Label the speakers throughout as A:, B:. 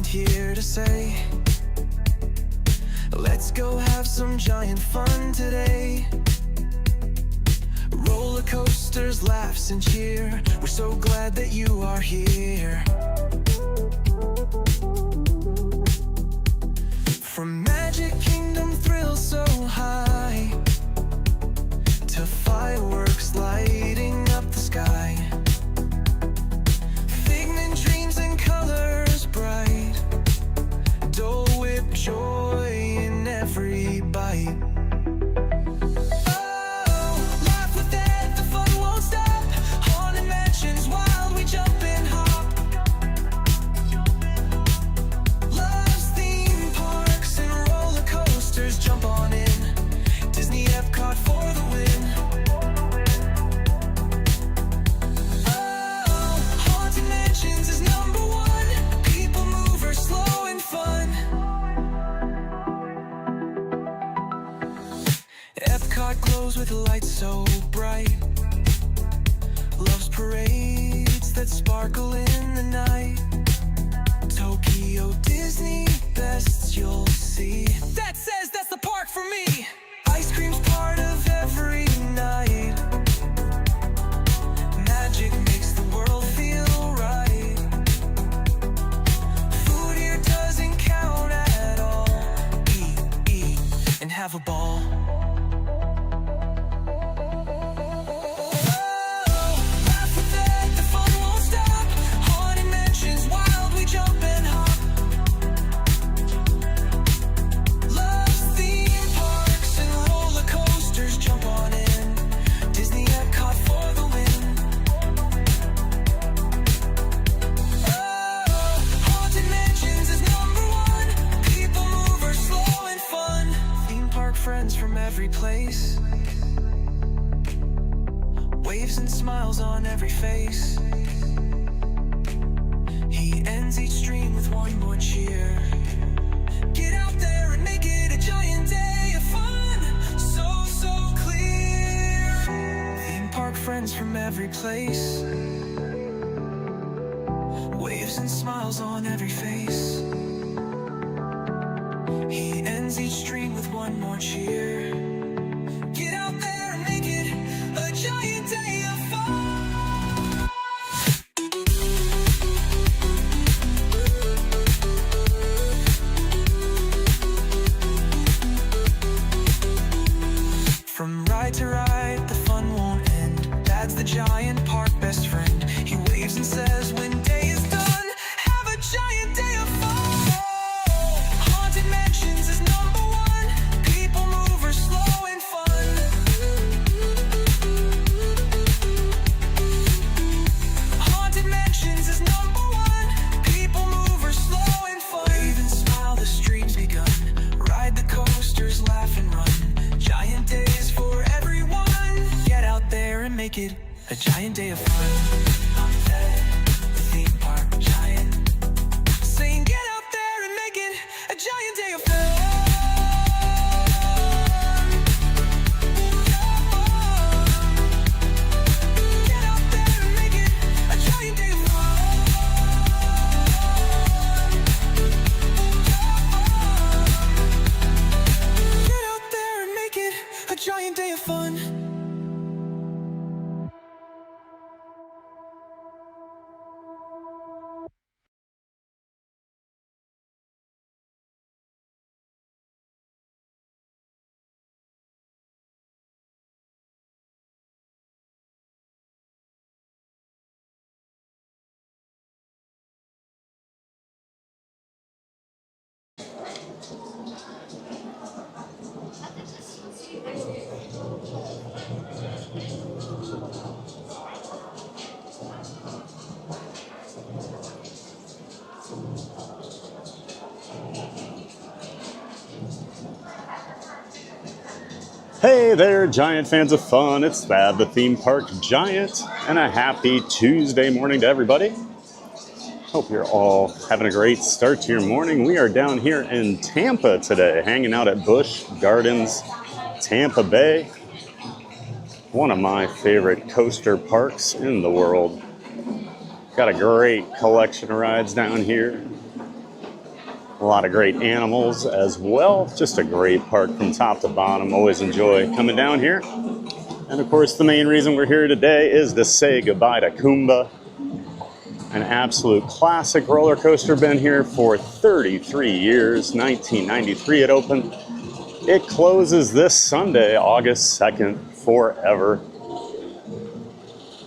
A: here to say, let's go have some giant fun today. Roller coasters, laughs and cheer, we're so glad that you are here. From Magic Kingdom thrills so high to fireworks lighting up the sky, figment dreams and colors bright, Dole Whip joy in every bite. Oh, laugh with it, the fun won't stop. Haunted mansions, wild, we jump and hop. Loves theme parks and roller coasters, jump on in. Disney Epcot for the win. Oh, Haunted Mansions is #1. People mover, slow and fun. Epcot glows with lights so bright. Loves parades that sparkle in the night. Tokyo Disney, best you'll see. That says that's the park for me. Ice cream's part of every night. Magic makes the world feel right. Food here doesn't count at all. Eat, and have a ball. From every place, waves and smiles on every face. He ends each stream with one more cheer. Get out there and make it a giant day of fun. So clear. Theme park friends from every place, waves and smiles on every face. He ends each stream with one more cheer. Get out there and make it a giant day of fun. From ride to ride, the fun won't end. Dad's the giant park best friend. He waves and says when day is done, have a giant day of fun. Mansions is #1. People mover, slow and fun. Haunted Mansions is #1. People mover, slow and fun. Wave and smile, the stream's begun. Ride the coasters, laugh and run. Giant days for everyone. Get out there and make it a giant day of fun. The theme park giant, saying get out there and make it a giant day of fun. Get out there and make it a giant day of fun. Get out there and make it a giant day of fun.
B: Hey there, giant fans of fun. It's Thad, the theme park giant, and a happy Tuesday morning to everybody. Hope you're all having a great start to your morning. We are down here in Tampa today, hanging out at Busch Gardens Tampa Bay. One of my favorite coaster parks in the world. Got a great collection of rides down here. A lot of great animals as well. Just a great park from top to bottom. Always enjoy coming down here. And of course, the main reason we're here today is to say goodbye to Kumba. An absolute classic roller coaster. Been here for 33 years. 1993 it opened. It closes this Sunday, August 2nd, forever.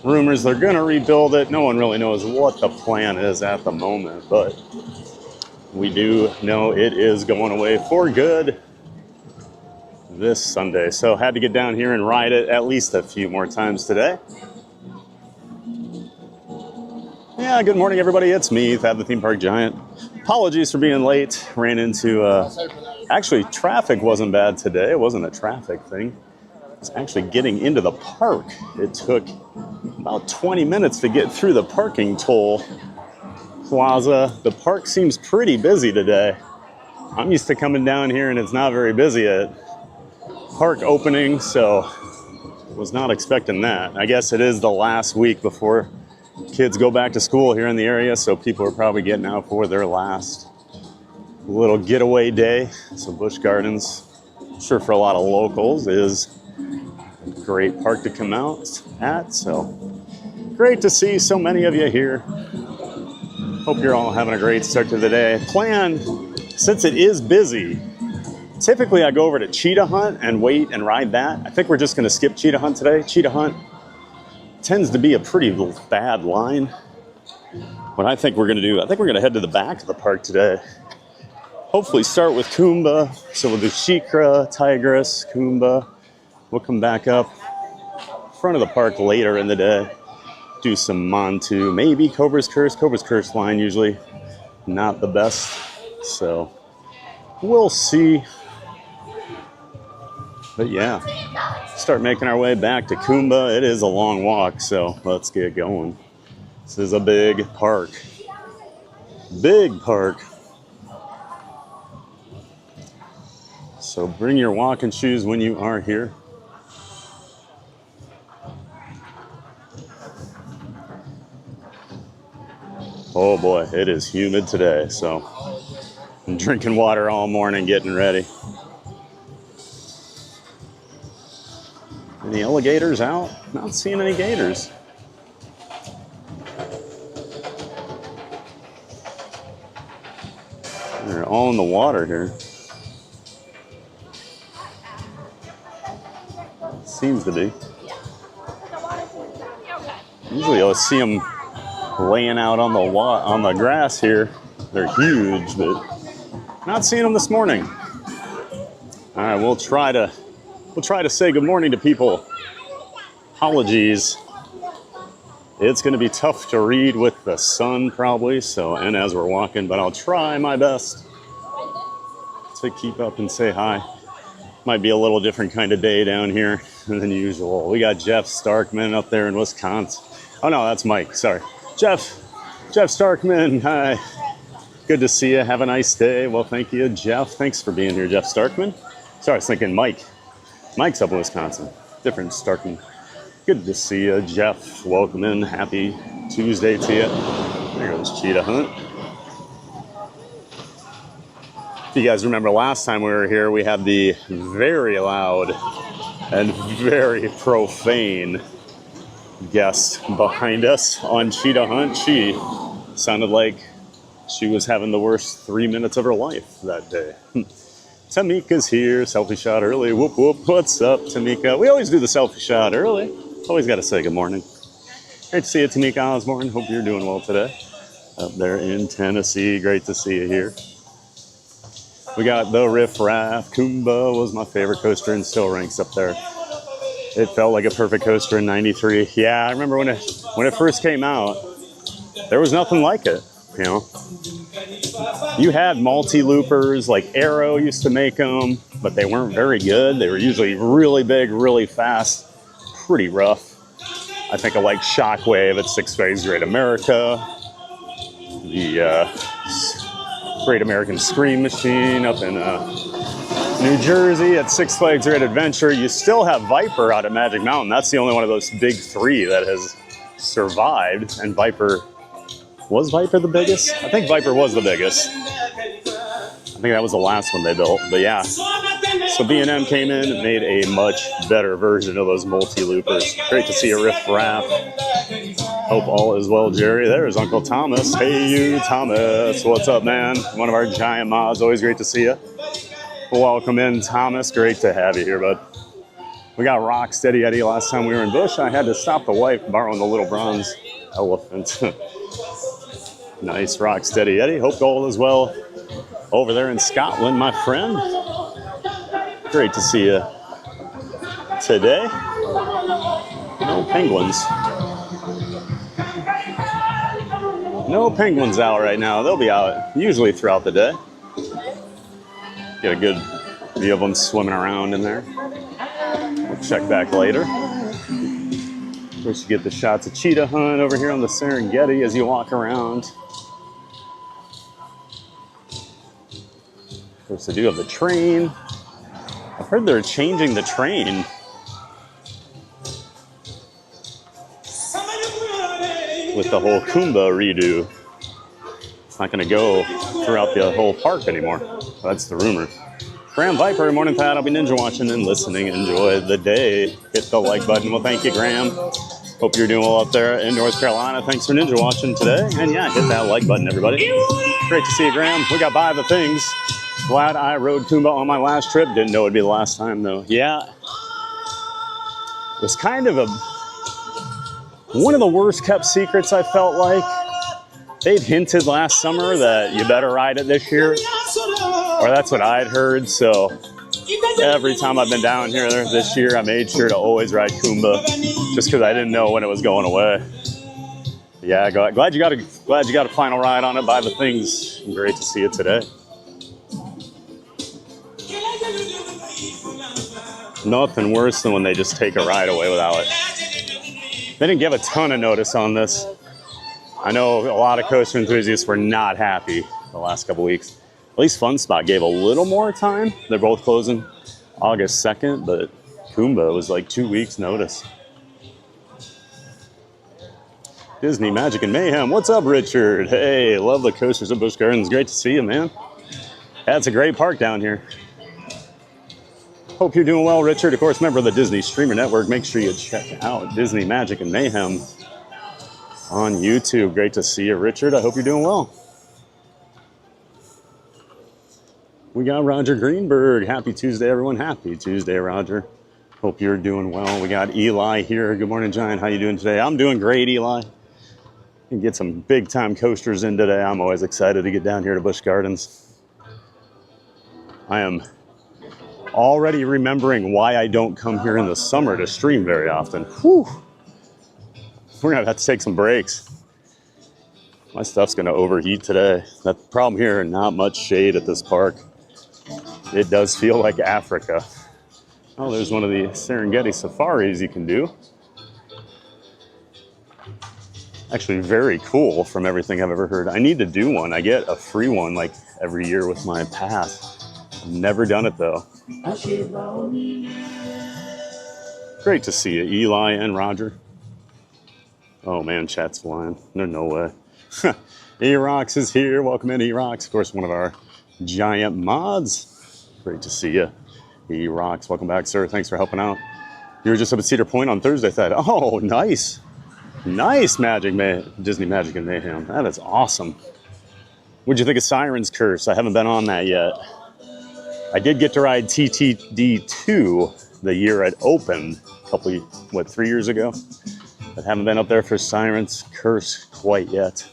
B: Rumors they're going to rebuild it. No one really knows what the plan is at the moment, but we do know it is going away for good this Sunday. So had to get down here and ride it at least a few more times today. Yeah, good morning, everybody. It's me, Thad the Theme Park Giant. Apologies for being late. Ran into, actually, traffic wasn't bad today. It wasn't a traffic thing. It's actually getting into the park. It took about 20 minutes to get through the parking toll plaza. The park seems pretty busy today. I'm used to coming down here and it's not very busy at park opening, so was not expecting that. I guess it is the last week before kids go back to school here in the area, so people are probably getting out for their last little getaway day. So Busch Gardens, I'm sure for a lot of locals, is a great park to come out at. So great to see so many of you here. Hope you're all having a great start to the day. Plan, since it is busy, typically I go over to Cheetah Hunt and wait and ride that. I think we're just going to skip Cheetah Hunt today. Cheetah Hunt tends to be a pretty bad line. What I think we're going to do, I think we're going to head to the back of the park today. Hopefully start with Kumba. So we'll do SheiKra, Tigris, Kumba. We'll come back up front of the park later in the day. Do some Montu, maybe Cobra's Curse. Cobra's Curse line usually not the best. So we'll see. But yeah, start making our way back to Kumba. It is a long walk, so let's get going. This is a big park. Big park. So bring your walking shoes when you are here. Oh boy, it is humid today, so I'm drinking water all morning, getting ready. Any alligators out? Not seeing any gators. They're all in the water here. Seems to be. Usually I'll see them laying out on the grass here. They're huge, but not seeing them this morning. All right, we'll try to say good morning to people. Apologies. It's going to be tough to read with the sun probably, so, and as we're walking, but I'll try my best to keep up and say hi. Might be a little different kind of day down here than usual. We got Jeff Starkman up there in Wisconsin. Oh no, that's Mike, sorry. Jeff Starkman, hi. Good to see you, have a nice day. Well, thank you, Jeff. Thanks for being here, Jeff Starkman. Sorry, I was thinking Mike. Mike's up in Wisconsin. Different Starkman. Good to see you, Jeff. Welcome in. Happy Tuesday to you. There goes Cheetah Hunt. If you guys remember last time we were here, we had the very loud and very profane guest behind us on Cheetah Hunt. She sounded like she was having the worst 3 minutes of her life that day. Tamika's here, selfie shot early. Whoop, whoop. What's up, Tamika? We always do the selfie shot early. Always got to say good morning. Great to see you, Tamika Osborne. Hope you're doing well today. Up there in Tennessee. Great to see you here. We got the Riff Raff. Kumba was my favorite coaster and still ranks up there. It felt like a perfect coaster in '93. Yeah, I remember when it first came out, there was nothing like it, you know. You had multi-loopers, like Arrow used to make them, but they weren't very good. They were usually really big, really fast, pretty rough. I think I like Shockwave at Six Flags Great America. The Great American Scream Machine up in New Jersey at Six Flags Great Adventure. You still have Viper out at Magic Mountain. That's the only one of those big three that has survived. And Viper, was Viper the biggest? I think Viper was the biggest. think that was the last one they built, but yeah. So B&M came in and made a much better version of those multi-loopers. Great to see a riff raff. Hope all is well, Jerry. There's Uncle Thomas. Hey, you, Thomas. What's up, man? One of our giant mods. Always great to see you. Welcome in, Thomas. Great to have you here, bud. We got Rock Steady Eddie last time we were in Busch. I had to stop the wife borrowing the little bronze elephant. Nice, Rock Steady Eddie. Hope all is well over there in Scotland, my friend. Great to see you today. No penguins. No penguins out right now. They'll be out usually throughout the day. Get a good view of them swimming around in there. We'll check back later. First, you get the shots of Cheetah Hunt over here on the Serengeti as you walk around. Of course, they do have the train. I've heard they're changing the train. With the whole Kumba redo. It's not going to go throughout the whole park anymore. That's the rumor. Graham Viper, morning Pat. I'll be ninja watching and listening. Enjoy the day. Hit the like button. Well, thank you, Graham. Hope you're doing well up there in North Carolina. Thanks for ninja watching today. And yeah, hit that like button, everybody. Great to see you, Graham. We got by the things. Glad I rode Kumba on my last trip. Didn't know it'd be the last time, though. Yeah. It was kind of one of the worst kept secrets, I felt like. They'd hinted last summer that you better ride it this year. Or that's what I'd heard, so every time I've been down here this year, I made sure to always ride Kumba, just because I didn't know when it was going away. Yeah, glad you got a final ride on it by the things. Great to see you today. Nothing worse than when they just take a ride away without it. They didn't give a ton of notice on this. I know a lot of coaster enthusiasts were not happy the last couple weeks. At least Fun Spot gave a little more time. They're both closing August 2nd, but Kumba was like 2 weeks notice. Disney Magic and Mayhem. What's up, Richard? Hey, love the coasters at Busch Gardens. Great to see you, man. That's a great park down here. Hope you're doing well, Richard. Of course, member of the Disney Streamer Network. Make sure you check out Disney Magic and Mayhem on YouTube. Great to see you, Richard. I hope you're doing well. We got Roger Greenberg. Happy Tuesday, everyone. Happy Tuesday, Roger. Hope you're doing well. We got Eli here. Good morning, Giant. How you doing today? I'm doing great, Eli. And get some big-time coasters in today. I'm always excited to get down here to Busch Gardens. I am already remembering why I don't come here in the summer to stream very often. Whew. We're going to have to take some breaks. My stuff's going to overheat today. That's the problem here, not much shade at this park. It does feel like Africa. Oh, there's one of the Serengeti safaris you can do. Actually, very cool from everything I've ever heard. I need to do one. I get a free one like every year with my pass. Never done it though. Great to see you, Eli and Roger. Oh man, chat's flying. There's no way. E-Rox is here. Welcome in, E-Rox. Of course, one of our giant mods. Great to see you, E-Rox. Welcome back, sir. Thanks for helping out. You were just up at Cedar Point on Thursday, Thad. Oh, nice. Nice Disney Magic and Mayhem. That is awesome. What'd you think of Siren's Curse? I haven't been on that yet. I did get to ride TTD2 the year it opened, 3 years ago? But haven't been up there for Siren's Curse quite yet.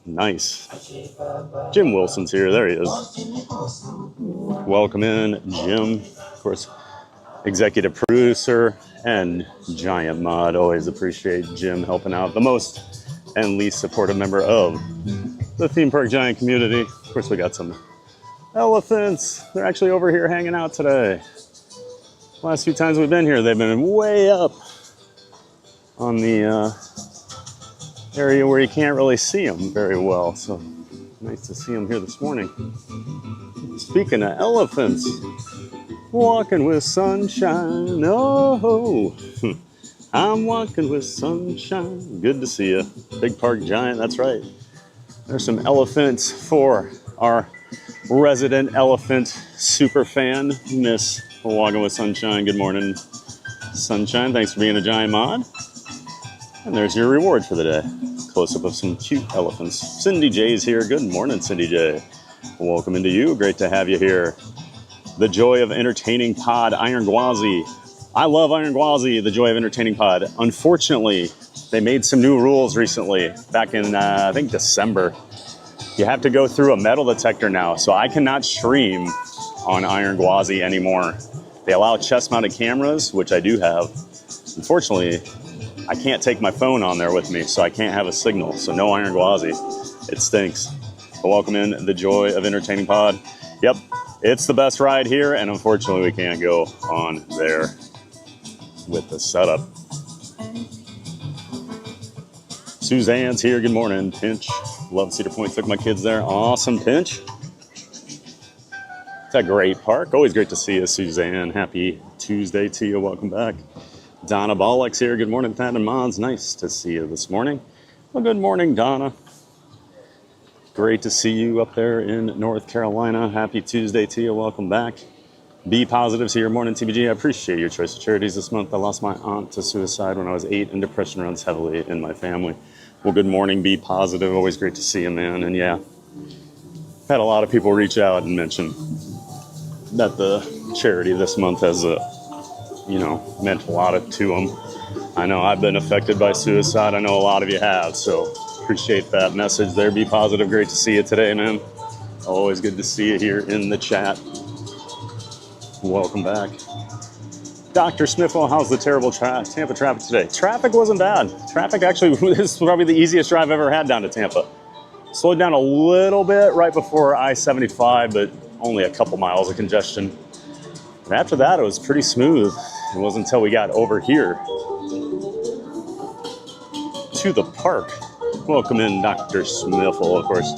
B: Nice. Jim Wilson's here. There he is. Welcome in, Jim. Of course, executive producer and giant mod. Always appreciate Jim helping out. The most and least supportive member of the theme park giant community. Of course, we got some elephants. They're actually over here hanging out today. Last few times we've been here, they've been way up on the area where you can't really see them very well. So nice to see them here this morning. Speaking of elephants, walking with sunshine. Oh, I'm walking with sunshine. Good to see you. Big Park Giant, that's right. There's some elephants for our resident elephant super fan, Miss Walking with Sunshine. Good morning, Sunshine. Thanks for being a giant mod. And there's your reward for the day. Close-up of some cute elephants. Cindy J's here. Good morning, Cindy J. Welcome into you. Great to have you here. The Joy of Entertaining Pod, Iron Gwazi. I love Iron Gwazi, the Joy of Entertaining Pod. Unfortunately, they made some new rules recently, back in, I think, December. You have to go through a metal detector now, so I cannot stream on Iron Gwazi anymore. They allow chest-mounted cameras, which I do have. Unfortunately, I can't take my phone on there with me, so I can't have a signal. So no Iron Gwazi. It stinks. But welcome in the Joy of Entertaining Pod. Yep, it's the best ride here, and unfortunately, we can't go on there with the setup. Suzanne's here. Good morning, Pinch. Love Cedar Point. Took my kids there. Awesome, Pinch. It's a great park. Always great to see you, Suzanne. Happy Tuesday to you. Welcome back. Donna Bollock's here. Good morning, Thad and Mons. Nice to see you this morning. Well, good morning, Donna. Great to see you up there in North Carolina. Happy Tuesday to you. Welcome back. Be Positives here. Morning, TBG. I appreciate your choice of charities this month. I lost my aunt to suicide when I was 8, and depression runs heavily in my family. Well, good morning, Be Positive. Always great to see you, man. And yeah, had a lot of people reach out and mention that the charity this month has, meant a lot to them. I know I've been affected by suicide. I know a lot of you have, so appreciate that message there. Be Positive. Great to see you today, man. Always good to see you here in the chat. Welcome back. Dr. Smithwell, how's the terrible Tampa traffic today? Traffic wasn't bad. Traffic actually, this is probably the easiest drive I've ever had down to Tampa. Slowed down a little bit right before I-75, but only a couple miles of congestion. And after that, it was pretty smooth. It wasn't until we got over here to the park. Welcome in, Dr. Smithwell, of course.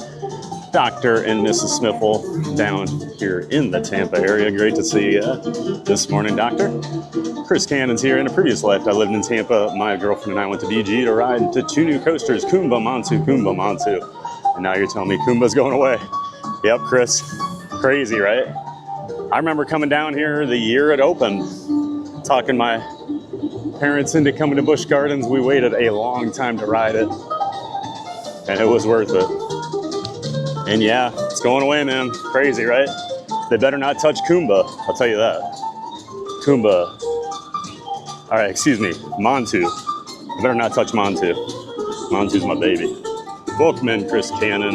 B: Dr. and Mrs. Smithwell down here in the Tampa area. Great to see you this morning, Doctor. Chris Cannon's here. In a previous life, I lived in Tampa. My girlfriend and I went to BG to ride to 2 new coasters, Kumba, Montu, Kumba, Montu. And now you're telling me Kumba's going away. Yep, Chris. Crazy, right? I remember coming down here the year it opened, talking my parents into coming to Busch Gardens. We waited a long time to ride it, and it was worth it. And yeah, it's going away, man. Crazy, right? They better not touch Kumba. I'll tell you that. Kumba. All right, excuse me. Montu. They better not touch Montu. Montu's my baby. Welcome in, Chris Cannon,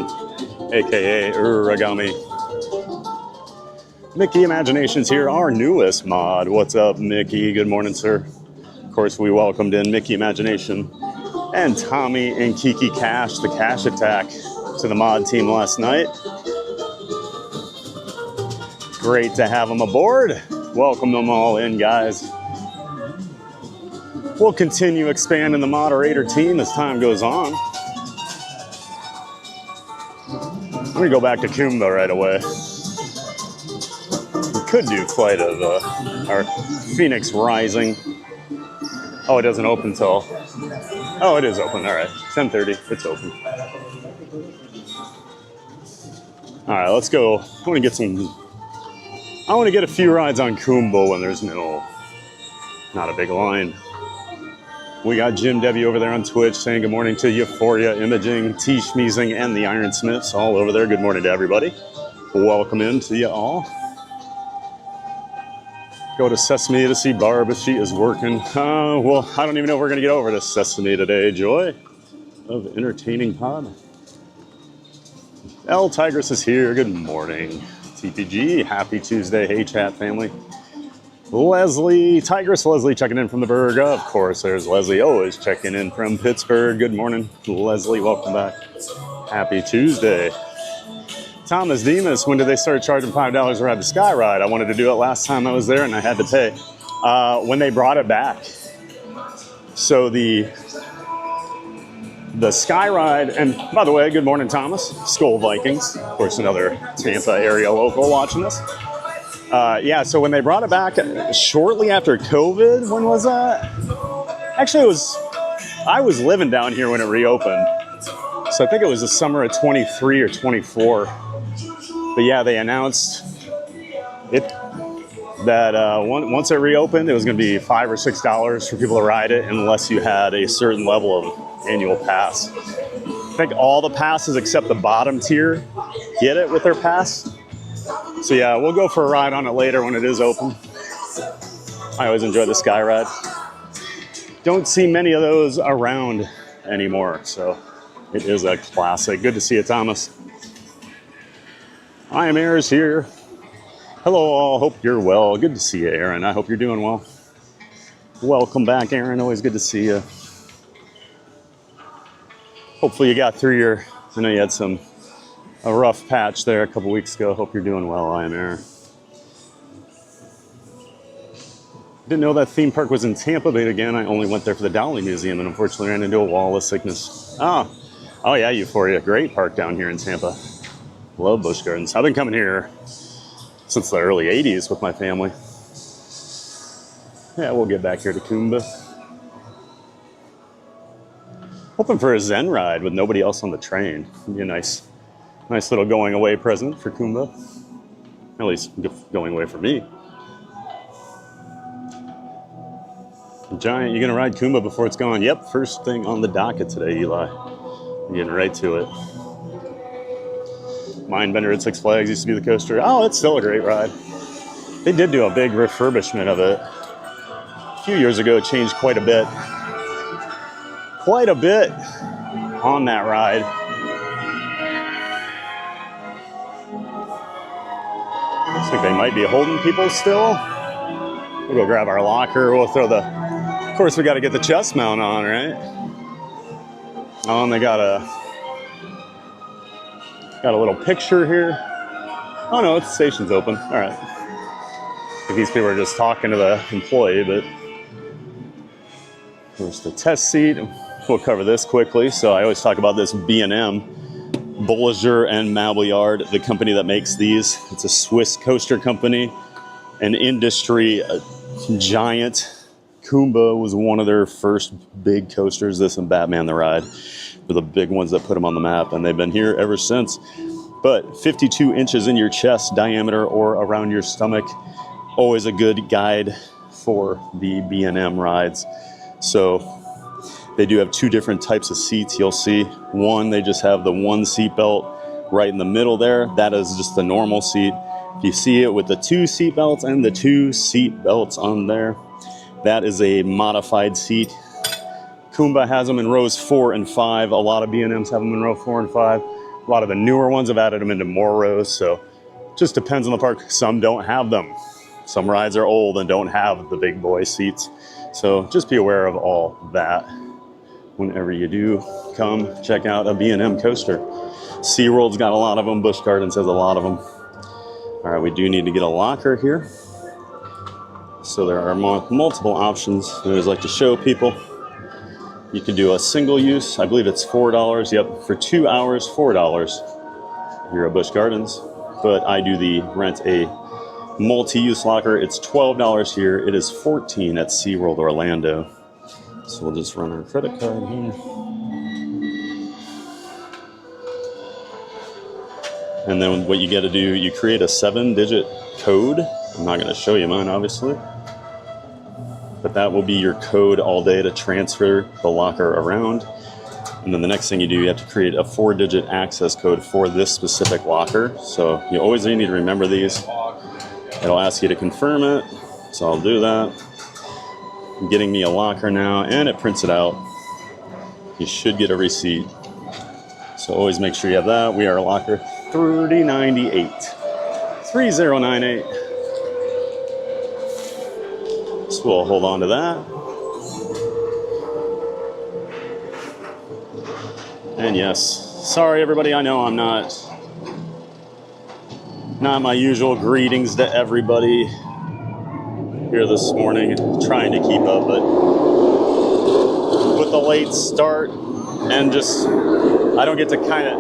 B: a.k.a. Uragami. Mickey Imaginations here, our newest mod. What's up, Mickey? Good morning, sir. Of course, we welcomed in Mickey Imagination and Tommy and Kiki Cash, the Cash Attack, to the mod team last night. Great to have them aboard. Welcome them all in, guys. We'll continue expanding the moderator team as time goes on. I'm gonna go back to Kumba right away. We could do Flight of our Phoenix Rising. Oh, it doesn't open till. Oh, it is open. All right, 10:30. It's open. All right, let's go. I want to get a few rides on Kumba when there's not a big line. We got Jim Debbie over there on Twitch saying good morning to Euphoria Imaging, T. Schmeezing, and the Iron Smiths all over there. Good morning to everybody. Welcome in to you all. Go to Sesame to see Barb if she is working. Well, I don't even know if we're going to get over to Sesame today. Joy of Entertaining Pod. L. Tigris is here. Good morning. TPG. Happy Tuesday. Hey, chat family. Leslie. Tigris Leslie checking in from the Berg. Of course, there's Leslie always checking in from Pittsburgh. Good morning, Leslie. Welcome back. Happy Tuesday. Thomas Demas, when did they start charging $5 to ride the Sky Ride? I wanted to do it last time I was there and I had to pay. When they brought it back. So the Sky Ride, and by the way, good morning, Thomas. Skull Vikings, of course, another Tampa area local watching this. Yeah, so when they brought it back shortly after COVID, when was that? Actually, I was living down here when it reopened. So I think it was the summer of 23 or 24. But yeah, they announced it that once it reopened, it was going to be $5 or $6 for people to ride it unless you had a certain level of annual pass. I think all the passes except the bottom tier get it with their pass. So yeah, we'll go for a ride on it later when it is open. I always enjoy the sky ride. Don't see many of those around anymore, so it is a classic. Good to see you, Thomas. I am Aaron's here. Hello all, hope you're well. Good to see you, Aaron. I hope you're doing well. Welcome back, Aaron. Always good to see you. Hopefully you got through your, I know you had a rough patch there a couple weeks ago. Hope you're doing well. I am Aaron. Didn't know that theme park was in Tampa, but again, I only went there for the Dolly Museum and unfortunately ran into a wall of sickness. Oh yeah, Euphoria. Great park down here in Tampa. Love Busch Gardens. I've been coming here since the early 80s with my family. Yeah, we'll get back here to Kumba. Hoping for a Zen ride with nobody else on the train. It'd be a nice little going away present for Kumba. At least going away for me. Giant, you gonna ride Kumba before it's gone? Yep, first thing on the docket today, Eli. I'm getting right to it. Mindbender at Six Flags used to be the coaster. Oh, it's still a great ride. They did do a big refurbishment of it. A few years ago, it changed quite a bit. Quite a bit on that ride. Looks like they might be holding people still. We'll go grab our locker. We'll throw of course, we got to get the chest mount on, right? Oh, and they got a little picture here. Oh no, the station's open. All right. I think these people are just talking to the employee, but there's the test seat. We'll cover this quickly. So I always talk about this B&M, Bolliger and Mabillard, the company that makes these. It's a Swiss coaster company, an industry giant. Kumba was one of their first big coasters. This and Batman the Ride were the big ones that put them on the map, and they've been here ever since. But 52 inches in your chest diameter or around your stomach, always a good guide for the B&M rides. So they do have two different types of seats. You'll see one, they just have the one seat belt right in the middle there. That is just the normal seat. If you see it with the two seat belts and the two seat belts on there, that is a modified seat. Kumba has them in rows 4 and 5. A lot of B&Ms have them in row 4 and 5. A lot of the newer ones have added them into more rows, so it just depends on the park. Some don't have them. Some rides are old and don't have the big boy seats. So just be aware of all that whenever you do come check out a B&M coaster. SeaWorld's got a lot of them. Busch Gardens has a lot of them. All right, we do need to get a locker here. So there are multiple options. I always like to show people. You can do a single use. I believe it's $4. Yep, for 2 hours, $4 here at Busch Gardens. But I do the rent a multi-use locker. It's $12 here. It is $14 at SeaWorld Orlando. So we'll just run our credit card here. And then what you got to do, you create a 7-digit code. I'm not going to show you mine, obviously. But that will be your code all day to transfer the locker around. And then the next thing you do, you have to create a 4-digit access code for this specific locker. So you always need to remember these. It'll ask you to confirm it. So I'll do that. I'm getting me a locker now, and it prints it out. You should get a receipt. So always make sure you have that. We are locker 3098. 3098. So we'll hold on to that. And yes, sorry everybody, I know I'm not my usual greetings to everybody here this morning, trying to keep up, but with the late start and just, I don't get to kind of,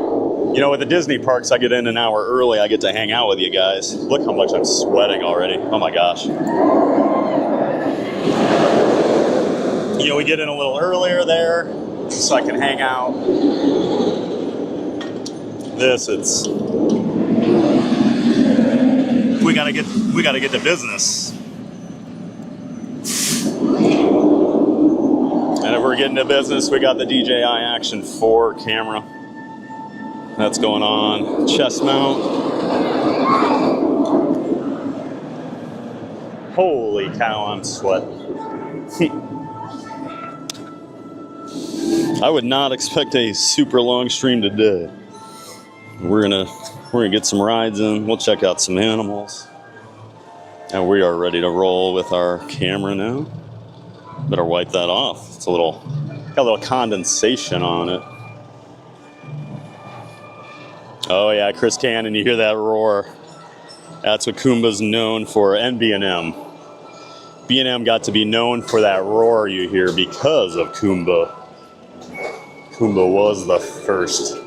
B: with the Disney parks, I get in an hour early, I get to hang out with you guys. Look how much I'm sweating already. Oh my gosh. We get in a little earlier there so I can hang out. It's we gotta get to business. And if we're getting to business, we got the DJI Action 4 camera. That's going on. Chest mount. Holy cow, I'm sweating. I would not expect a super long stream today. We're gonna get some rides in. We'll check out some animals. And we are ready to roll with our camera now. Better wipe that off. It's got a little condensation on it. Oh yeah, Chris Cannon, you hear that roar? That's what Kumba's known for, and B&M. B&M got to be known for that roar you hear because of Kumba. Kumba was the first.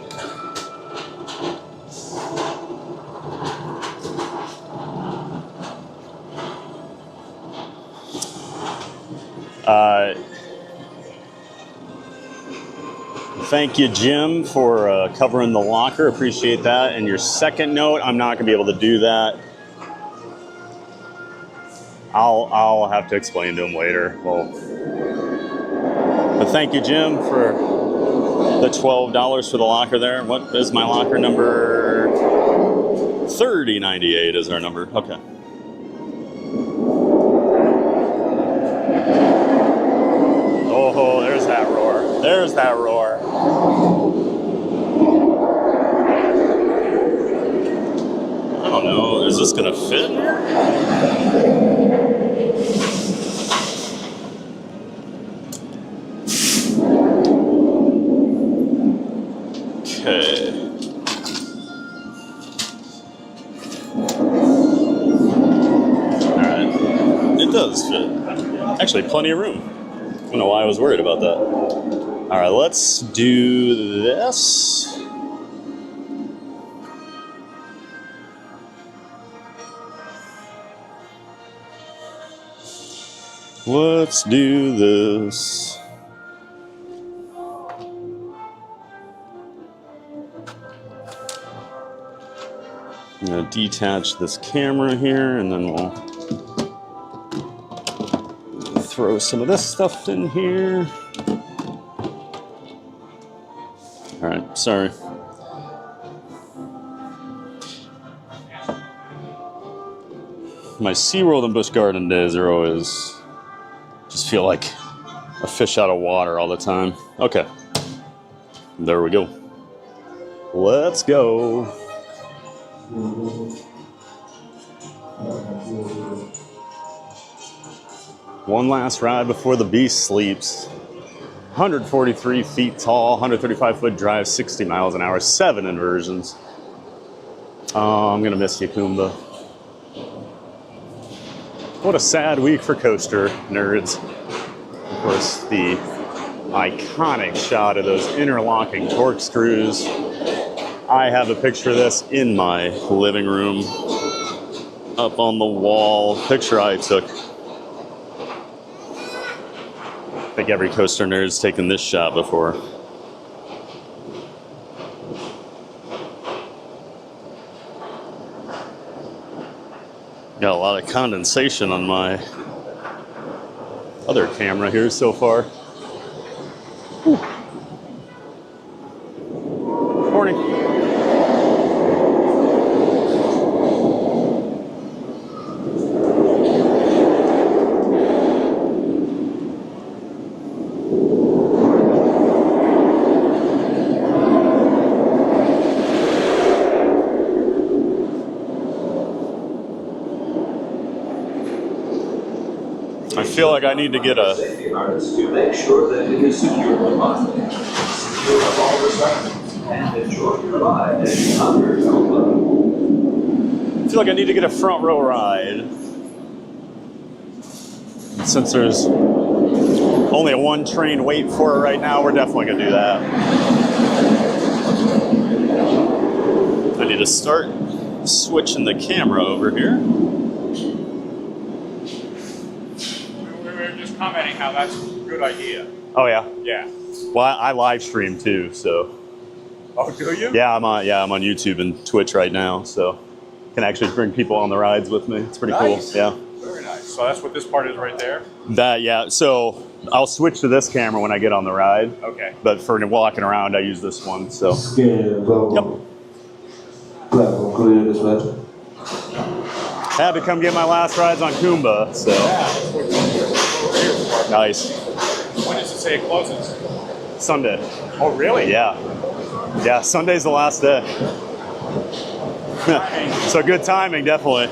B: Thank you, Jim, for covering the locker. Appreciate that. And your second note, I'm not going to be able to do that. I'll have to explain to him later. Well, but thank you, Jim, for the $12 for the locker there. What is my locker number? 3098 is our number. Okay. Oh, there's that roar. There's that roar. I don't know. Is this going to fit here? Okay. All right. It does fit. Actually, plenty of room. I don't know why I was worried about that. All right, let's do this. Let's do this. I'm going to detach this camera here, and then we'll throw some of this stuff in here. All right, sorry. My SeaWorld and Busch Garden days are always just feel like a fish out of water all the time. Okay, there we go. Let's go. One last ride before the beast sleeps. 143 feet tall, 135-foot drive, 60 miles an hour, 7 inversions. Oh, I'm gonna miss you, Kumba. What a sad week for coaster nerds. Of course, the iconic shot of those interlocking corkscrews. I have a picture of this in my living room, up on the wall. Picture I took. I think every coaster nerd's taken this shot before. Got a lot of condensation on my other camera here so far. Whew. Morning. I feel like I need to get a
C: safety harness to make sure that it is secure and positive. Secure of all requirements and enjoy your ride at under Kumba.
B: I feel like I need to get a front row ride. Since there's only a 1 train wait for it right now, we're definitely gonna do that. I need to start switching the camera over here.
D: We were just commenting how that's a good idea.
B: Oh yeah.
D: Yeah.
B: Well, I live stream too, so
D: Oh, do you?
B: yeah, I'm on YouTube and Twitch right now. So can actually bring people on the rides with me. It's pretty
D: Nice.
B: cool. Yeah.
D: Very nice. So that's what this part is right there?
B: That, yeah. So I'll switch to this camera when I get on the ride.
D: Okay.
B: But for walking around, I use this one. So. Yep.
C: Platform clear, dispatch.
B: Had to come get my last rides on Kumba. So. Nice.
D: When does it say it closes?
B: Sunday.
D: Oh, really?
B: Yeah. Yeah, Sunday's the last day. So good timing, definitely.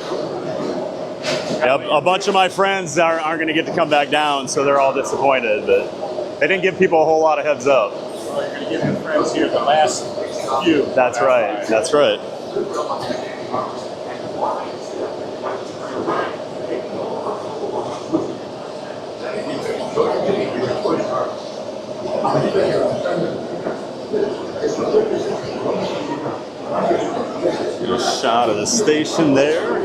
B: Yeah, a bunch of my friends aren't going to get to come back down, so they're all disappointed. But they didn't give people a whole lot of heads up.
D: Well, you're going to give your friends here the last few.
B: That's right. That's right. Get a shot of the station there.
D: We're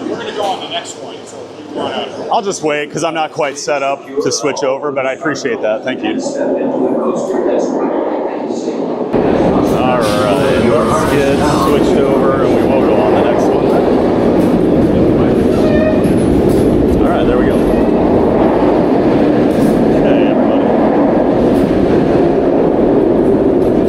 D: going to go on the next one. So if you want to.
B: I'll just wait because I'm not quite set up to switch over, but I appreciate that. Thank you. All right, let's get switched over and we will go on the next one. All right, there we go. Okay, everybody.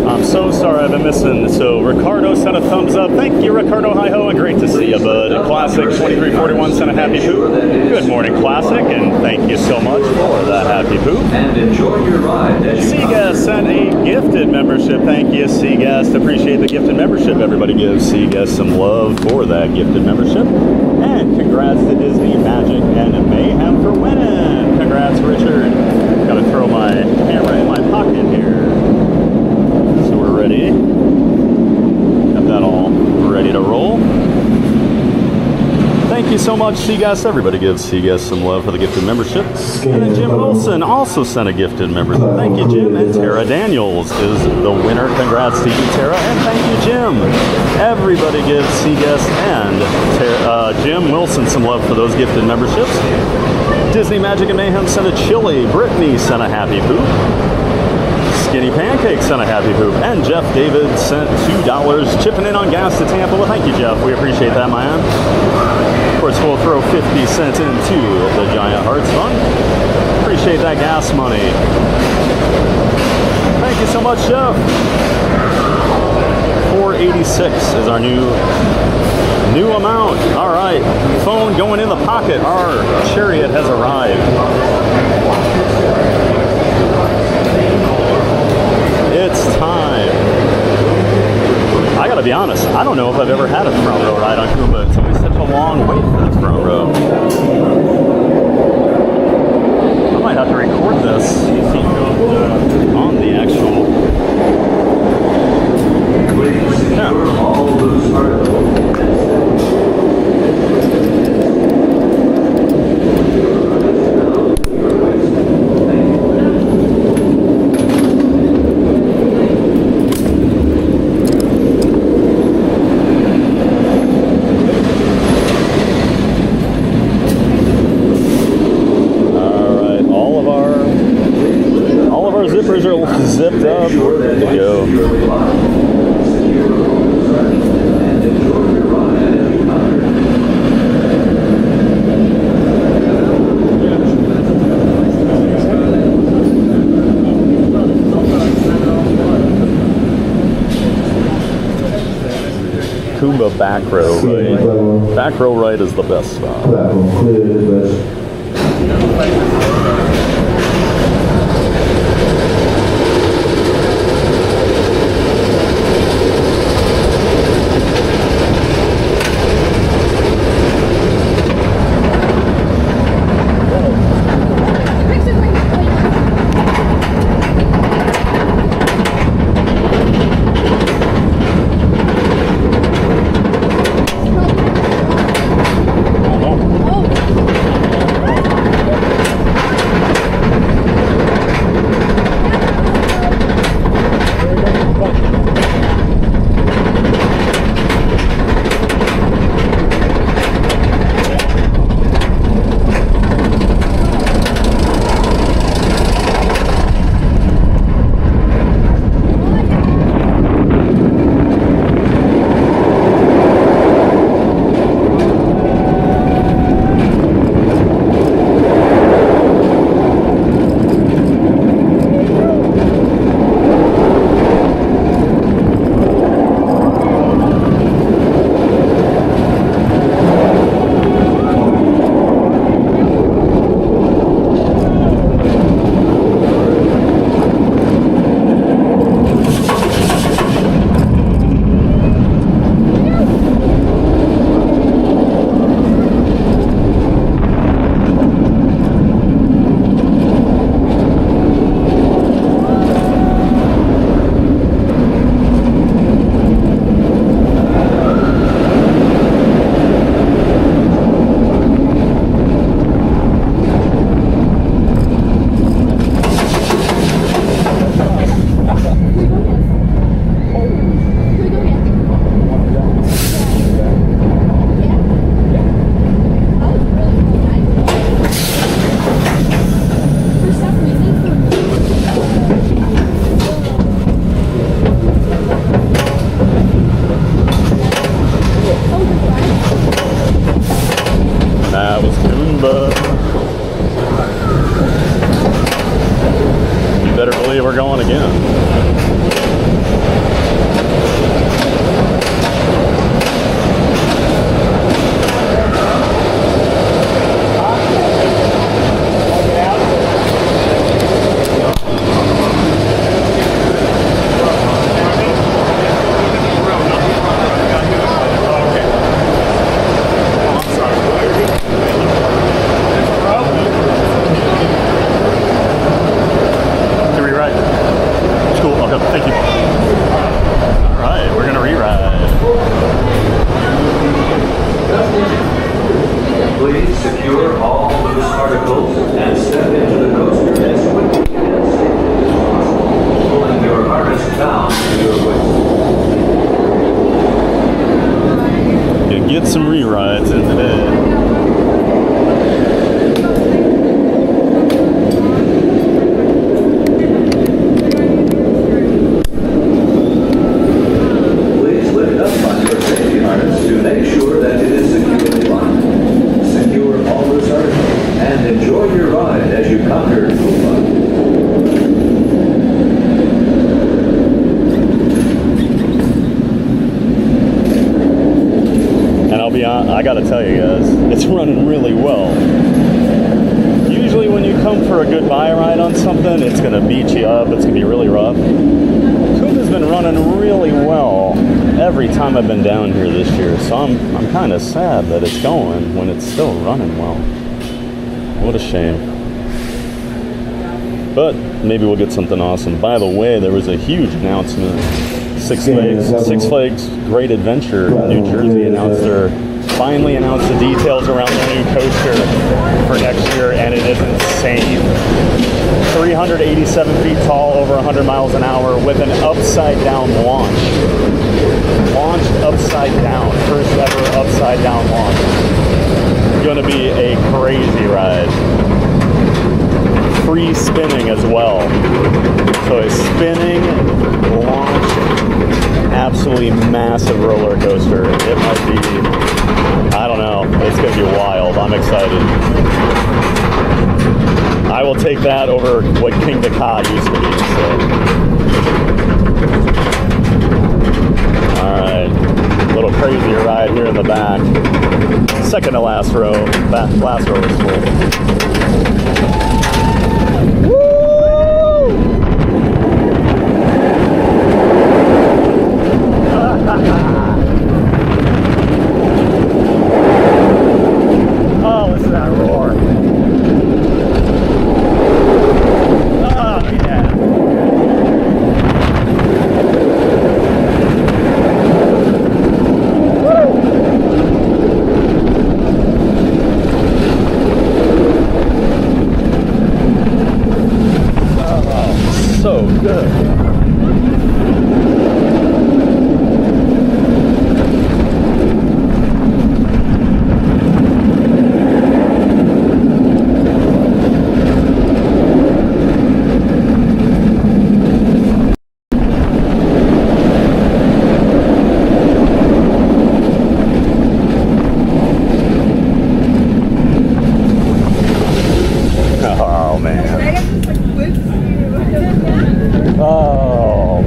B: I'm so sorry I've been missing. So Ricardo sent a thumbs up. Thank you, Ricardo. Hi-ho, and great to see you, bud. Classic 2341 sent a happy poop. Good morning, Classic, and thank you so much for that happy poop.
C: And enjoy your ride as you
B: Seaguest sent a gifted membership. Thank you, Seaguest. Appreciate the gifted membership. Everybody gives Seaguest some love for that gifted membership. And congrats to Disney Magic and Mayhem for winning. Congrats, Richard. Gotta throw my camera in my pocket here. So we're ready. Got that all ready to roll. Thank you so much, Seaguest. Everybody gives Seaguest some love for the gifted membership. And then Jim Wilson also sent a gifted membership. Thank you, Jim. And Tara Daniels is the winner. Congrats to you, Tara. And thank you, Jim. Everybody gives Seaguest and Jim Wilson some love for those gifted memberships. Disney Magic and Mayhem sent a chili. Brittany sent a happy poop. Skinny Pancake sent a happy poop. And Jeff David sent $2 chipping in on gas to Tampa. Well, thank you, Jeff. We appreciate that, man. Of course, we'll throw 50 cents into the Giant Hearts Fund. Appreciate that gas money. Thank you so much, Jeff. 486 is our new amount. All right, phone going in the pocket. Our chariot has arrived. It's time. I gotta be honest, I don't know if I've ever had a front row ride on Kumba. It's always such a long wait for the front row. I might have to record this on the actual. Yeah. Zippers are zipped up. We're good to go. Kumba back row right. Back row right is the best spot.
C: platform clear, dispatch.
B: Kumba. You better believe we're going again.
C: Please secure all loose articles and step into the coaster as quickly and safely as possible, pulling your harness down to your waist.
B: You get some re-rides in today.
C: Please lift up on your safety harness to make sure that it is securely locked. Secure all loose articles and enjoy your ride as you conquer Kumba.
B: And I'll be honest, I gotta tell you guys, it's running really well. Usually when you come for a good buy ride on something, it's gonna beat you up, it's gonna be really rough. Kumba's been running really well every time I've been down here this year, so I'm kind of sad that it's going when it's still running well. What a shame. But maybe we'll get something awesome. By the way, there was a huge announcement. Six Flags Great Adventure New Jersey finally announced the details around the new coaster for next year, and it is insane. 387 feet tall, over 100 miles an hour, with an upside down launch. Launched upside down, first ever upside down launch. Gonna be a crazy ride. Free spinning as well. So a spinning, launch, absolutely massive roller coaster. It might be, I don't know, it's gonna be wild. I'm excited. I will take that over what King Ka used to be. So. Alright, a little crazier ride here in the back. Second to last row. Last row is full. Oh, listen to that roar. Oh, yeah. Oh, so good. Oh, man. Oh,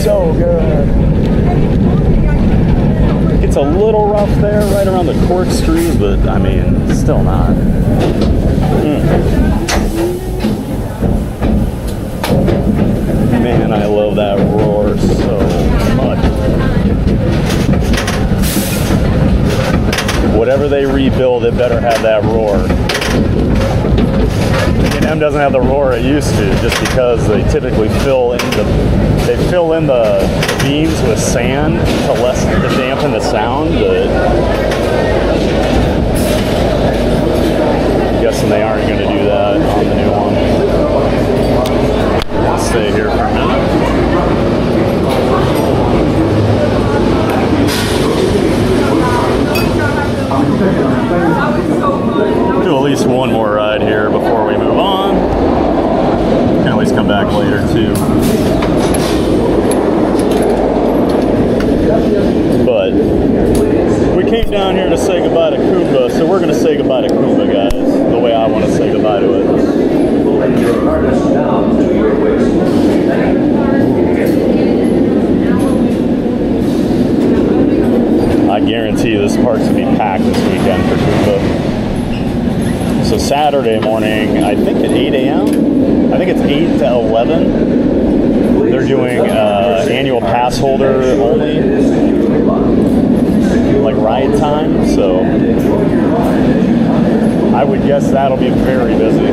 B: so good. It's a little rough there, right around the corkscrew, but I mean, still not. Man, I love that roar so much. Whatever they rebuild, it better have that roar. M doesn't have the roar it used to, just because they typically fill in the beams with sand to dampen the sound. But I'm guessing they aren't going to do that on the new one. I'll stay here for a minute. Do at least one more ride here before we move on. Can always come back later too. But we came down here to say goodbye to Kumba, so we're going to say goodbye to want to say goodbye to it.
C: Pulling your harness down to your waist.
B: I guarantee this park's gonna be packed this weekend for Kumba. So Saturday morning, I think at 8 a.m. I think it's 8 to 11. They're doing annual pass holder only, like ride time. So I would guess that'll be very busy.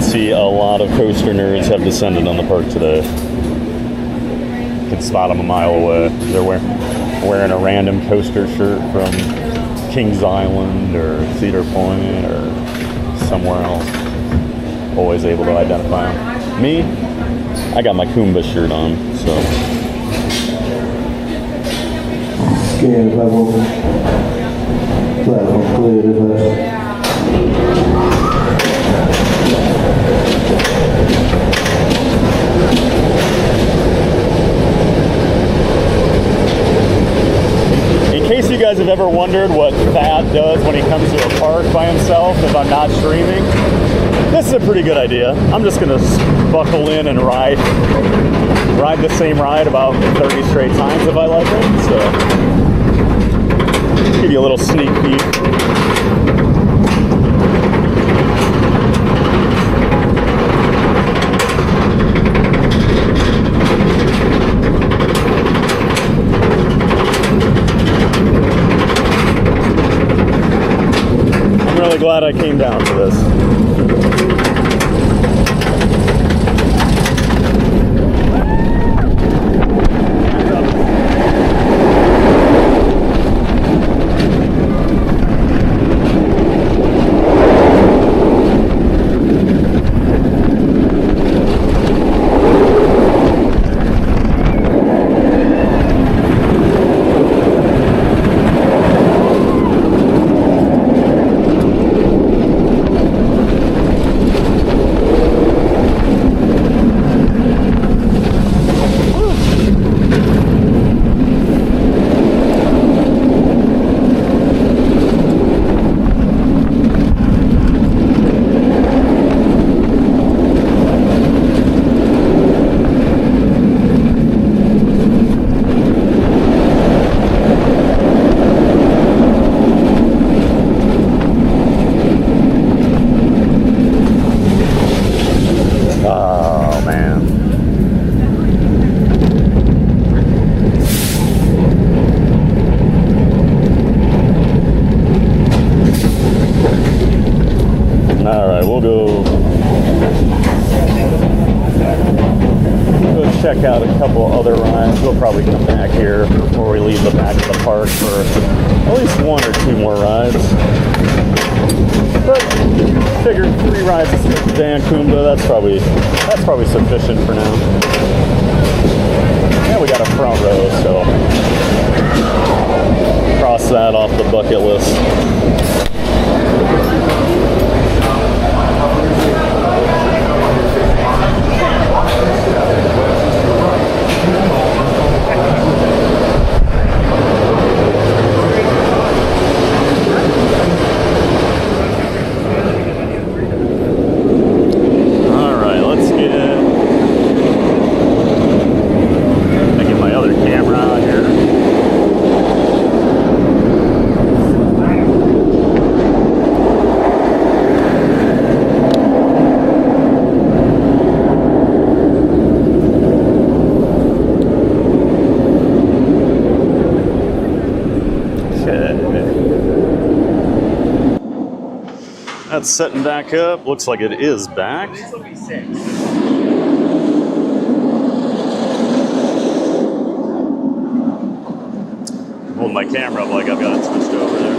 B: See, a lot of coaster nerds have descended on the park today. You can spot them a mile away. They're wearing a random coaster shirt from Kings Island or Cedar Point or somewhere else. Always able to identify them. Me, I got my Kumba shirt on, so.
E: Scan platform. Platform clear device.
B: In case you guys have ever wondered what Thad does when he comes to a park by himself if I'm not streaming, this is a pretty good idea. I'm just gonna buckle in and ride the same ride about 30 straight times if I like it. So give you a little sneak peek. I'm really glad I came down to this. Check out a couple other rides. We'll probably come back here before we leave the back of the park for at least one or two more rides. But figured 3 rides today on Kumba, that's probably sufficient for now. Yeah, we got a front row, so cross that off the bucket list. That's setting back up. Looks like it is back.
D: This will be 6.
B: Hold my camera up like I've got it switched over there.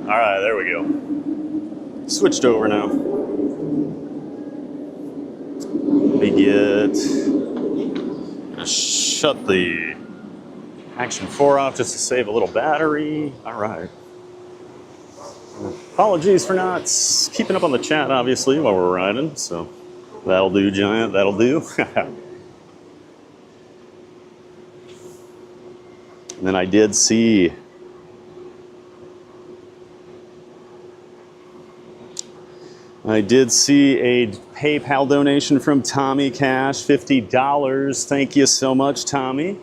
B: All right, there we go. Switched over now. We get, shut the Action 4 off just to save a little battery. All right. Apologies for not keeping up on the chat, obviously, while we're riding. So that'll do, Giant. That'll do. And then I did see a PayPal donation from Tommy Cash, $50. Thank you so much, Tommy.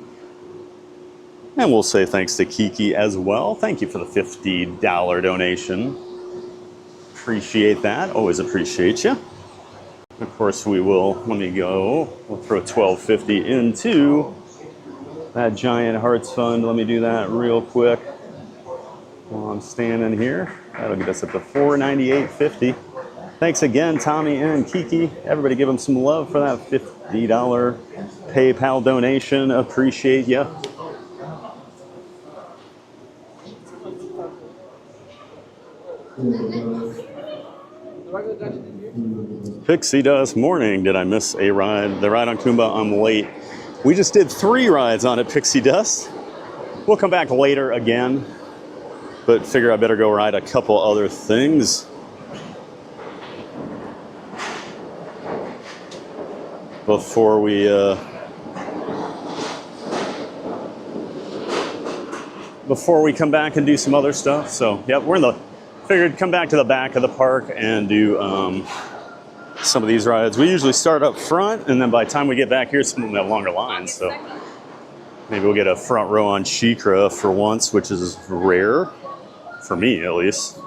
B: And we'll say thanks to Kiki as well. Thank you for the $50 donation. Appreciate that. Always appreciate you. Of course, we will, let me go. We'll throw $12.50 into that Giant Hearts Fund. Let me do that real quick while I'm standing here. That'll get us up to $498.50. Thanks again, Tommy and Kiki. Everybody give them some love for that $50 PayPal donation. Appreciate you. Pixie Dust morning. Did I miss a ride? The ride on Kumba, I'm late. We just did 3 rides on it, Pixie Dust. We'll come back later again, but figure I better go ride a couple other things. Before we come back and do some other stuff. So, yep, figured come back to the back of the park and do some of these rides. We usually start up front, and then by the time we get back here, some of them have longer lines. So maybe we'll get a front row on SheiKra for once, which is rare, for me at least.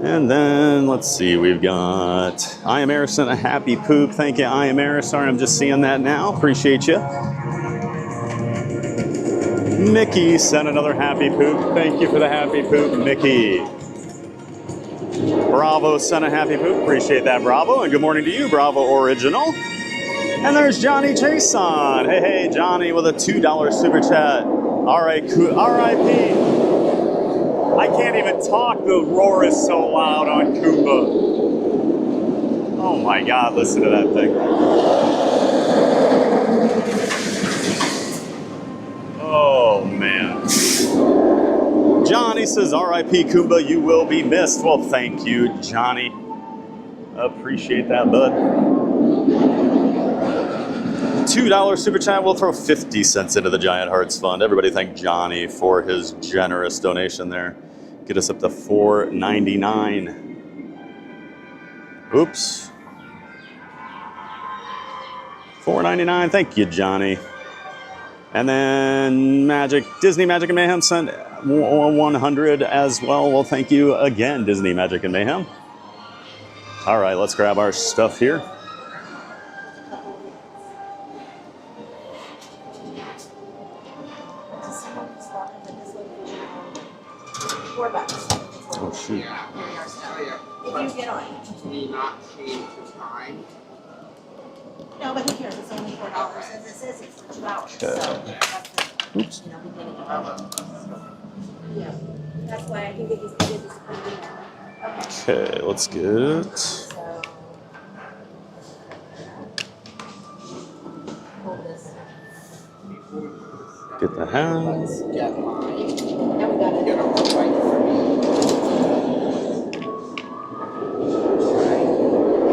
B: And then, let's see, we've got I Am Air sent a happy poop. Thank you, I Am Air. Sorry, I'm just seeing that now. Appreciate you. Mickey sent another happy poop. Thank you for the happy poop, Mickey. Bravo sent a happy poop. Appreciate that, Bravo. And good morning to you, Bravo Original. And there's Johnny Jason. Hey, Johnny with a $2 super chat. R.I.P. I can't even talk. The roar is so loud on Kumba. Oh my God, listen to that thing. Oh man. Johnny says, R.I.P. Kumba, you will be missed. Well, thank you, Johnny. Appreciate that, bud. $2 super chat. We'll throw 50 cents into the Giant Hearts Fund. Everybody thank Johnny for his generous donation there. Get us up to $4.99. Oops. $4.99. Thank you, Johnny. And then Disney Magic and Mayhem sent 100 as well. Well, thank you again, Disney Magic and Mayhem. All right, let's grab our stuff here. Oh, shoot.
F: If you get on. Can you not change the time? No, but who cares? It's only $4. And this is it's for 2 hours. So that's the,
B: Oops.
F: beginning of it. Yeah. That's why I think it is
B: Okay, let's get.
F: So hold this.
B: Get the hands.
F: Get mine. Now we got it. Get them right for me.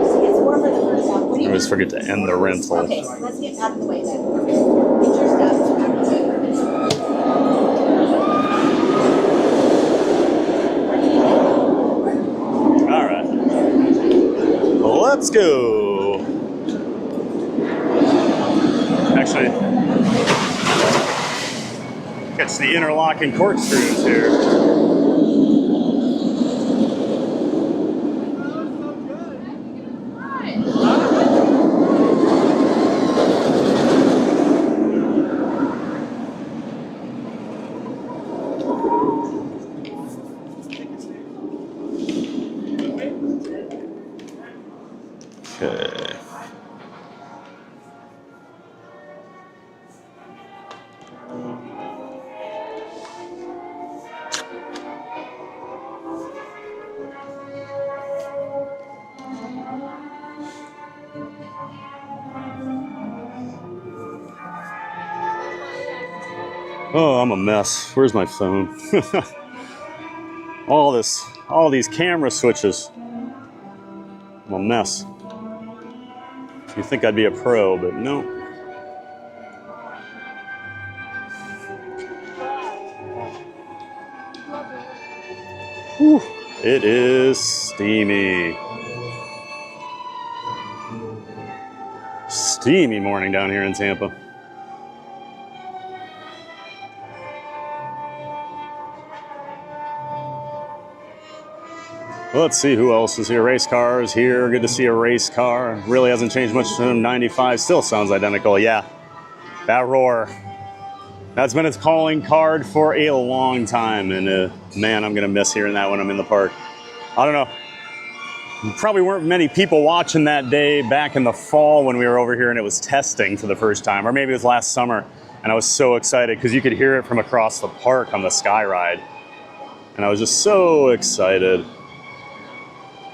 F: See, it's more for the first one.
B: I always forget to end the rental.
F: Okay, so let's get out of the way then. Get your stuff out of the way.
B: All right. Let's go. Actually, catch the interlocking corkscrews here. Okay. Oh, I'm a mess. Where's my phone? all these camera switches. I'm a mess. You think I'd be a pro, but no. It is steamy. Steamy morning down here in Tampa. Let's see who else is here. Race cars here. Good to see a race car. Really hasn't changed much from 95. Still sounds identical. Yeah, that roar. That's been its calling card for a long time. And man, I'm going to miss hearing that when I'm in the park. I don't know. Probably weren't many people watching that day back in the fall when we were over here and it was testing for the first time. Or maybe it was last summer. And I was so excited because you could hear it from across the park on the Sky Ride. And I was just so excited.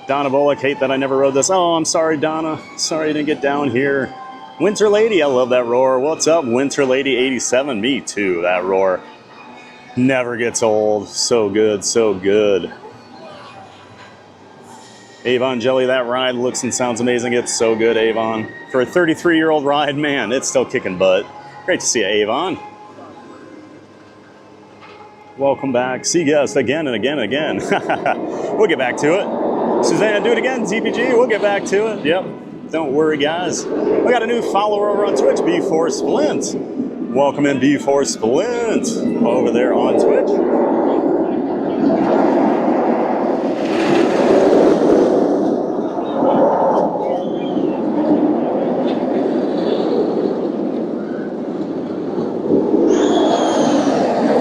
B: Donna Bullock, hate that I never rode this. Oh, I'm sorry, Donna. Sorry I didn't get down here. Winter Lady, I love that roar. What's up, Winter Lady 87? Me too, that roar. Never gets old. So good, so good. Avon Jelly, that ride looks and sounds amazing. It's so good, Avon. For a 33-year-old ride, man, it's still kicking butt. Great to see you, Avon. Welcome back. See guest again and again and again. We'll get back to it. Suzanne, do it again, ZPG. We'll get back to it. Yep. Don't worry, guys. We got a new follower over on Twitch, B4 Splint. Welcome in, B4 Splint, over there on Twitch.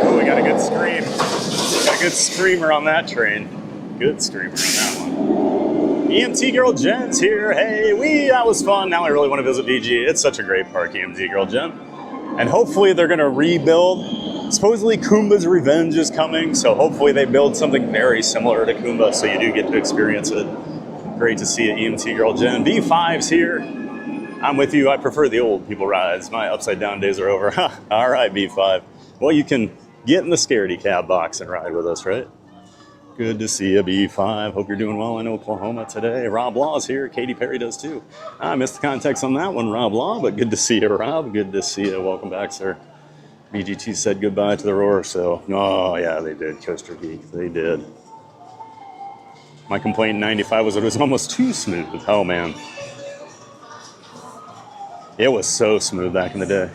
B: Oh, we got a good scream. Got a good screamer on that train. Good screamer on that one. EMT Girl Jen's here. Hey, that was fun. Now I really want to visit BG. It's such a great park, EMT Girl Jen. And hopefully they're going to rebuild. Supposedly Kumba's Revenge is coming, so hopefully they build something very similar to Kumba so you do get to experience it. Great to see you, EMT Girl Jen. B5's here. I'm with you. I prefer the old people rides. My upside down days are over. All right, B5. Well, you can get in the scaredy cab box and ride with us, right? Good to see you, B5. Hope you're doing well in Oklahoma today. Rob Law's here. Katy Perry does too. I missed the context on that one, Rob Law, but good to see you, Rob. Good to see you. Welcome back, sir. BGT said goodbye to the roar, so. Oh, yeah, they did. Coaster Geek. They did. My complaint in 95 was it was almost too smooth. Oh, man. It was so smooth back in the day.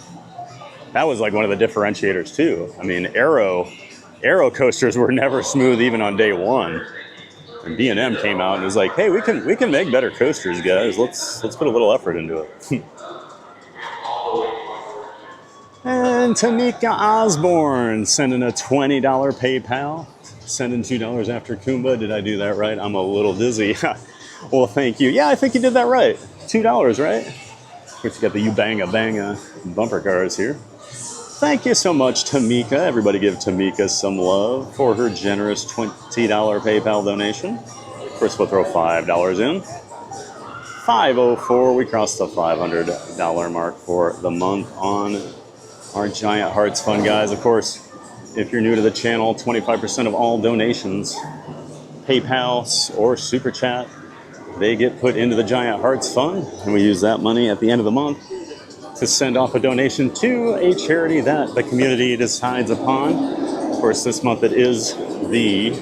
B: That was like one of the differentiators, too. I mean, Aero coasters were never smooth even on day one. And B&M came out and was like, hey, we can make better coasters, guys. Let's put a little effort into it. And Tamika Osborne sending a $20 PayPal. Sending $2 after Kumba. Did I do that right? I'm a little dizzy. Well, thank you. Yeah, I think you did that right. $2, right? Of course, you got the Banga bumper cars here. Thank you so much, Tamika. Everybody give Tamika some love for her generous $20 PayPal donation. Of course, we'll throw $5 in. 504, we crossed the $500 mark for the month on our Giant Hearts Fund, guys. Of course, if you're new to the channel, 25% of all donations, PayPal or Super Chat, they get put into the Giant Hearts Fund, and we use that money at the end of the month to send off a donation to a charity that the community decides upon. Of course, this month it is the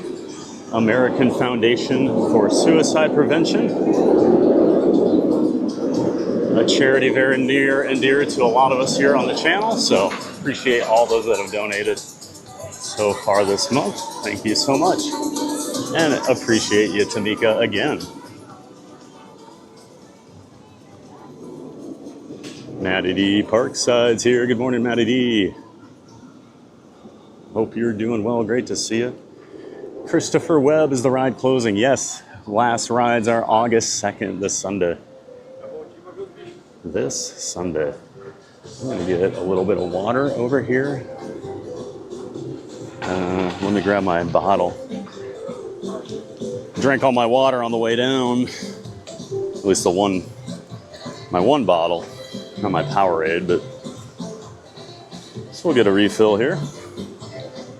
B: American Foundation for Suicide Prevention, a charity very near and dear to a lot of us here on the channel. So appreciate all those that have donated so far this month. Thank you so much. And appreciate you, Tamika, again. Matty D Parkside's here. Good morning, Matty D. Hope you're doing well. Great to see you. Christopher Webb, is the ride closing? Yes. Last rides are August 2nd, this Sunday. This Sunday. I'm going to get a little bit of water over here. Let me grab my bottle. Drank all my water on the way down. At least my one bottle. Not my Powerade, but so we'll get a refill here.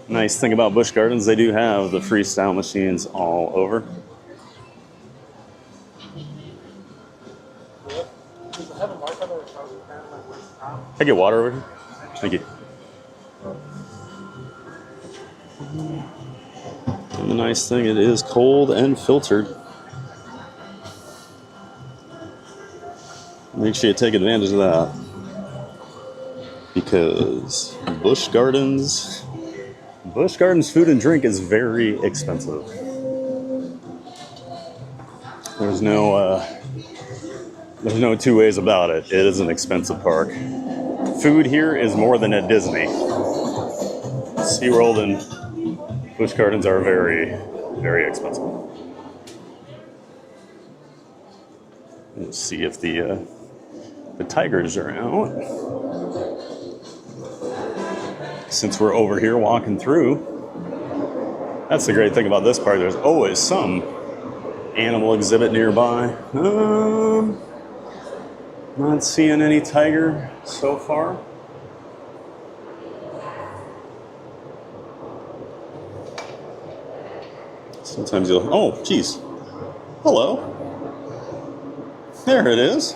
B: Nice thing about Busch Gardens, they do have the freestyle machines all over. I get water over here? Thank you. nice thing. It is cold and filtered. Make sure you take advantage of that. Because Busch Gardens food and drink is very expensive. There's no two ways about it. It is an expensive park. Food here is more than at Disney. SeaWorld and Busch Gardens are very, very expensive. Let's see if the Tigers are out. Since we're over here walking through, that's the great thing about this park. There's always some animal exhibit nearby. Not seeing any tiger so far. Sometimes you'll, oh, geez. Hello. There it is.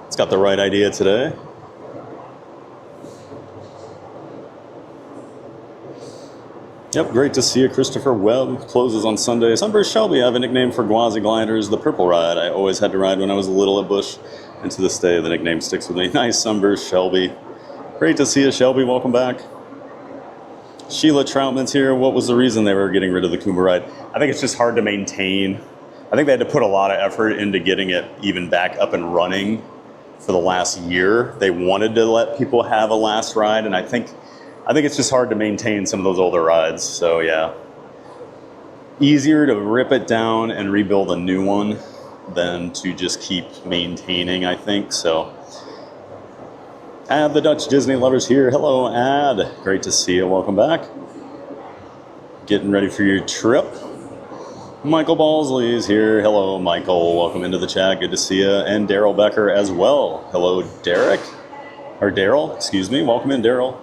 B: It's got the right idea today. Yep, great to see you. Christopher Webb closes on Sunday. Sunburst Shelby, I have a nickname for Gwazi Gliders, the purple ride. I always had to ride when I was little at Busch, and to this day the nickname sticks with me. Nice, Sunburst Shelby. Great to see you, Shelby. Welcome back. Sheila Troutman's here. What was the reason they were getting rid of the Kumba ride? I think it's just hard to maintain. I think they had to put a lot of effort into getting it even back up and running for the last year. They wanted to let people have a last ride, and I think it's just hard to maintain some of those older rides. So yeah, easier to rip it down and rebuild a new one than to just keep maintaining, I think. So Ad, the Dutch Disney lovers here. Hello, Ad. Great to see you. Welcome back. Getting ready for your trip. Michael Balsley is here. Hello, Michael. Welcome into the chat. Good to see you. And Daryl Becker as well. Hello, Derek. Or Daryl, excuse me. Welcome in, Daryl.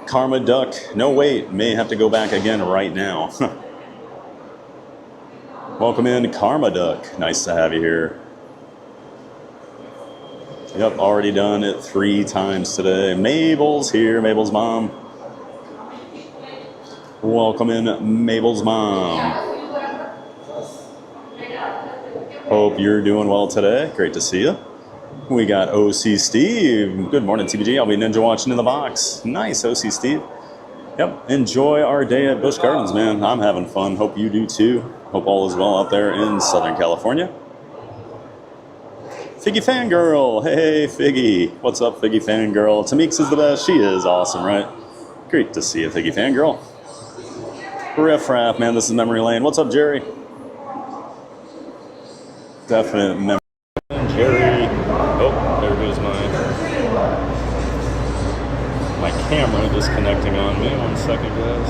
B: Karma Duck. No, wait. May have to go back again right now. Welcome in, Karma Duck. Nice to have you here. Yep, already done it 3 times today. Mabel's here. Mabel's mom. Welcome in, Mabel's mom. Hope you're doing well today. Great to see you. We got OC Steve. Good morning, TBG. I'll be ninja watching in the box. Nice, OC Steve. Yep, enjoy our day at Busch Gardens, man. I'm having fun. Hope you do too. Hope all is well out there in Southern California. Figgy Fangirl. Hey, Figgy. What's up, Figgy Fangirl? Tamix is the best. She is awesome, right? Great to see you, Figgy Fangirl. Riff Raff, man. This is Memory Lane. What's up, Jerry? Definite memory. Jerry. Oh, there goes my camera disconnecting on me. 1 second, guys.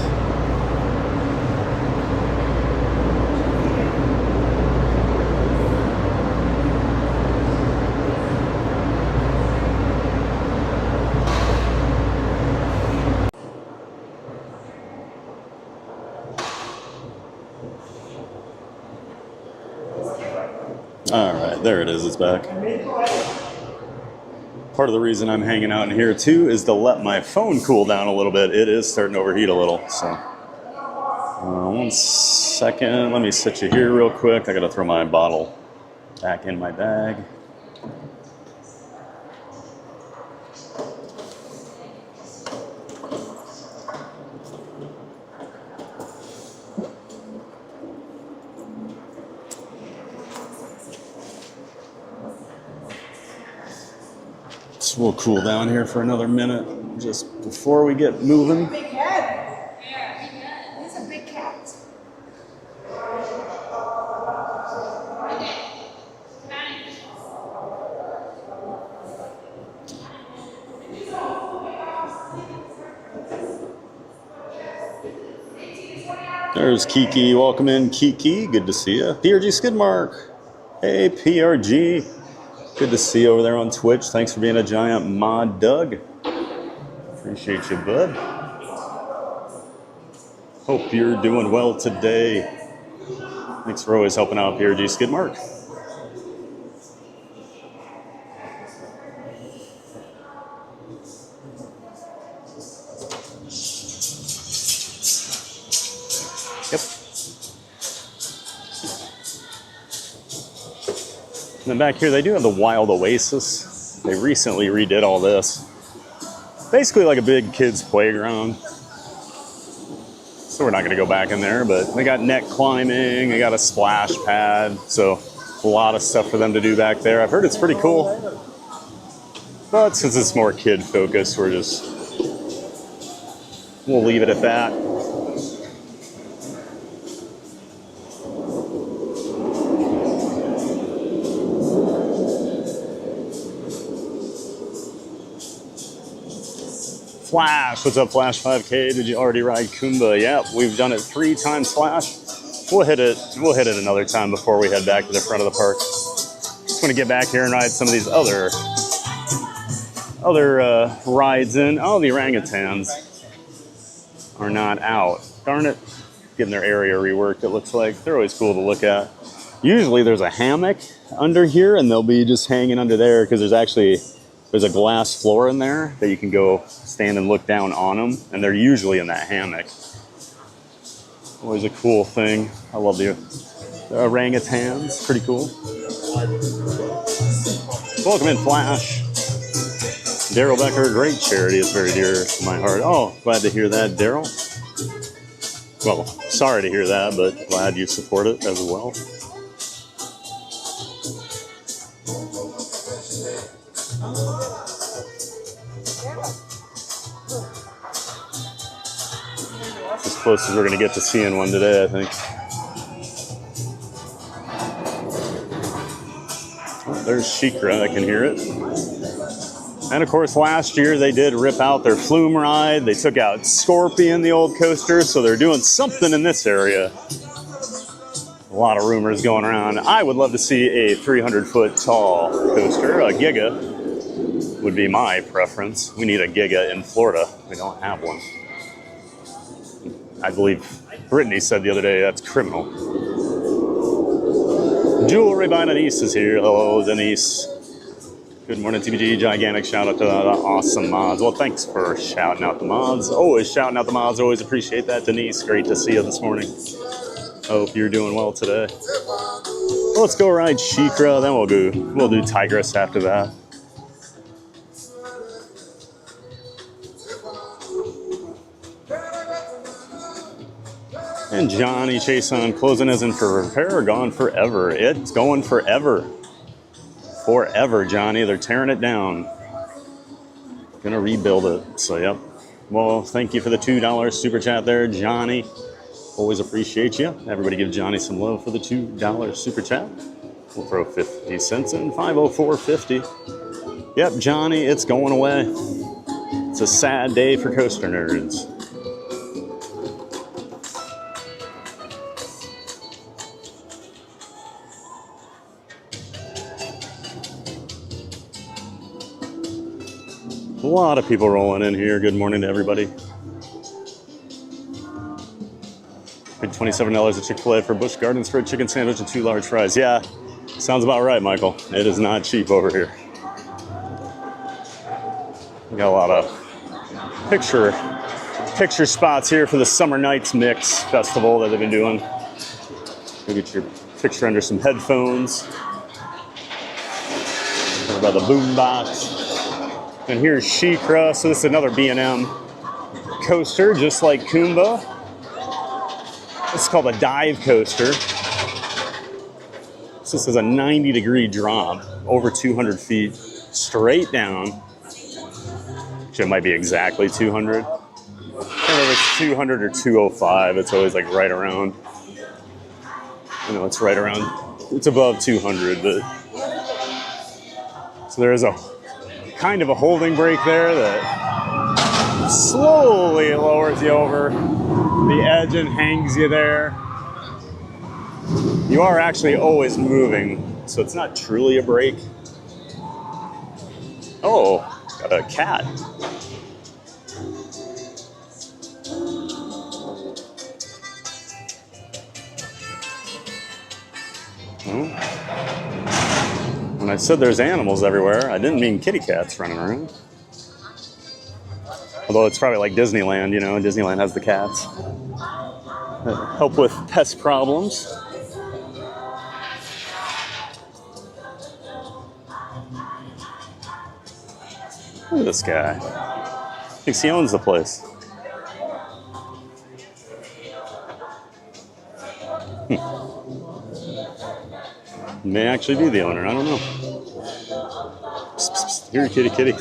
B: All right, there it is. It's back. Part of the reason I'm hanging out in here too is to let my phone cool down a little bit. It is starting to overheat a little. So 1 second. Let me sit you here real quick. I got to throw my bottle back in my bag. We'll cool down here for another minute just before we get moving.
F: Big head. Yeah, he's a big cat.
B: There's Kiki. Welcome in, Kiki. Good to see you. PRG Skidmark. Hey, PRG. Good to see you over there on Twitch. Thanks for being a giant mod, Doug. Appreciate you, bud. Hope you're doing well today. Thanks for always helping out, PRG Skidmark. Yep. And then back here, they do have the Wild Oasis. They recently redid all this. Basically like a big kids playground. So we're not gonna go back in there, but they got net climbing, they got a splash pad. So a lot of stuff for them to do back there. I've heard it's pretty cool. But since it's more kid focused, we'll leave it at that. Flash, what's up, Flash 5K? Did you already ride Kumba? Yeah, we've done it 3 times, Flash. We'll hit it another time before we head back to the front of the park. Just want to get back here and ride some of these other rides in. Oh, the orangutans are not out. Darn it. Getting their area reworked, it looks like. They're always cool to look at. Usually there's a hammock under here, and they'll be just hanging under there because there's a glass floor in there that you can go stand and look down on them, and they're usually in that hammock. Always a cool thing. I love the orangutans. Pretty cool. Welcome in, Flash. Daryl Becker, great charity. It's very dear to my heart. Oh, glad to hear that, Daryl. Well, sorry to hear that, but glad you support it as well. As close as we're going to get to seeing one today, I think. Oh, there's SheiKra, I can hear it. And of course, last year they did rip out their flume ride. They took out Scorpion, the old coaster, so they're doing something in this area. A lot of rumors going around. I would love to see a 300-foot tall coaster. A Giga would be my preference. We need a Giga in Florida. We don't have one. I believe Brittany said the other day that's criminal. Jewelry by Denise is here. Hello, Denise. Good morning, TBG. Gigantic shout out to the awesome mods. Well, thanks for shouting out the mods. Always shouting out the mods. Always appreciate that, Denise. Great to see you this morning. Hope you're doing well today. Well, let's go ride SheiKra, then we'll do Tigris after that. And Johnny Chason closing isn't for repair or gone forever. It's going forever. Forever, Johnny. They're tearing it down. Gonna rebuild it. So, yep. Well, thank you for the $2 super chat there, Johnny. Always appreciate you. Everybody give Johnny some love for the $2 super chat. We'll throw 50 cents in. 504.50. Yep, Johnny, it's going away. It's a sad day for coaster nerds. A lot of people rolling in here. Good morning to everybody. Paid $27 at Chick-fil-A for Busch Gardens for a chicken sandwich and 2 large fries. Yeah, sounds about right, Michael. It is not cheap over here. We got a lot of picture spots here for the Summer Nights Mix Festival that they've been doing. Go get your picture under some headphones. What about the boombox? And here's SheiKra. So this is another B&M coaster, just like Kumba. This is called a dive coaster. This is a 90-degree drop, over 200 feet, straight down. Actually, it might be exactly 200. I don't know if it's 200 or 205. It's always like right around. I know it's right around. It's above 200, but so there is a kind of a holding brake there that slowly lowers you over the edge and hangs you there. You are actually always moving, so it's not truly a brake. Oh, got a cat. When I said there's animals everywhere, I didn't mean kitty cats running around. Although it's probably like Disneyland, you know, Disneyland has the cats that help with pest problems. Look at this guy. Thinks he owns the place. May actually be the owner. I don't know. Psst, psst, psst. Here, kitty, kitty.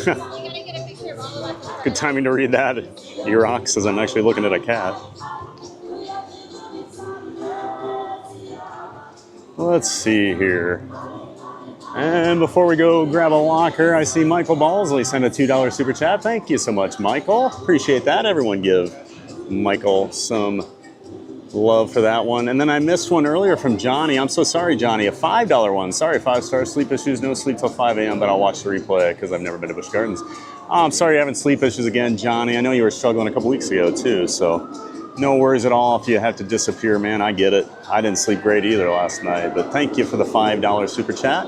B: Good timing to read that. Erox says I'm actually looking at a cat. Let's see here. And before we go grab a locker, I see Michael Balsley sent a $2 super chat. Thank you so much, Michael. Appreciate that. Everyone give Michael some love for that one. And then I missed one earlier from Johnny. I'm so sorry, Johnny. A $5 one. Sorry, 5-star sleep issues. No sleep till 5 a.m., but I'll watch the replay because I've never been to Busch Gardens. I'm sorry you're having sleep issues again, Johnny. I know you were struggling a couple weeks ago, too, so no worries at all if you have to disappear, man. I get it. I didn't sleep great either last night, but thank you for the $5 super chat.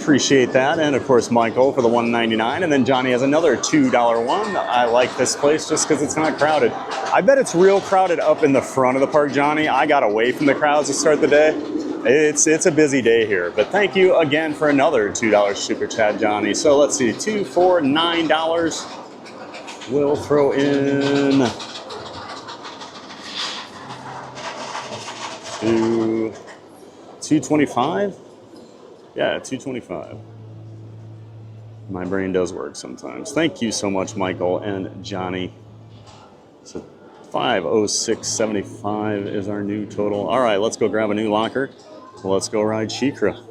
B: Appreciate that. And of course, Michael for the $1.99. And then Johnny has another $2 one. I like this place just because it's not crowded. I bet it's real crowded up in the front of the park, Johnny. I got away from the crowds to start the day. It's a busy day here. But thank you again for another $2 super chat, Johnny. So let's see, $2, $4, $9. We'll throw in $2.25. Yeah, $2.25. My brain does work sometimes. Thank you so much, Michael and Johnny. So $506.75 is our new total. All right, let's go grab a new locker. Let's go ride SheiKra.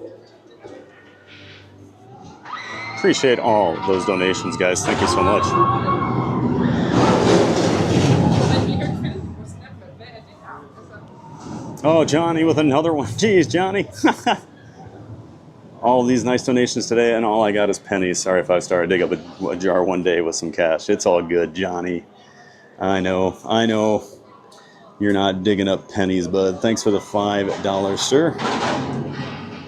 B: Appreciate all those donations, guys. Thank you so much. Oh, Johnny with another one. Jeez, Johnny. All these nice donations today, and all I got is pennies. Sorry if I started to dig up a jar one day with some cash. It's all good, Johnny. I know. You're not digging up pennies, bud. Thanks for the $5, sir.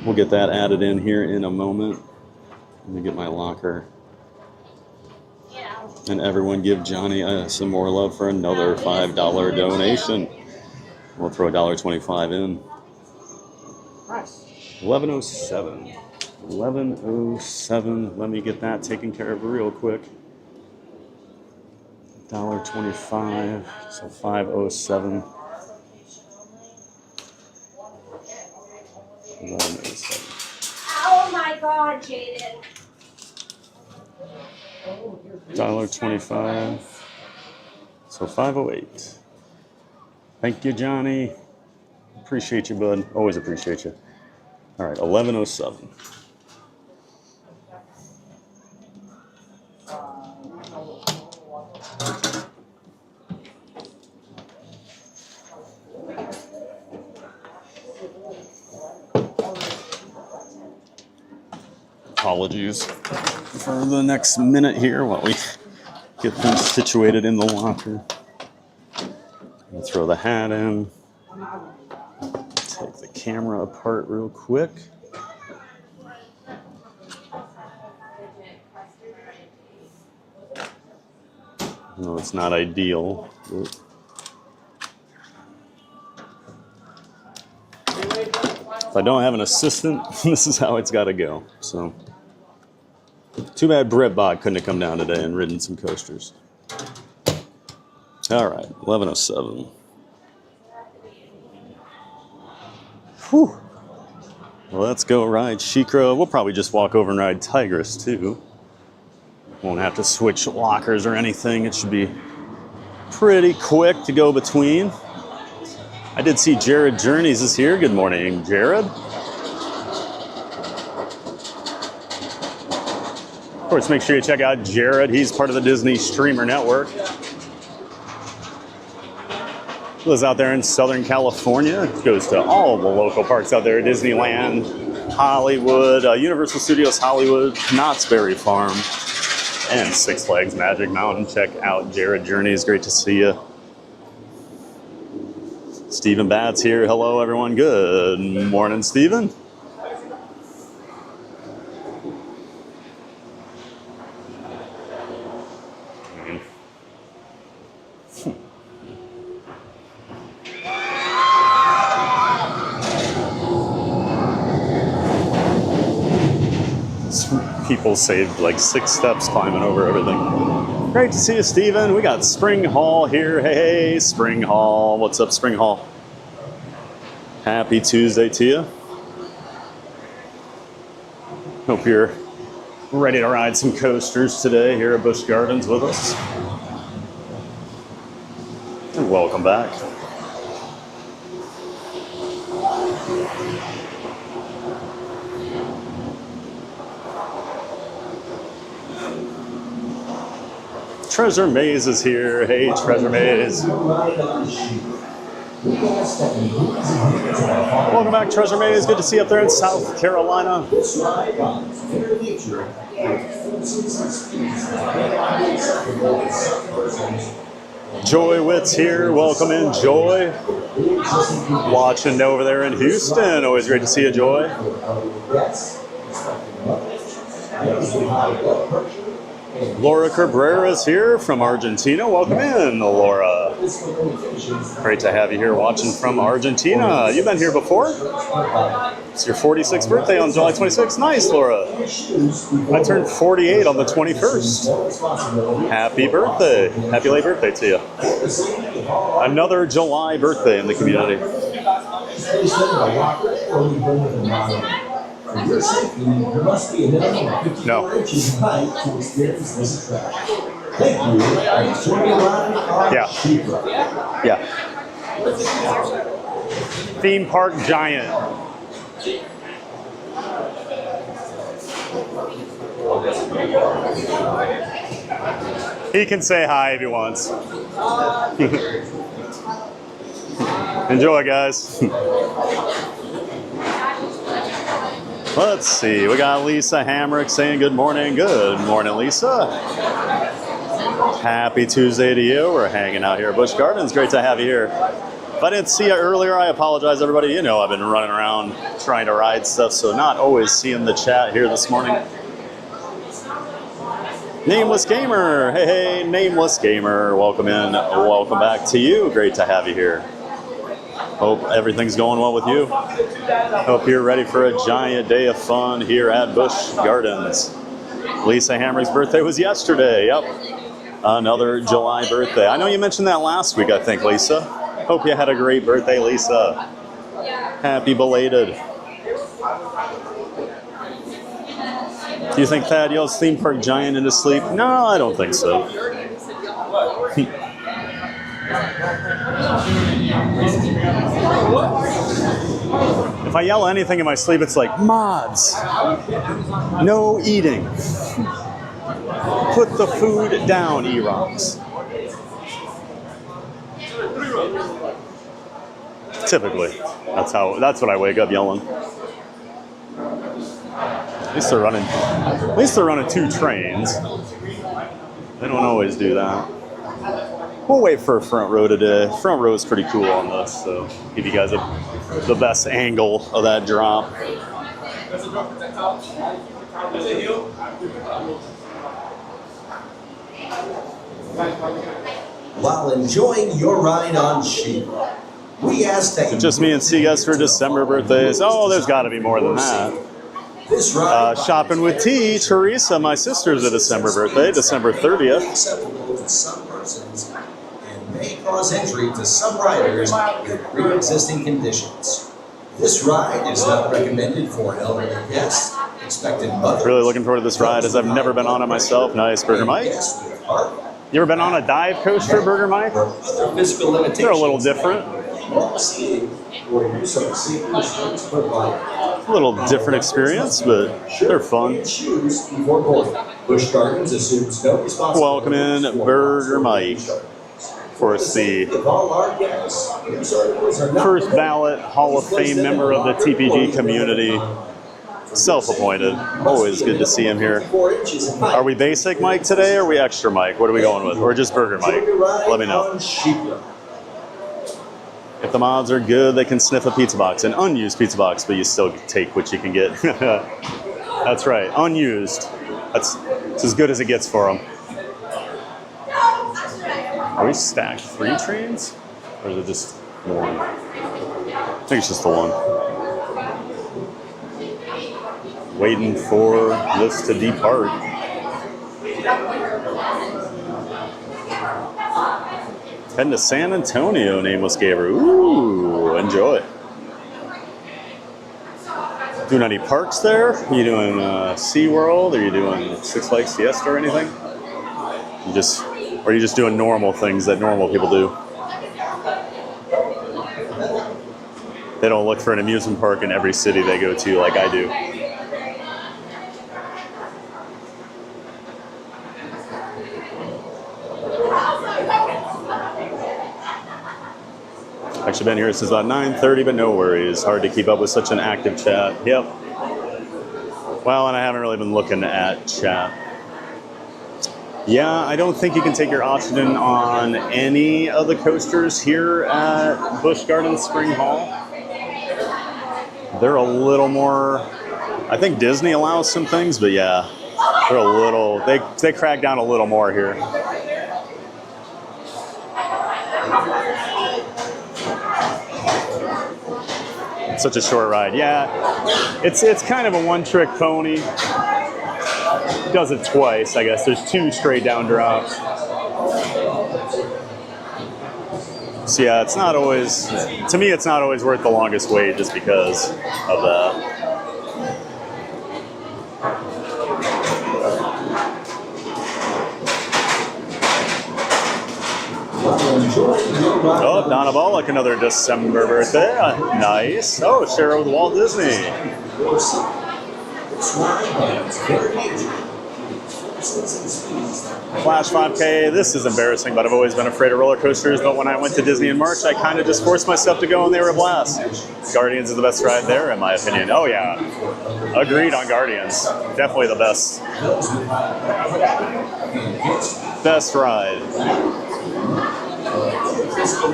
B: We'll get that added in here in a moment. Let me get my locker. And everyone give Johnny some more love for another $5 donation. We'll throw $1.25 in. 1107. 1107. Let me get that taken care of real quick. $1.25. So 507. 1107.
F: Oh my God, Jaden.
B: $1.25. So 508. Thank you, Johnny. Appreciate you, bud. Always appreciate you. All right, 1107. Apologies for the next minute here while we get things situated in the locker. We'll throw the hat in. Take the camera apart real quick. No, it's not ideal. If I don't have an assistant, this is how it's got to go. So, too bad Brett Bach couldn't have come down today and ridden some coasters. All right, 1107. Whew. Well, let's go ride SheiKra. We'll probably just walk over and ride Tigris too. Won't have to switch lockers or anything. It should be pretty quick to go between. I did see Jared Journeys is here. Good morning, Jared. Of course, make sure you check out Jared. He's part of the Disney Streamer Network. Lives out there in Southern California. Goes to all the local parks out there. Disneyland, Hollywood, Universal Studios Hollywood, Knott's Berry Farm, and Six Flags Magic Mountain. Check out Jared Journeys. Great to see you. Stephen Batts here. Hello, everyone. Good morning, Stephen. People saved like 6 steps climbing over everything. Great to see you, Steven. We got Spring Hall here. Hey, Spring Hall. What's up, Spring Hall? Happy Tuesday to you. Hope you're ready to ride some coasters today here at Busch Gardens with us. And welcome back. Treasure Maze is here. Hey, Treasure Maze. Welcome back, Treasure Maze. Good to see you up there in South Carolina. Joy Witt's here. Welcome in, Joy. Watching over there in Houston. Always great to see you, Joy. Laura Cabrera's here from Argentina. Welcome in, Laura. Great to have you here watching from Argentina. You've been here before? It's your 46th birthday on July 26th. Nice, Laura. I turned 48 on the 21st. Happy birthday. Happy late birthday to you. Another July birthday in the community.
E: For your safety, there must be a minimum of 54 inches in height to experience this attraction. Thank you. Enjoy your ride on SheiKra.
B: Yeah. Theme Park Giant. He can say hi if he wants. Enjoy, guys. Let's see, we got Lisa Hamrick saying good morning. Good morning, Lisa. Happy Tuesday to you. We're hanging out here at Busch Gardens. Great to have you here. If I didn't see you earlier, I apologize, everybody. You know I've been running around trying to ride stuff, so not always seeing the chat here this morning. Nameless Gamer. Hey, hey, Nameless Gamer. Welcome in. Welcome back to you. Great to have you here. Hope everything's going well with you. Hope you're ready for a giant day of fun here at Busch Gardens. Lisa Hamrick's birthday was yesterday. Yep. Another July birthday. I know you mentioned that last week, I think, Lisa. Hope you had a great birthday, Lisa. Happy belated. Do you think Thad yells Theme Park Giant into sleep? No, I don't think so. If I yell anything in my sleep, it's like, mods, no eating. Put the food down, E-Rocks. Typically, that's what I wake up yelling. At least they're running 2 trains. They don't always do that. We'll wait for a front row today. Front row is pretty cool on this, so give you guys the best angle of that drop.
G: While enjoying your ride on SheiKra, we asked that you...
B: Just me and Seagus for December birthdays. Oh, there's got to be more than that. Shopping with T. Teresa, my sister's a December birthday, December 30th.
G: Acceptable to some persons and may cause injury to some riders with pre-existing conditions. This ride is not recommended for elderly guests, expected mothers.
B: Really looking forward to this ride, as I've never been on it myself. Nice, Burger Mike. You ever been on a dive coaster, Burger Mike? They're a little different. A little different experience, but they're fun. Welcome in, Burger Mike, for us the first ballot Hall of Fame member of the TPG community. Self-appointed. Always good to see him here. Are we basic Mike today, or are we extra Mike? What are we going with? Or just Burger Mike? Let me know. If the mods are good, they can sniff a pizza box, an unused pizza box, but you still take what you can get. That's right, unused. It's as good as it gets for them. Are we stacked 3 trains? Or is it just 1? I think it's just the 1. Waiting for this to depart. Heading to San Antonio, Nameless Gamer. Ooh, enjoy. Doing any parks there? Are you doing SeaWorld? Are you doing Six Flags Fiesta or anything? Or are you just doing normal things that normal people do? They don't look for an amusement park in every city they go to like I do. Actually been here since about 9:30, but no worries. Hard to keep up with such an active chat. Yep. Well, and I haven't really been looking at chat. Yeah, I don't think you can take your oxygen on any of the coasters here at Busch Gardens Spring Hall. They're a little more, I think Disney allows some things, but yeah, they're a little, they crack down a little more here. It's such a short ride. Yeah, it's kind of a one-trick pony. Does it twice, I guess. There's 2 straight down drops. So yeah, it's not always, to me, it's not always worth the longest wait just because of that. Oh, Donna Bullock, another December birthday. Nice. Oh, share with Walt Disney. Flash 5K, this is embarrassing, but I've always been afraid of roller coasters, but when I went to Disney in March, I kind of just forced myself to go and they were a blast. Guardians is the best ride there, in my opinion. Oh yeah, agreed on Guardians. Definitely the best. Best ride.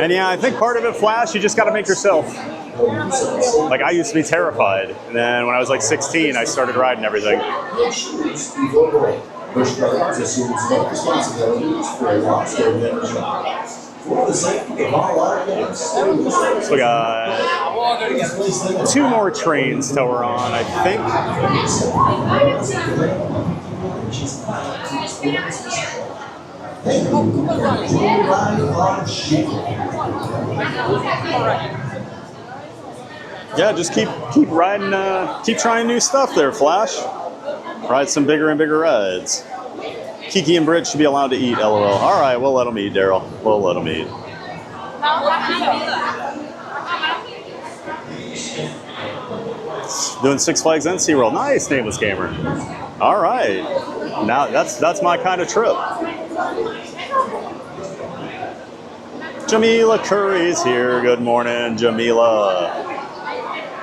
B: And yeah, I think part of it, Flash, you just got to make yourself. Like, I used to be terrified. And then when I was like 16, I started riding everything.
E: Busch Gardens assumes no responsibilities for a loss or damage for the safety of all occupants.
B: So we got 2 more trains till we're on, I think. Yeah, just keep riding, keep trying new stuff there, Flash. Ride some bigger and bigger rides. Kiki and Britt should be allowed to eat, LOL. All right, we'll let them eat, Daryl. We'll let them eat. Doing Six Flags and SeaWorld. Nice, Nameless Gamer. All right. Now that's my kind of trip. Jamila Curry's here. Good morning, Jamila.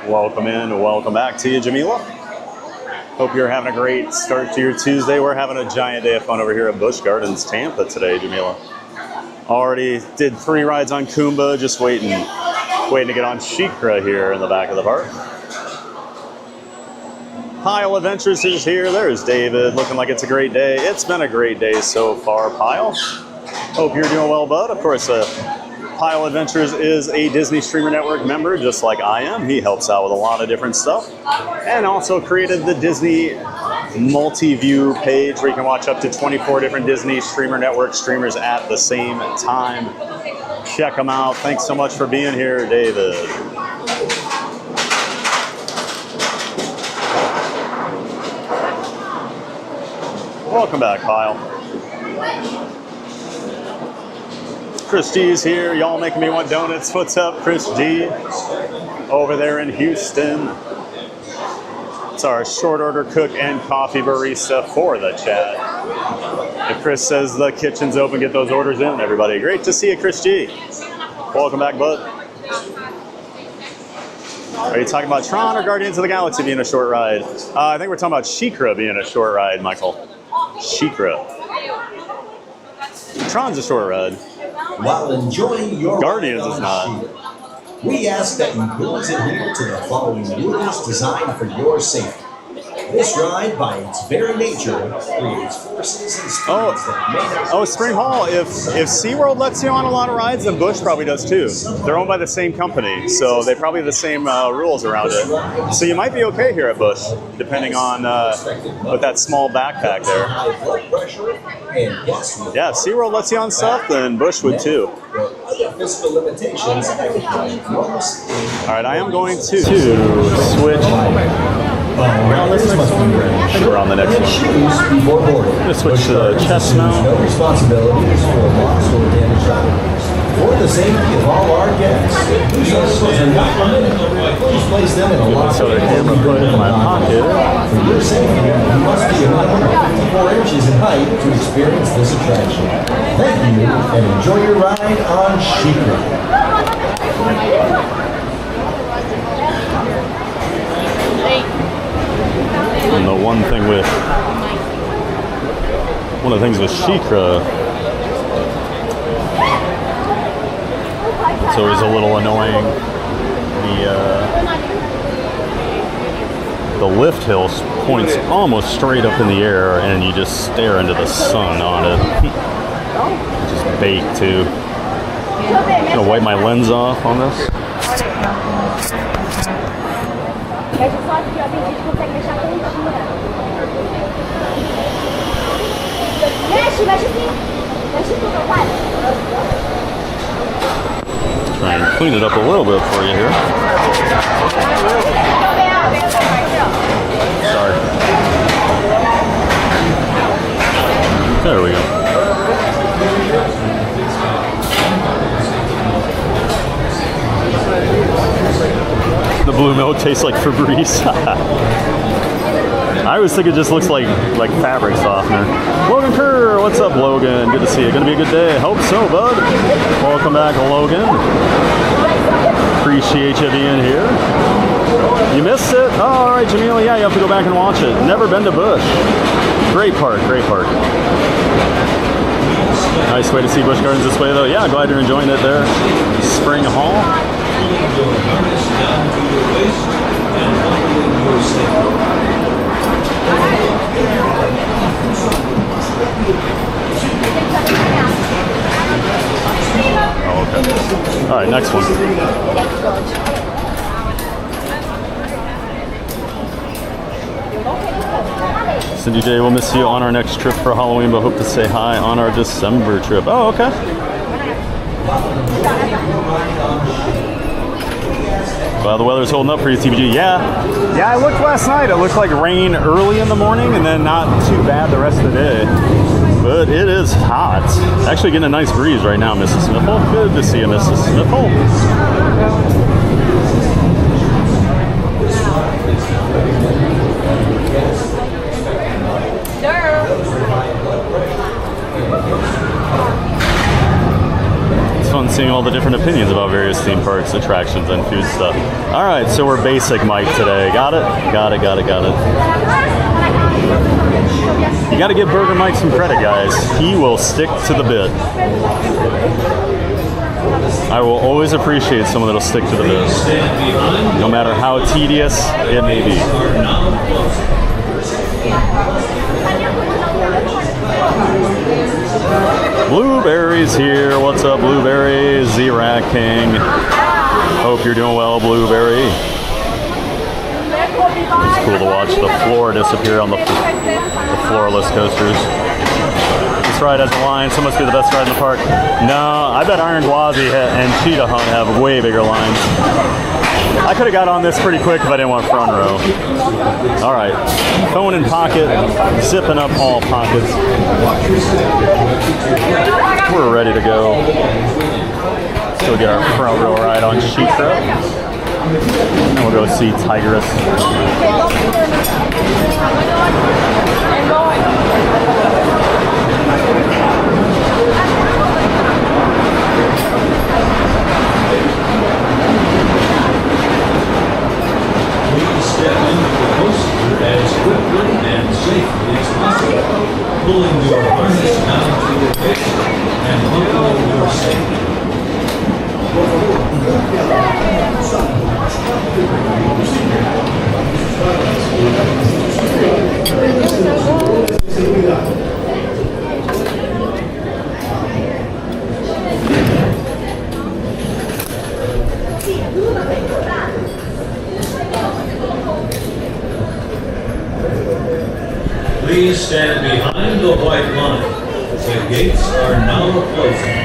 B: Welcome in and welcome back to you, Jamila. Hope you're having a great start to your Tuesday. We're having a giant day of fun over here at Busch Gardens Tampa today, Jamila. Already did 3 rides on Kumba, just waiting to get on SheiKra here in the back of the park. Pile Adventures is here. There's David, looking like it's a great day. It's been a great day so far, Pile. Hope you're doing well, bud. Of course, Pile Adventures is a Disney Streamer Network member, just like I am. He helps out with a lot of different stuff. And also created the Disney multi-view page where you can watch up to 24 different Disney Streamer Network streamers at the same time. Check them out. Thanks so much for being here, David. Welcome back, Kyle. Chris G's here. Y'all making me want donuts. What's up, Chris G? Over there in Houston. It's our short order cook and coffee barista for the chat. If Chris says the kitchen's open, get those orders in, everybody. Great to see you, Chris G. Welcome back, bud. Are you talking about Tron or Guardians of the Galaxy being a short ride? I think we're talking about SheiKra being a short ride, Michael. SheiKra. Tron's a short ride.
E: While enjoying your
B: Guardians
E: ride
B: is
E: on
B: not.
E: SheiKra, we ask that you please adhere to the following rules designed for your safety.
G: This ride, by its very nature, creates forces and speeds that may not
B: Oh, Spring Hall. If SeaWorld lets you on a lot of rides, then Busch probably does too. They're owned by the same company, so they probably have the same rules around it. So you might be okay here at Busch, depending on with that small backpack there.
G: high blood pressure and gas leak.
B: Yeah, if SeaWorld lets you on stuff, then Busch would too.
G: Other physical limitations that can cause enormous
B: All right, I am going to switch. We're on the next one.
G: shoes before boarding.
B: Gonna switch to the chest mount.
G: No responsibilities for loss or damaged items. For the safety of all our guests, these articles are not permitted. Please place them in a locker.
B: So the camera put it in my pocket.
G: For your safety, you must be a minimum of 54 inches in height to experience this attraction. Thank you, and enjoy your ride on SheiKra.
B: And the one of the things with SheiKra, it's always a little annoying. The lift hill points almost straight up in the air, and you just stare into the sun on it. Just baked too. I'm gonna wipe my lens off on this. Try and clean it up a little bit for you here. Sorry. There we go. The blue milk tastes like Febreze. I always think it just looks like fabric softener. Logan Kerr, what's up, Logan? Good to see you. Gonna be a good day. Hope so, bud. Welcome back, Logan. Appreciate you being here. You missed it? Oh, all right, Jamila. Yeah, you have to go back and watch it. Never been to Busch. Great park, great park. Nice way to see Busch Gardens this way, though. Yeah, glad you're enjoying it there. Spring Hall. Oh, okay. All right, next one. Cindy J, we'll miss you on our next trip for Halloween, but hope to say hi on our December trip. Oh, okay. Well, the weather's holding up for you, TBG. Yeah, I looked last night. It looked like rain early in the morning and then not too bad the rest of the day. But it is hot. Actually getting a nice breeze right now, Mrs. Smithle. Good to see you, Mrs. Smithle. It's fun seeing all the different opinions about various theme parks, attractions, and food stuff. All right, so we're basic Mike today. Got it? Got it. You got to give Burger Mike some credit, guys. He will stick to the bit. I will always appreciate someone that'll stick to the bit, no matter how tedious it may be. Blueberry's here. What's up, Blueberry? Z-Rat King. Hope you're doing well, Blueberry. It's cool to watch the floor disappear on the floorless coasters. This ride has a line, so it must be the best ride in the park. No, I bet Iron Gwazi and Cheetah Hunt have way bigger lines. I could have got on this pretty quick if I didn't want front row. All right, phone in pocket, zipping up all pockets. We're ready to go. Still get our front row ride on SheiKra. And we'll go see Tigris.
H: Please step into the coaster as quickly and safely as possible, pulling your harness down to the base and buckling your safety. Please stand behind the white line. The gates are now closing.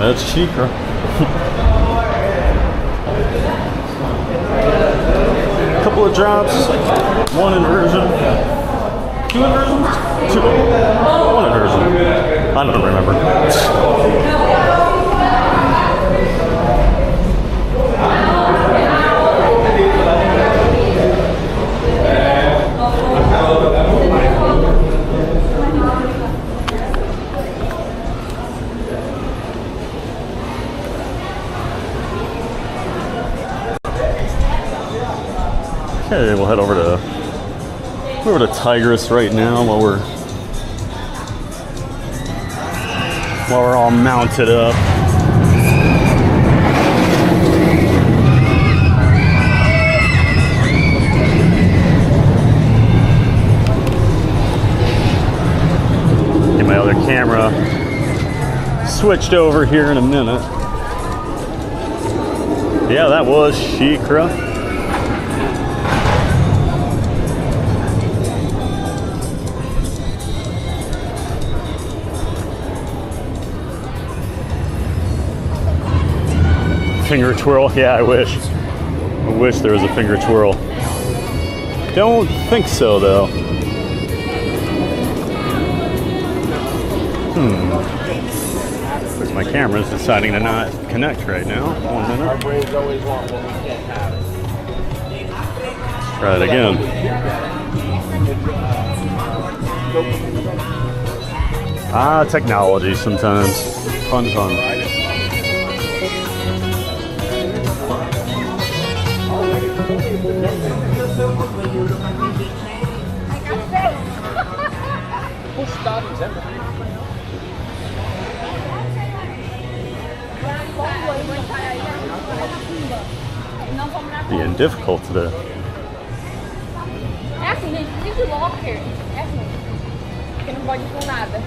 B: That's SheiKra. Couple of drops, one inversion, two inversions, one inversion. I don't remember. Okay, we'll head over to Tigris right now while we're all mounted up. Get my other camera switched over here in a minute. Yeah, that was SheiKra. Finger twirl? Yeah, I wish. I wish there was a finger twirl. Don't think so, though. My camera's deciding to not connect right now. 1 minute. Our brains always want what we can't have. Try it again. Technology sometimes. Fun. Being difficult today.
I: É assim, gente, fique logo, é assim. Porque não pode com nada.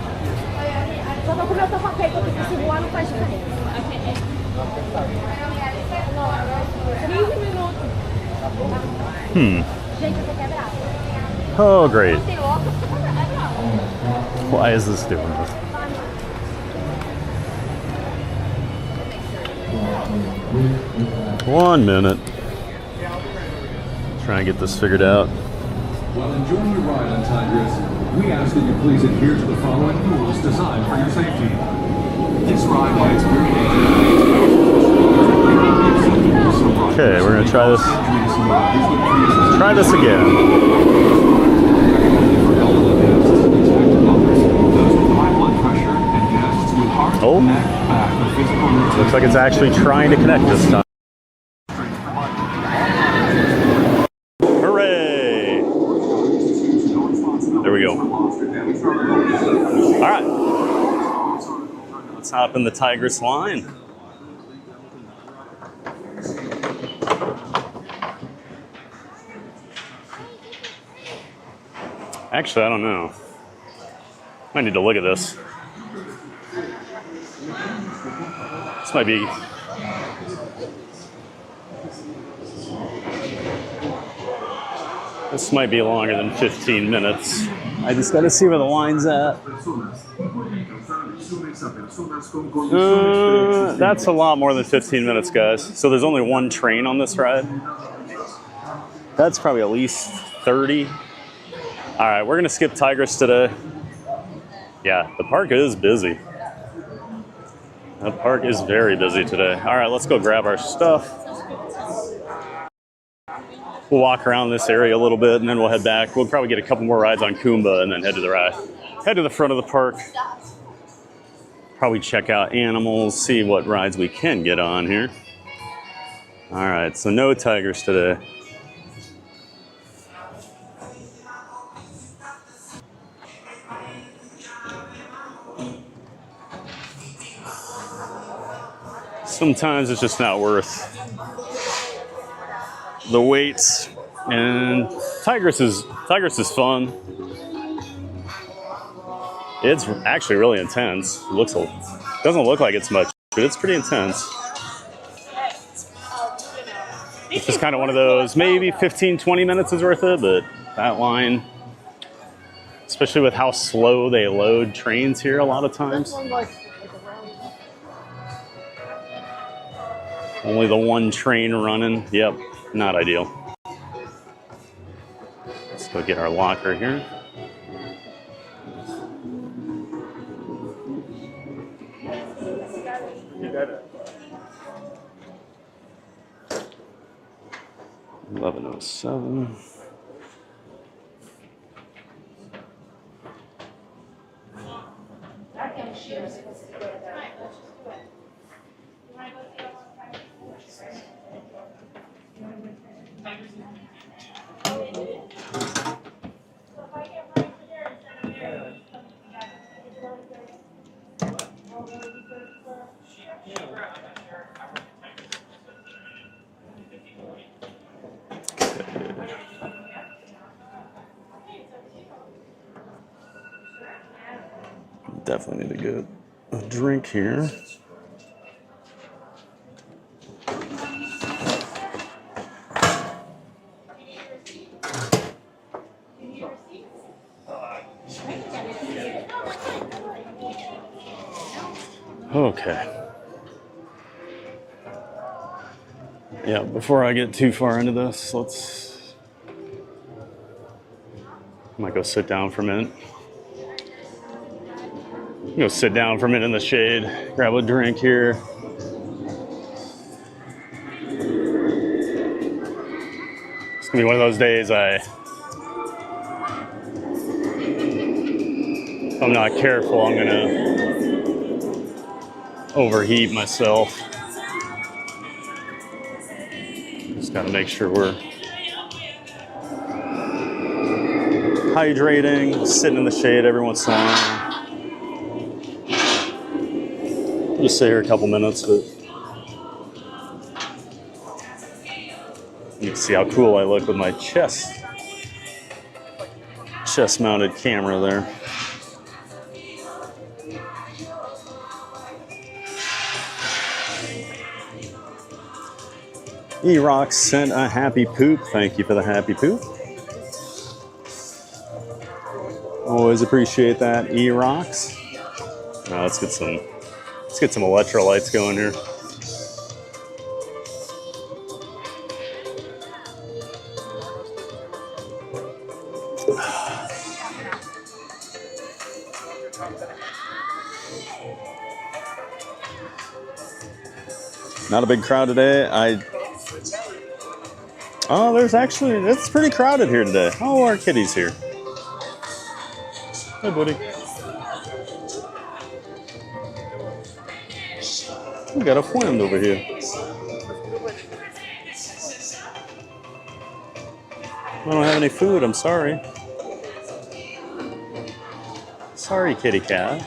I: Só tô com o meu papel que eu tenho que segurar no faz nada. 15 minutos. Gente, eu tô quebrada.
B: Oh, great.
I: Tem logo, eu tô quebrada.
B: Why is this doing this? One minute. Try and get this figured out.
H: While enjoying your ride on Tigris, we ask that you please adhere to the following rules designed for your safety. This ride by its very
B: Okay, we're gonna try this. Try this again. Oh, looks like it's actually trying to connect this time. Hooray! There we go. All right, let's hop in the Tigris line. Actually, I don't know. I need to look at this. This might be longer than 15 minutes. I just gotta see where the line's at. That's a lot more than 15 minutes, guys. So there's only one train on this ride. That's probably at least 30. All right, we're gonna skip Tigris today. Yeah, the park is busy. The park is very busy today. All right, let's go grab our stuff. We'll walk around this area a little bit and then we'll head back. We'll probably get a couple more rides on Kumba and then head to the front of the park. Probably check out animals, see what rides we can get on here. All right, so no Tigers today. Sometimes it's just not worth the waits, and Tigris is fun. It's actually really intense. Doesn't look like it's much, but it's pretty intense. It's just kind of one of those, maybe 15-20 minutes is worth it, but that line, especially with how slow they load trains here a lot of times. Only the one train running. Yep, not ideal. Let's go get our locker here. $11:07. Definitely need to get a drink here. Okay. Yeah, before I get too far into this, I might go sit down for a minute. Go sit down for a minute in the shade, grab a drink here. It's gonna be one of those days if I'm not careful, I'm gonna overheat myself. Just gotta make sure we're hydrating, sitting in the shade every once in a while. Just sit here a couple minutes, but you can see how cool I look with my chest-mounted camera there. E-Rock sent a happy poop. Thank you for the happy poop. Always appreciate that, E-Rocks. Now let's get some electrolytes going here. Not a big crowd today. It's pretty crowded here today. Oh, our kitty's here. Hey, buddy. We got a friend over here. I don't have any food, I'm sorry. Sorry, kitty cat.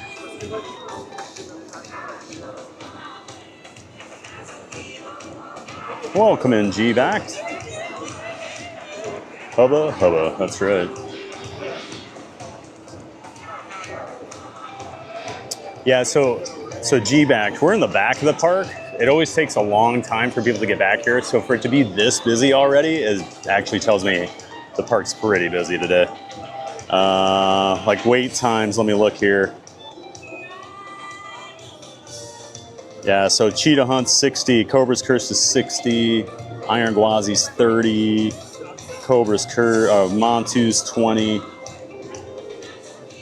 B: Welcome in, G-Backed. Hubba, hubba, that's right. Yeah, so G-Backed, we're in the back of the park. It always takes a long time for people to get back here, so for it to be this busy already actually tells me the park's pretty busy today. Like wait times, let me look here. Yeah, so Cheetah Hunt's 60, Cobra's Curse is 60, Iron Gwazi's 30, Montu's 20.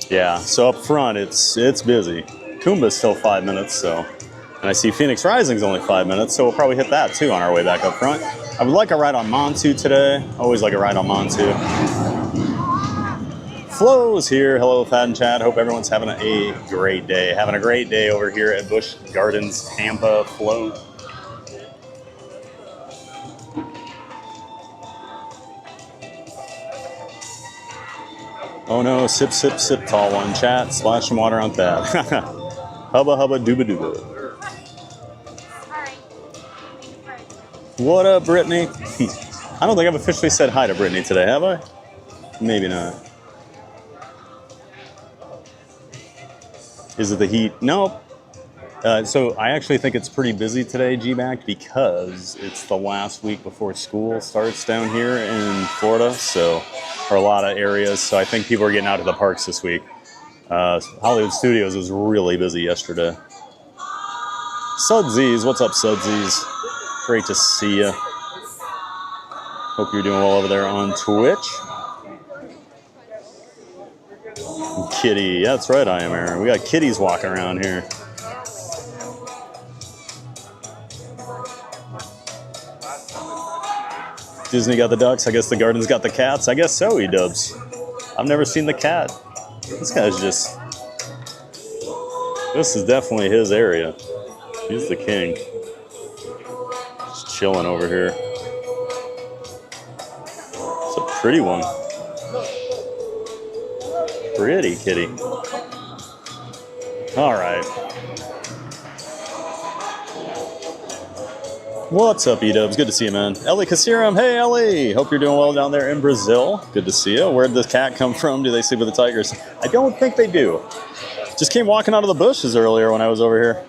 B: Yeah, so up front it's busy. Kumba's still 5 minutes, so. And I see Phoenix Rising's only 5 minutes, so we'll probably hit that too on our way back up front. I would like a ride on Montu today. Always like a ride on Montu. Flo's here. Hello, Thad and Chad. Hope everyone's having a great day. Having a great day over here at Busch Gardens Tampa. Flo. Oh no, sip, sip, sip, tall one. Chat, splash some water on that. Hubba, hubba, dooba, dooba. What up, Brittany? I don't think I've officially said hi to Brittany today, have I? Maybe not. Is it the heat? Nope. So I actually think it's pretty busy today, G-Back, because it's the last week before school starts down here in Florida, so for a lot of areas. So I think people are getting out to the parks this week. Hollywood Studios was really busy yesterday. Sudsies, what's up, Sudsies? Great to see you. Hope you're doing well over there on Twitch. Kitty, that's right, I am Aaron. We got kitties walking around here. Disney got the ducks. I guess the garden's got the cats. I guess so, E-dubs. I've never seen the cat. This guy's just... This is definitely his area. He's the king. Just chilling over here. It's a pretty one. Pretty kitty. All right. What's up, E-Dubs? Good to see you, man. Ellie Kasiram. Hey, Ellie. Hope you're doing well down there in Brazil. Good to see you. Where'd the cat come from? Do they sleep with the tigers? I don't think they do. Just came walking out of the bushes earlier when I was over here.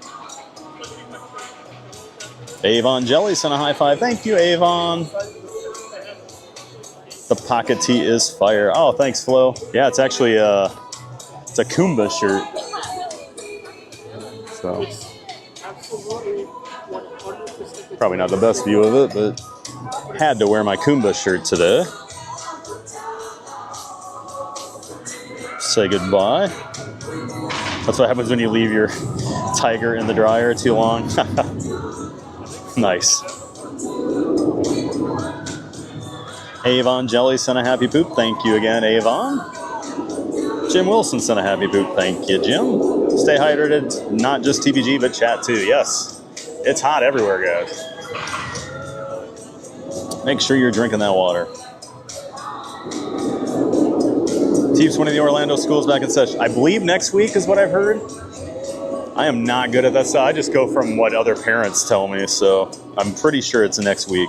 B: Avon Jelly sent a high five. Thank you, Avon. The pocket tee is fire. Oh, thanks, Flo. Yeah, it's actually it's a Kumba shirt. So probably not the best view of it, but had to wear my Kumba shirt today. Say goodbye. That's what happens when you leave your tiger in the dryer too long. Nice. Avon Jelly sent a happy poop. Thank you again, Avon. Jim Wilson sent a happy poop. Thank you, Jim. Stay hydrated, not just TBG, but chat too. Yes, it's hot everywhere, guys. Make sure you're drinking that water. Teeps one of the Orlando schools back in session. I believe next week is what I've heard. I am not good at that stuff. I just go from what other parents tell me, so I'm pretty sure it's next week.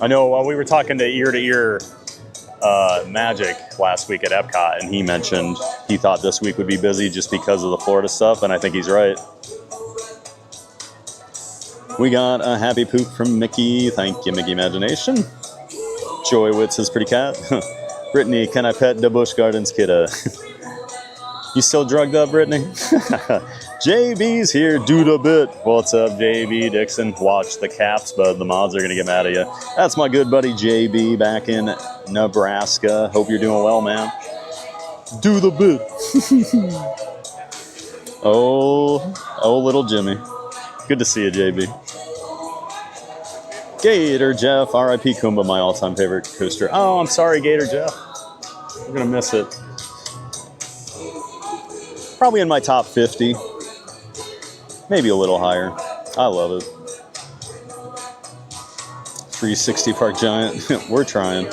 B: I know we were talking to Ear Magic last week at Epcot, and he mentioned he thought this week would be busy just because of the Florida stuff, and I think he's right. We got a happy poop from Mickey. Thank you, Mickey Imagination. Joy Wits is pretty cat. Brittany, can I pet the Busch Gardens kidda? You still drugged up, Brittany? JB's here, do the bit. What's up, JB Dixon? Watch the caps, bud. The mods are going to get mad at you. That's my good buddy JB back in Nebraska. Hope you're doing well, man. Do the bit. oh, little Jimmy. Good to see you, JB. Gator Jeff, RIP Kumba, my all-time favorite coaster. Oh, I'm sorry, Gator Jeff. We're going to miss it. Probably in my top 50. Maybe a little higher. I love it. 360 Park Giant. We're trying.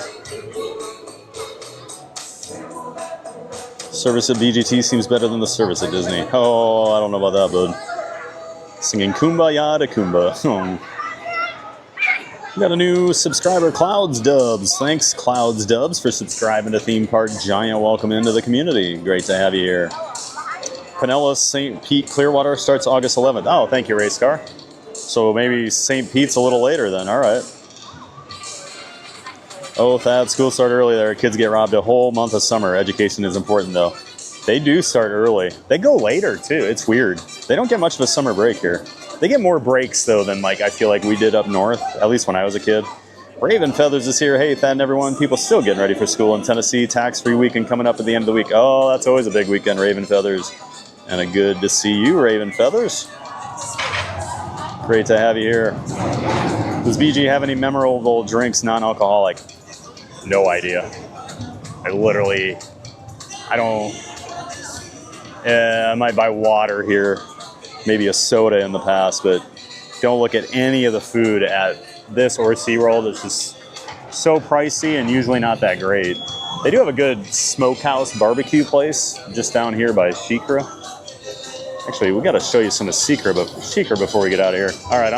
B: Service at BGT seems better than the service at Disney. Oh, I don't know about that, bud. Singing Kumbaya to Kumba. We got a new subscriber, Clouds Dubs. Thanks, Clouds Dubs, for subscribing to Theme Park Giant. Welcome into the community. Great to have you here. Pinellas St. Pete Clearwater starts August 11th. Oh, thank you, Race Car. So maybe St. Pete's a little later then. All right. Oh, Thad, school start early there. Kids get robbed a whole month of summer. Education is important, though. They do start early. They go later, too. It's weird. They don't get much of a summer break here. They get more breaks, though, than like I feel like we did up north, at least when I was a kid. Raven Feathers is here. Hey, Thad and everyone. People still getting ready for school in Tennessee. Tax-free weekend coming up at the end of the week. Oh, that's always a big weekend, Raven Feathers. And a good to see you, Raven Feathers. Great to have you here. Does BG have any memorable drinks, non-alcoholic? No idea. I might buy water here, maybe a soda in the past, but don't look at any of the food at this or SeaWorld. It's just so pricey and usually not that great. They do have a good smokehouse barbecue place just down here by SheiKra. Actually, we got to show you some of SheiKra before we get out of here. All right,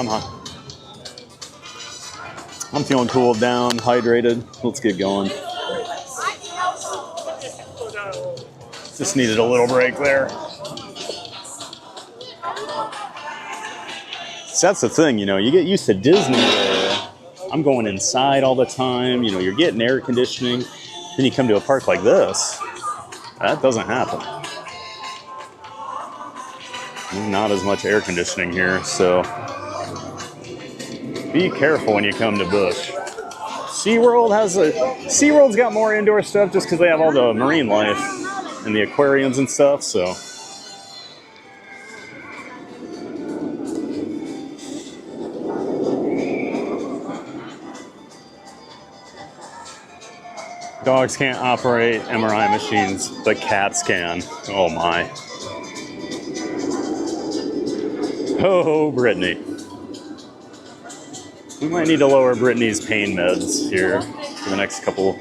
B: I'm feeling cooled down, hydrated. Let's get going. Just needed a little break there. So that's the thing, you get used to Disney where I'm going inside all the time. You're getting air conditioning. Then you come to a park like this. That doesn't happen. Not as much air conditioning here, so be careful when you come to Busch. SeaWorld's got more indoor stuff just because they have all the marine life and the aquariums and stuff, so. Dogs can't operate MRI machines, but cats can. Oh my. Oh, Brittany. We might need to lower Brittany's pain meds here for the next couple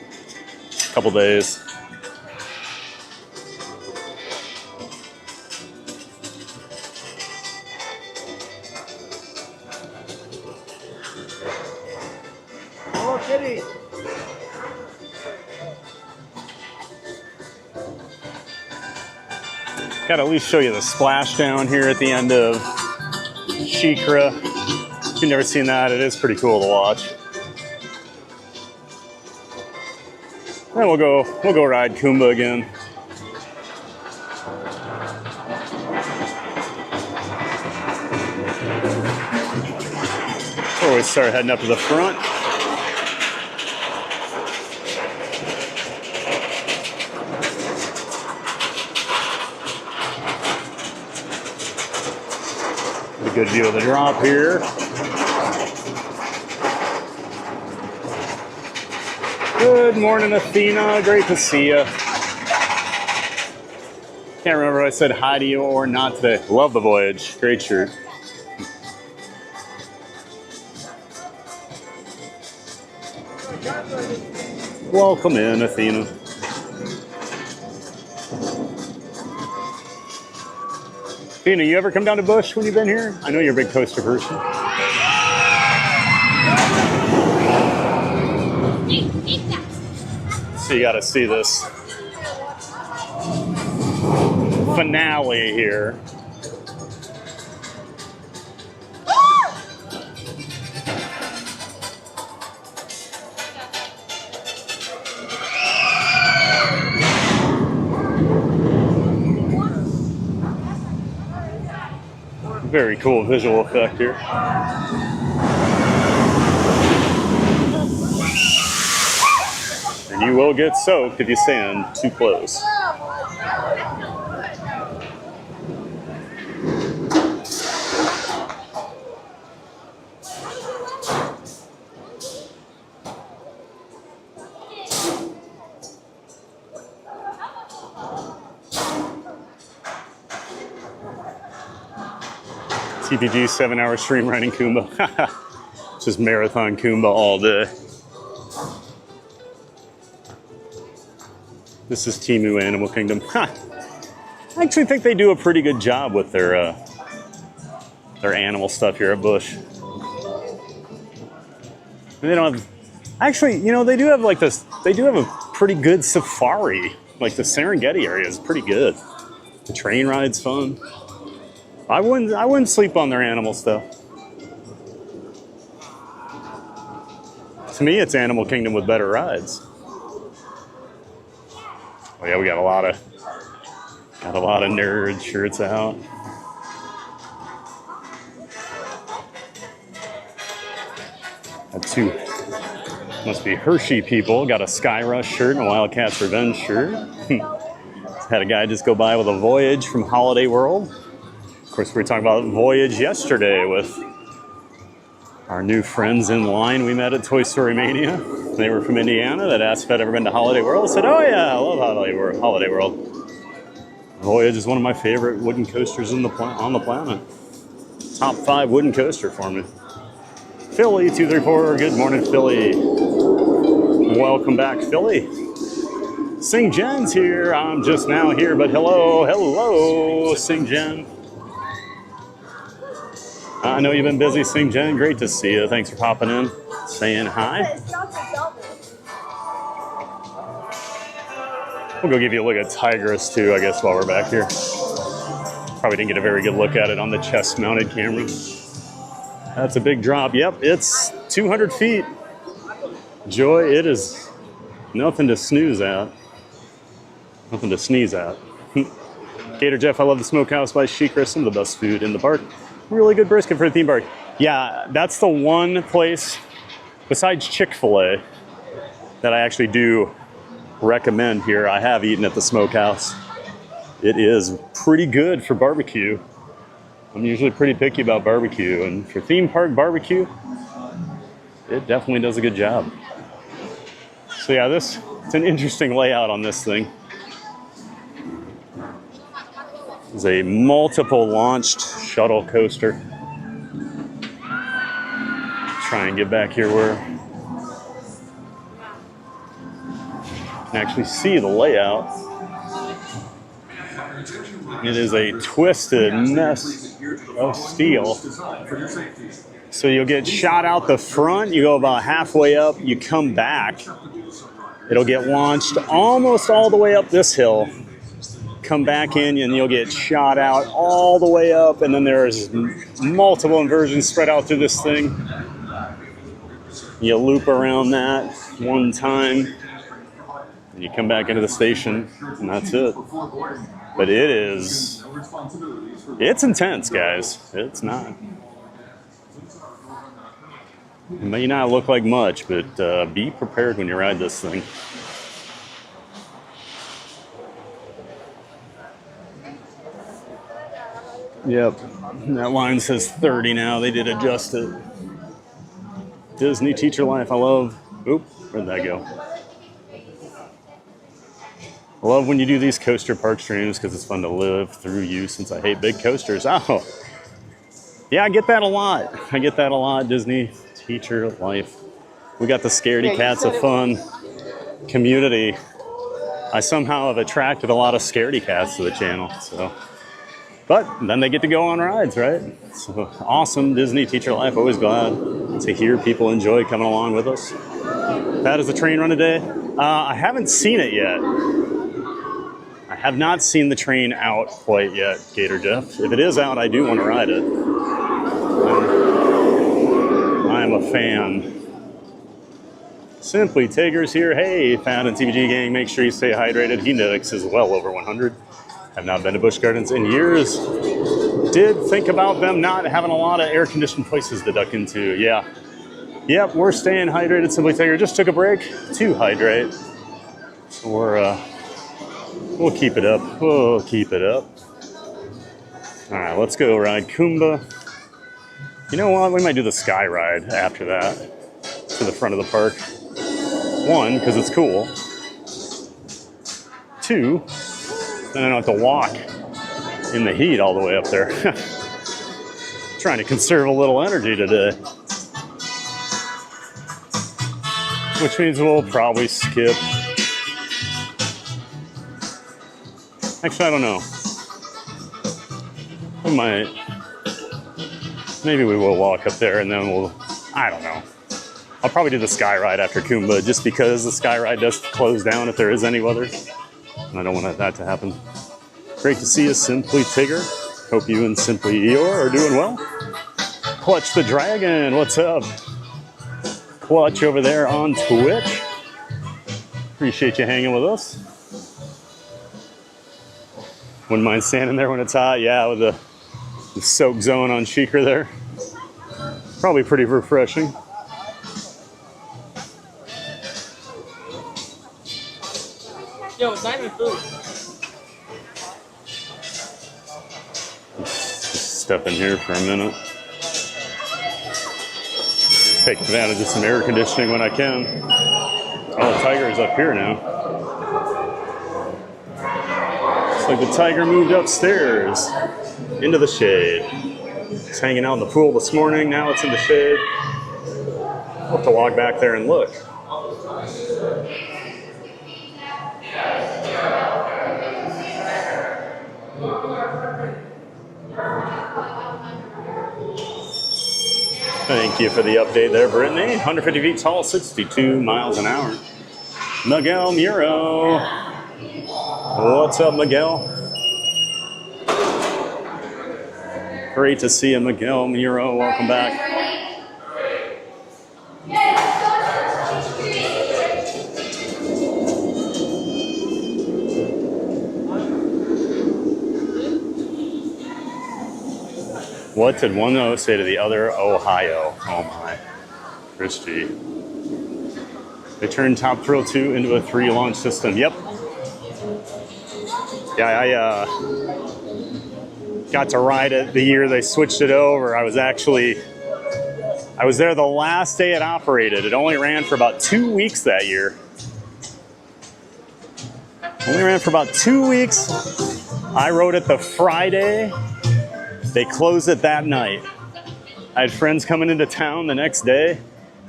B: days. Gotta at least show you the splashdown here at the end of SheiKra. If you've never seen that, it is pretty cool to watch. Then we'll go ride Kumba again. Before we start heading up to the front. A good view of the drop here. Good morning, Athena. Great to see you. Can't remember if I said hi to you or not today. Love the Voyage. Great shirt. Welcome in, Athena. Athena, you ever come down to Busch when you've been here? I know you're a big coaster person. So you gotta see this finale here. Very cool visual effect here. And you will get soaked if you stand too close. TPG 7-hour stream riding Kumba. Just marathon Kumba all day. This is Timu Animal Kingdom. I actually think they do a pretty good job with their animal stuff here at Busch. They don't have, actually, you know, they do have like this. They do have a pretty good safari. Like the Serengeti area is pretty good. The train ride's fun. I wouldn't sleep on their animal stuff. To me, it's Animal Kingdom with better rides. Oh yeah, we got a lot of nerd shirts out. Got two, must be Hershey people. Got a Sky Rush shirt and a Wildcats Revenge shirt. Had a guy just go by with a Voyage from Holiday World. Of course, we were talking about Voyage yesterday with our new friends in line we met at Toy Story Mania. They were from Indiana that asked if I'd ever been to Holiday World. I said, oh yeah, I love Holiday World. Voyage is one of my favorite wooden coasters on the planet. Top 5 wooden coaster for me. Philly 234, good morning, Philly. Welcome back, Philly. Sing Jen's here. I'm just now here, but hello, Sing Jen. I know you've been busy, Sing Jen. Great to see you. Thanks for popping in, saying hi. We'll go give you a look at Tigris too, I guess, while we're back here. Probably didn't get a very good look at it on the chest-mounted camera. That's a big drop. Yep, it's 200 feet. Joy, it is nothing to snooze at. Nothing to sneeze at. Gator Jeff, I love the Smokehouse by SheiKra. Some of the best food in the park. Really good brisket for a theme park. Yeah, that's the one place, besides Chick-fil-A, that I actually do recommend here. I have eaten at the Smokehouse. It is pretty good for barbecue. I'm usually pretty picky about barbecue, and for theme park barbecue, it definitely does a good job. So yeah, it's an interesting layout on this thing. It's a multiple launched shuttle coaster. Try and get back here where you can actually see the layout. It is a twisted mess of steel. So you'll get shot out the front, you go about halfway up, you come back. It'll get launched almost all the way up this hill. Come back in and you'll get shot out all the way up, and then there's multiple inversions spread out through this thing. You loop around that one time, and you come back into the station, and that's it. But it's intense, guys. It's not. It may not look like much, but be prepared when you ride this thing. Yep, that line says 30 now. They did adjust it. Disney Teacher Life, I love. Oop, where'd that go? I love when you do these coaster park streams because it's fun to live through you since I hate big coasters. Oh, yeah, I get that a lot. I get that a lot, Disney Teacher Life. We got the Scaredy Cats of Fun community. I somehow have attracted a lot of Scaredy Cats to the channel, so. But then they get to go on rides, right? So awesome, Disney Teacher Life. Always glad to hear people enjoy coming along with us. That is a train run today. I haven't seen it yet. I have not seen the train out quite yet, Gator Jeff. If it is out, I do want to ride it. I am a fan. Simply Tigris here. Hey, Fat and TVG gang, make sure you stay hydrated. He index is well over 100. Have not been to Busch Gardens in years. Did think about them not having a lot of air-conditioned places to duck into. Yeah. Yep, we're staying hydrated. Simply Tiger just took a break to hydrate. So we'll keep it up. We'll keep it up. All right, let's go ride Kumba. You know what? We might do the sky ride after that to the front of the park. One, because it's cool. Two, then I don't have to walk in the heat all the way up there. Trying to conserve a little energy today. Which means we'll probably skip. Actually, I don't know. We might. Maybe we will walk up there and then we'll, I don't know. I'll probably do the sky ride after Kumba just because the sky ride does close down if there is any weather. And I don't want that to happen. Great to see you, Simply Tigger. Hope you and Simply Eeyore are doing well. Clutch the Dragon, what's up? Clutch over there on Twitch. Appreciate you hanging with us. Wouldn't mind standing there when it's hot. Yeah, with the soak zone on SheiKra there. Probably pretty refreshing.
J: Yo, it's not even food.
B: Just step in here for a minute. Take advantage of some air conditioning when I can. Oh, the tiger is up here now. Looks like the tiger moved upstairs into the shade. It's hanging out in the pool this morning. Now it's in the shade. I'll have to walk back there and look. Thank you for the update there, Brittany. 150 feet tall, 62 miles an hour. Miguel Muro. What's up, Miguel? Great to see you, Miguel Muro. Welcome back. What did one O say to the other? Ohio. Oh my. Christy. They turned Top Thrill 2 into a 3 launch system. Yep. Yeah, I got to ride it the year they switched it over. I was there the last day it operated. It only ran for about 2 weeks that year. Only ran for about 2 weeks. I rode it the Friday. They closed it that night. I had friends coming into town the next day.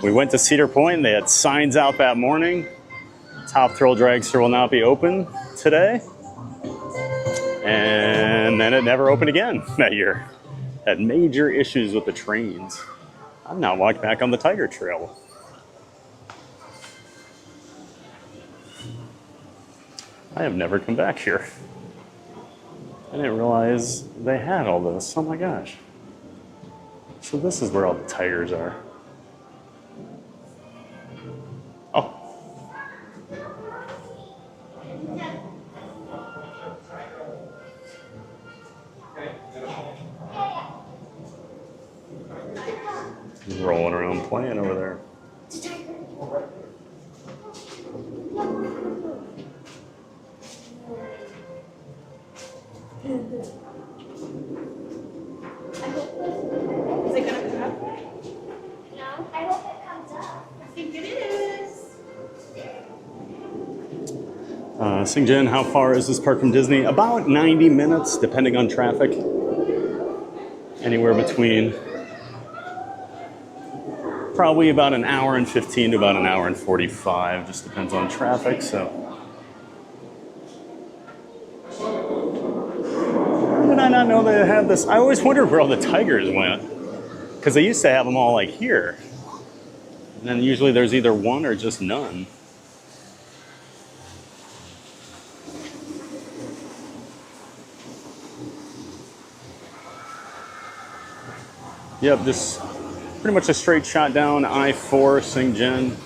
B: We went to Cedar Point and they had signs out that morning. Top Thrill Dragster will not be open today. And then it never opened again that year. had major issues with the trains. I've now walked back on the Tiger Trail. I have never come back here. I didn't realize they had all this. Oh my gosh. So this is where all the tigers are. Oh. Rolling around playing over there.
F: Is it gonna come up? No, I hope it comes up. I think it is.
B: Singjin, how far is this park from Disney? About 90 minutes, depending on traffic. Anywhere between probably about an hour and 15 to about an hour and 45. Just depends on traffic, so. How did I not know they had this? I always wondered where all the tigers went. Because they used to have them all like here. And then usually there's either one or just none. Yep, just pretty much a straight shot down I-4, Singjin.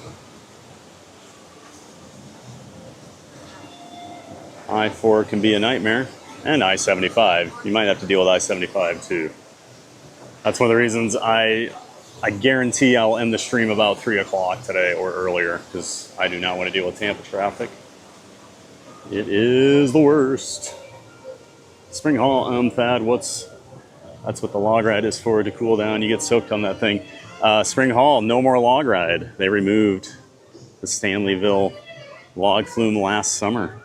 B: I-4 can be a nightmare. And I-75. You might have to deal with I-75 too. That's one of the reasons I guarantee I'll end the stream about 3 o'clock today or earlier, because I do not want to deal with Tampa traffic. It is the worst. Spring Hall, Thad, that's what the log ride is for, to cool down. You get soaked on that thing. Spring Hall, no more log ride. They removed the Stanleyville log flume last summer.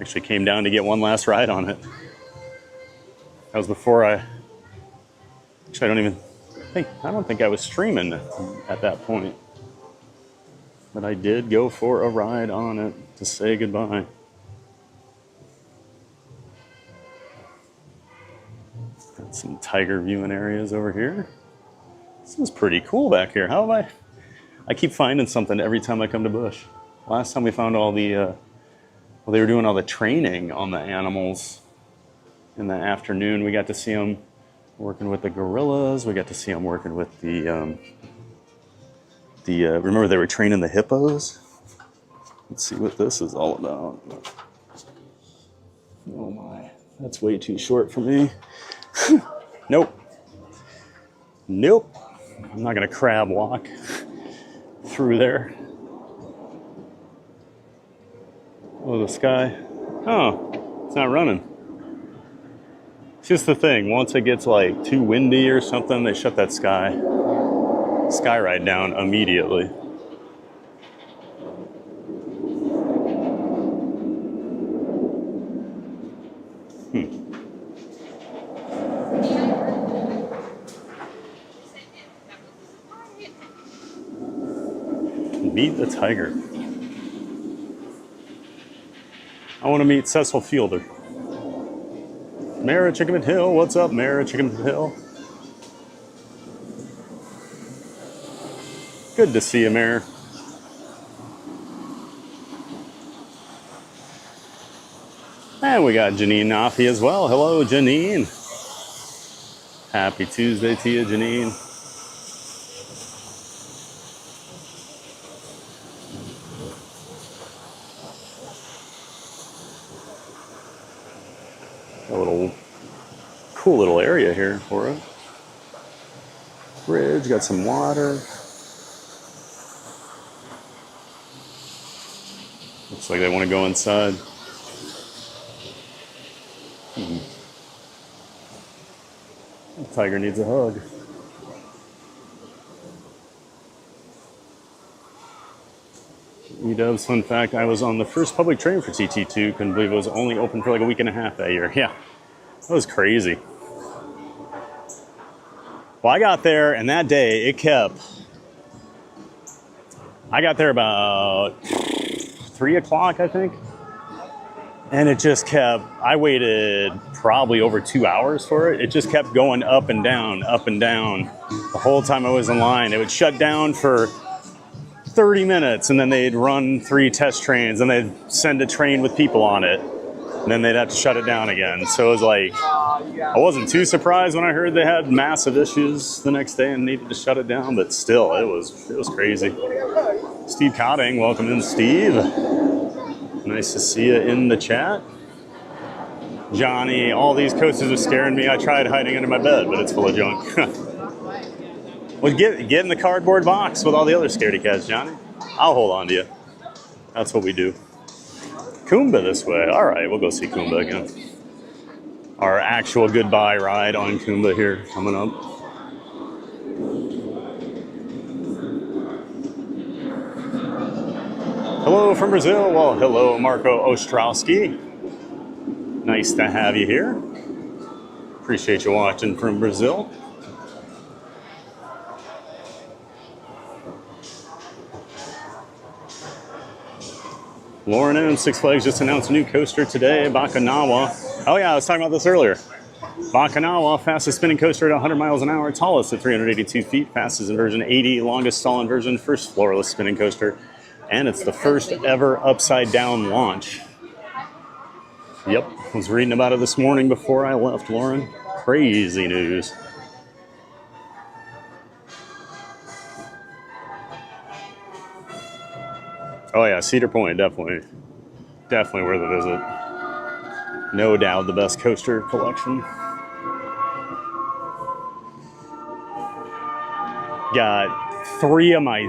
B: Actually came down to get one last ride on it. That was before actually I don't think I was streaming at that point. But I did go for a ride on it to say goodbye. Got some tiger viewing areas over here. This is pretty cool back here. How have I keep finding something every time I come to Busch. Last time we found all the, they were doing all the training on the animals in the afternoon. We got to see them working with the gorillas. We got to see them working with the remember they were training the hippos? Let's see what this is all about. Oh my, that's way too short for me. Nope. Nope. I'm not gonna crab walk through there. Oh, the sky. Oh, it's not running. It's just the thing. Once it gets like too windy or something, they shut that sky ride down immediately. Meet the tiger. I want to meet Cecil Fielder. Mayor of Chickamauga Hill, what's up, Mayor of Chickamauga Hill? Good to see you, Mayor. And we got Janine Nafi as well. Hello, Janine. Happy Tuesday to you, Janine. A little cool little area here for it. Bridge, got some water. Looks like they want to go inside. The tiger needs a hug. E-dubs, fun fact, I was on the first public train for TT2. Couldn't believe it was only open for like a week and a half that year. Yeah, that was crazy. Well, I got there, and that day it kept. I got there about 3 o'clock, I think. And it just kept, I waited probably over 2 hours for it. It just kept going up and down the whole time I was in line. It would shut down for 30 minutes and then they'd run 3 test trains and they'd send a train with people on it. And then they'd have to shut it down again. So it was like, I wasn't too surprised when I heard they had massive issues the next day and needed to shut it down, but still, it was crazy. Steve Cotting, welcome in, Steve. Nice to see you in the chat. Johnny, all these coasters are scaring me. I tried hiding under my bed, but it's full of junk. Well, get in the cardboard box with all the other scaredy cats, Johnny. I'll hold on to you. That's what we do. Kumba this way. All right, we'll go see Kumba again. Our actual goodbye ride on Kumba here coming up. Hello from Brazil. Well, hello, Marco Ostrowski. Nice to have you here. Appreciate you watching from Brazil. Lauren M. Six Flags just announced a new coaster today, Bakanawa. Oh yeah, I was talking about this earlier. Bakanawa, fastest spinning coaster at 100 miles an hour, tallest at 382 feet, fastest inversion 80, longest stall inversion, first floorless spinning coaster. And it's the first ever upside down launch. Yep, I was reading about it this morning before I left, Lauren. Crazy news. Oh yeah, Cedar Point, definitely worth a visit. No doubt the best coaster collection. Got 3 of my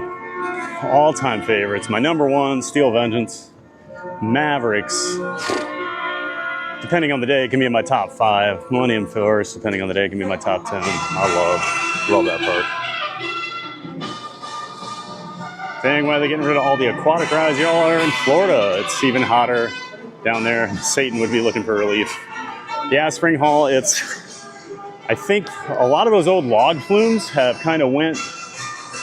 B: all-time favorites. My number 1, Steel Vengeance. Mavericks, depending on the day, it can be in my top 5. Millennium Force, depending on the day, it can be in my top 10. I love that park. Saying why they're getting rid of all the aquatic rides. Y'all are in Florida. It's even hotter down there. Satan would be looking for relief. Yeah, Spring Hall, I think a lot of those old log flumes have kind of went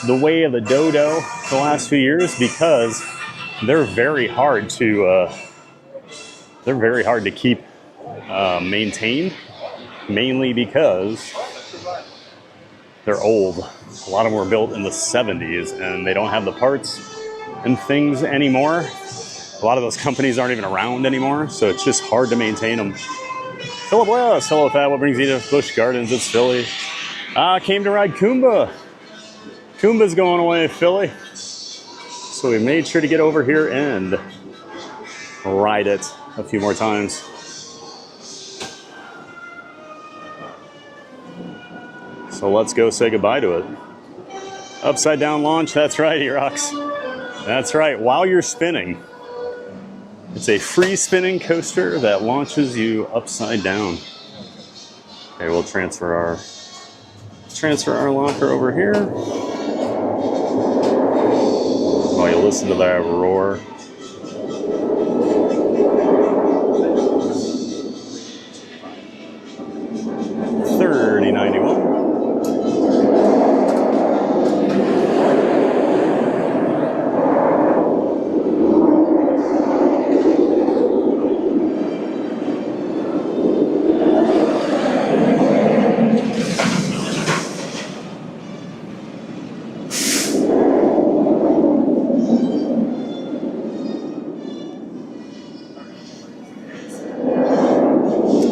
B: the way of the dodo the last few years because they're very hard to keep maintained, mainly because they're old. A lot of them were built in the 70s and they don't have the parts and things anymore. A lot of those companies aren't even around anymore, so it's just hard to maintain them. Philip West, hello Thad, what brings you to Busch Gardens? It's Philly. Came to ride Kumba. Kumba's going away, Philly. So we made sure to get over here and ride it a few more times. So let's go say goodbye to it. Upside down launch, that's right, Erox. That's right, while you're spinning. It's a free spinning coaster that launches you upside down. Okay, we'll transfer our locker over here. While you listen to that roar. $30.91.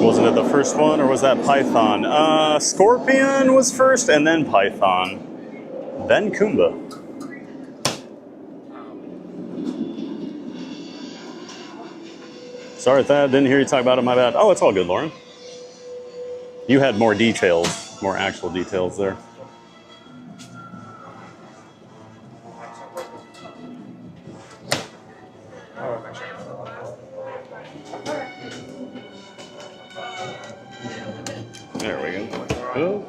B: Wasn't it the first one, or was that Python? Scorpion was first, and then Python, then Kumba. Sorry, Thad, didn't hear you talk about it, my bad. Oh, it's all good, Lauren. You had more details, more actual details there. There we go. Oh.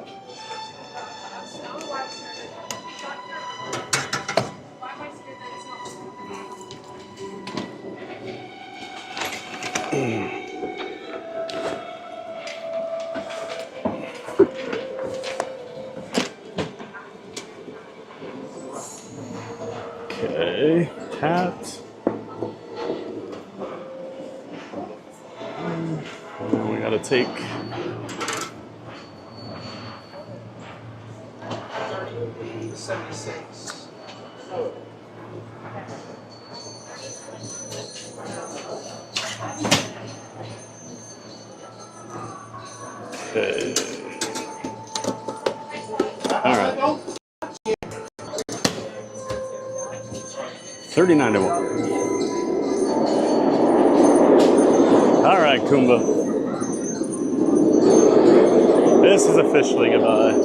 B: Okay, hat. Gotta take. Okay. All right. 39 to 1. All right, Kumba. This is officially goodbye.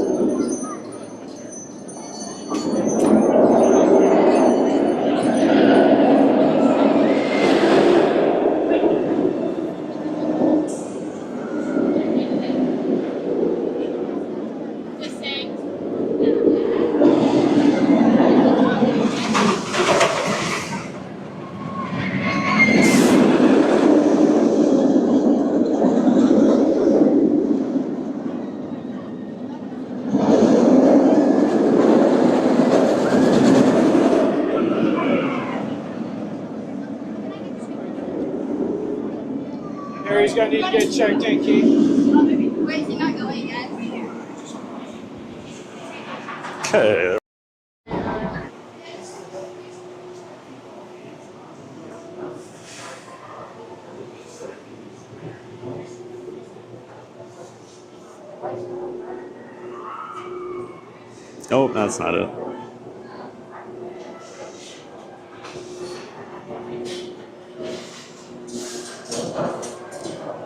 D: Harry's gonna need to get checked in, Keith.
I: Where is he not going, guys?
B: Okay. Oh, that's not it.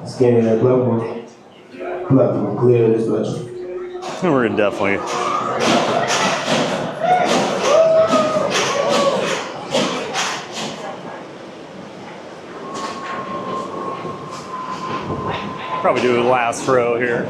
E: Scanning that platform. Platform clear this much.
B: And we're definitely. Probably do the last row here.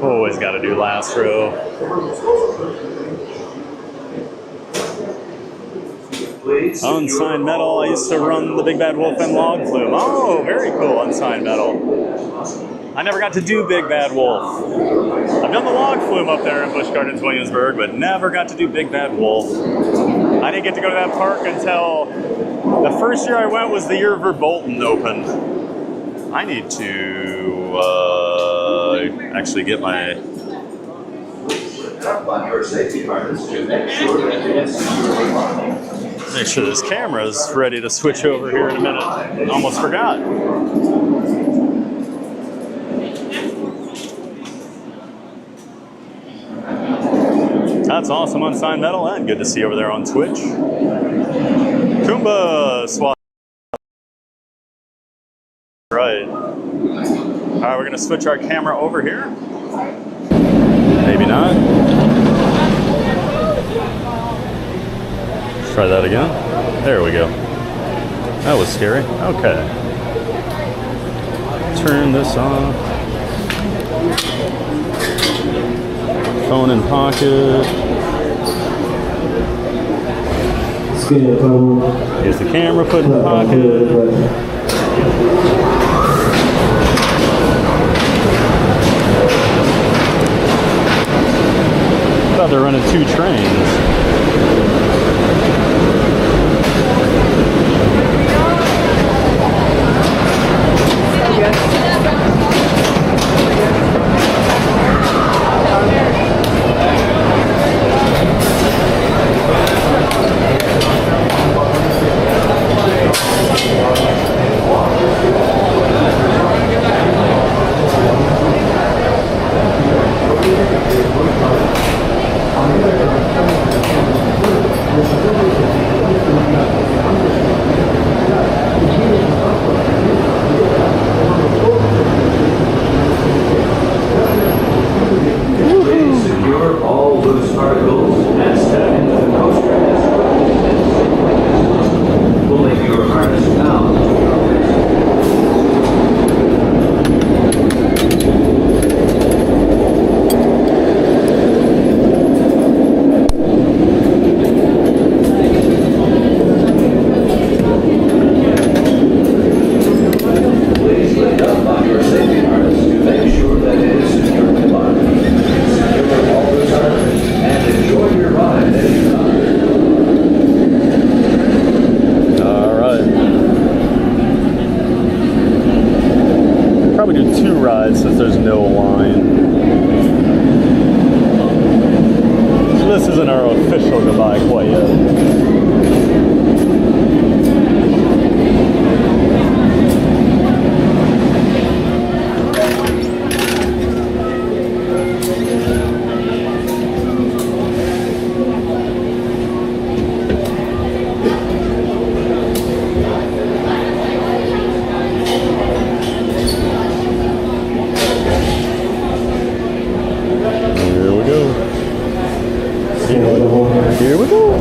B: Always got to do last row. Unsigned metal. I used to run the Big Bad Wolf and Log Flume. Oh, very cool. Unsigned metal. I never got to do Big Bad Wolf. I've done the Log Flume up there in Busch Gardens, Williamsburg, but never got to do Big Bad Wolf. I didn't get to go to that park until the first year I went was the year Verbolten opened. I need to actually get my. Make sure this camera's ready to switch over here in a minute. Almost forgot. That's awesome, Unsigned Metal, and good to see you over there on Twitch. Kumba swap. Right. All right, we're gonna switch our camera over here. Maybe not. Let's try that again. There we go. That was scary. Okay. Turn this off. Phone in pocket. Here's the camera put in the pocket. I thought they're running 2 trains.
C: Secure all loose articles and step into the coaster as pulling your harness down.
B: ride since there's no line. So this isn't our official goodbye quite yet. Here we go.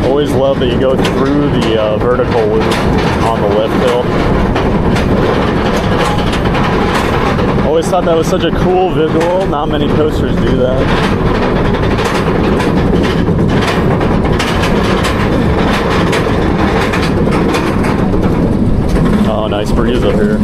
B: Always love that you go through the vertical loop on the lift hill. Always thought that was such a cool visual. Not many coasters do that. Oh, nice breeze up here.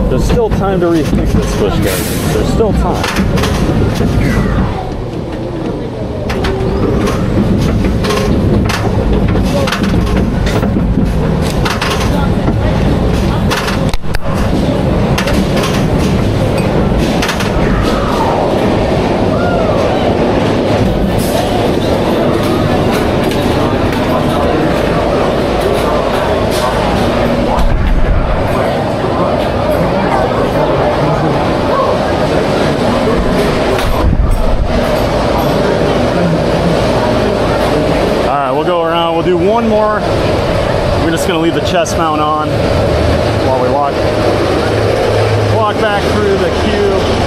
B: There's still time to rethink this Busch Gardens. There's still time. We'll do one more. We're just gonna leave the chest mount on while we walk back through the queue.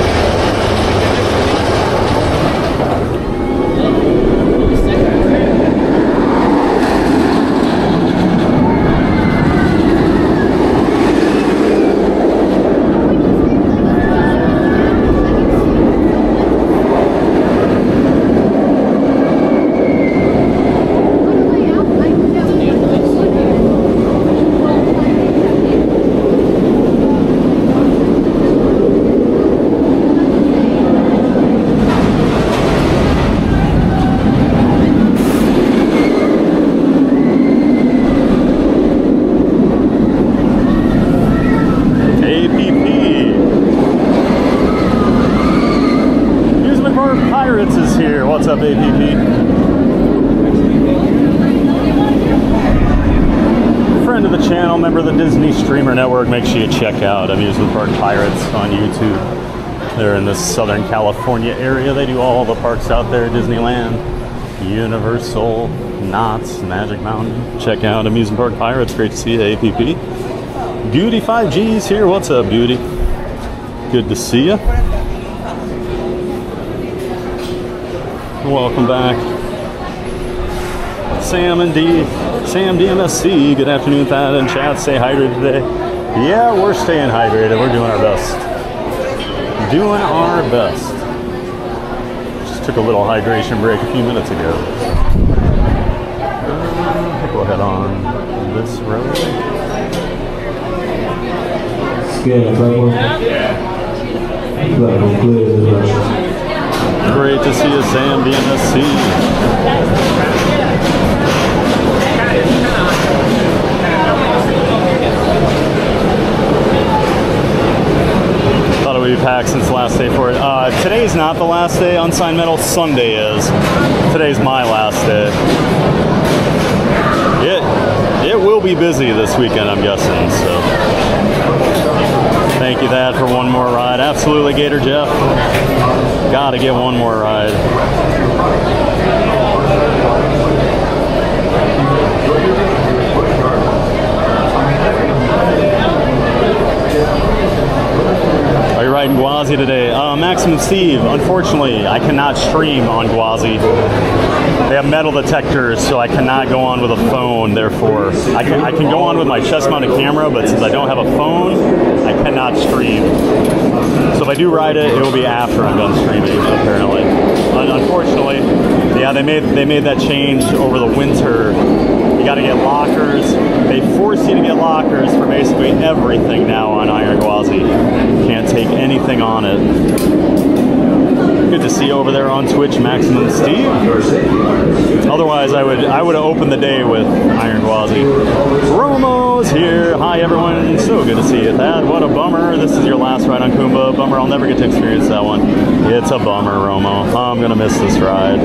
B: Is here. What's up, APP? Friend of the channel, member of the Disney Streamer Network. Make sure you check out Amusement Park Pirates on YouTube. They're in the Southern California area. They do all the parks out there: Disneyland, Universal, Knott's, Magic Mountain. Check out Amusement Park Pirates. Great to see you, APP. Beauty 5G's here. What's up, Beauty? Good to see you. Welcome back. Sam and Dee. Sam DMSC, good afternoon, Thad and chat. Stay hydrated today. Yeah, we're staying hydrated. We're doing our best. Doing our best. Just took a little hydration break a few minutes ago. I think we'll head on this road. Great to see you, Sam DMSC. Thought it would be packed since the last day for it. Today's not the last day on Sign Metal. Sunday is. Today's my last day. It will be busy this weekend, I'm guessing. So, thank you, Thad, for one more ride. Absolutely, Gator Jeff. Gotta get one more ride. Are you riding Gwazi today? Maximum Steve, unfortunately, I cannot stream on Gwazi. They have metal detectors, so I cannot go on with a phone, therefore. I can go on with my chest-mounted camera, but since I don't have a phone, I cannot stream. So if I do ride it, it will be after I'm done streaming, apparently. Unfortunately, yeah, they made that change over the winter. You got to get lockers. They force you to get lockers for basically everything now on Iron Gwazi. Can't take anything on it. Good to see you over there on Twitch, Maximum Steve. Otherwise, I would have opened the day with Iron Gwazi. Romo's here. Hi, everyone. So good to see you, Thad. What a bummer. This is your last ride on Kumba. Bummer. I'll never get to experience that one. It's a bummer, Romo. I'm gonna miss this ride.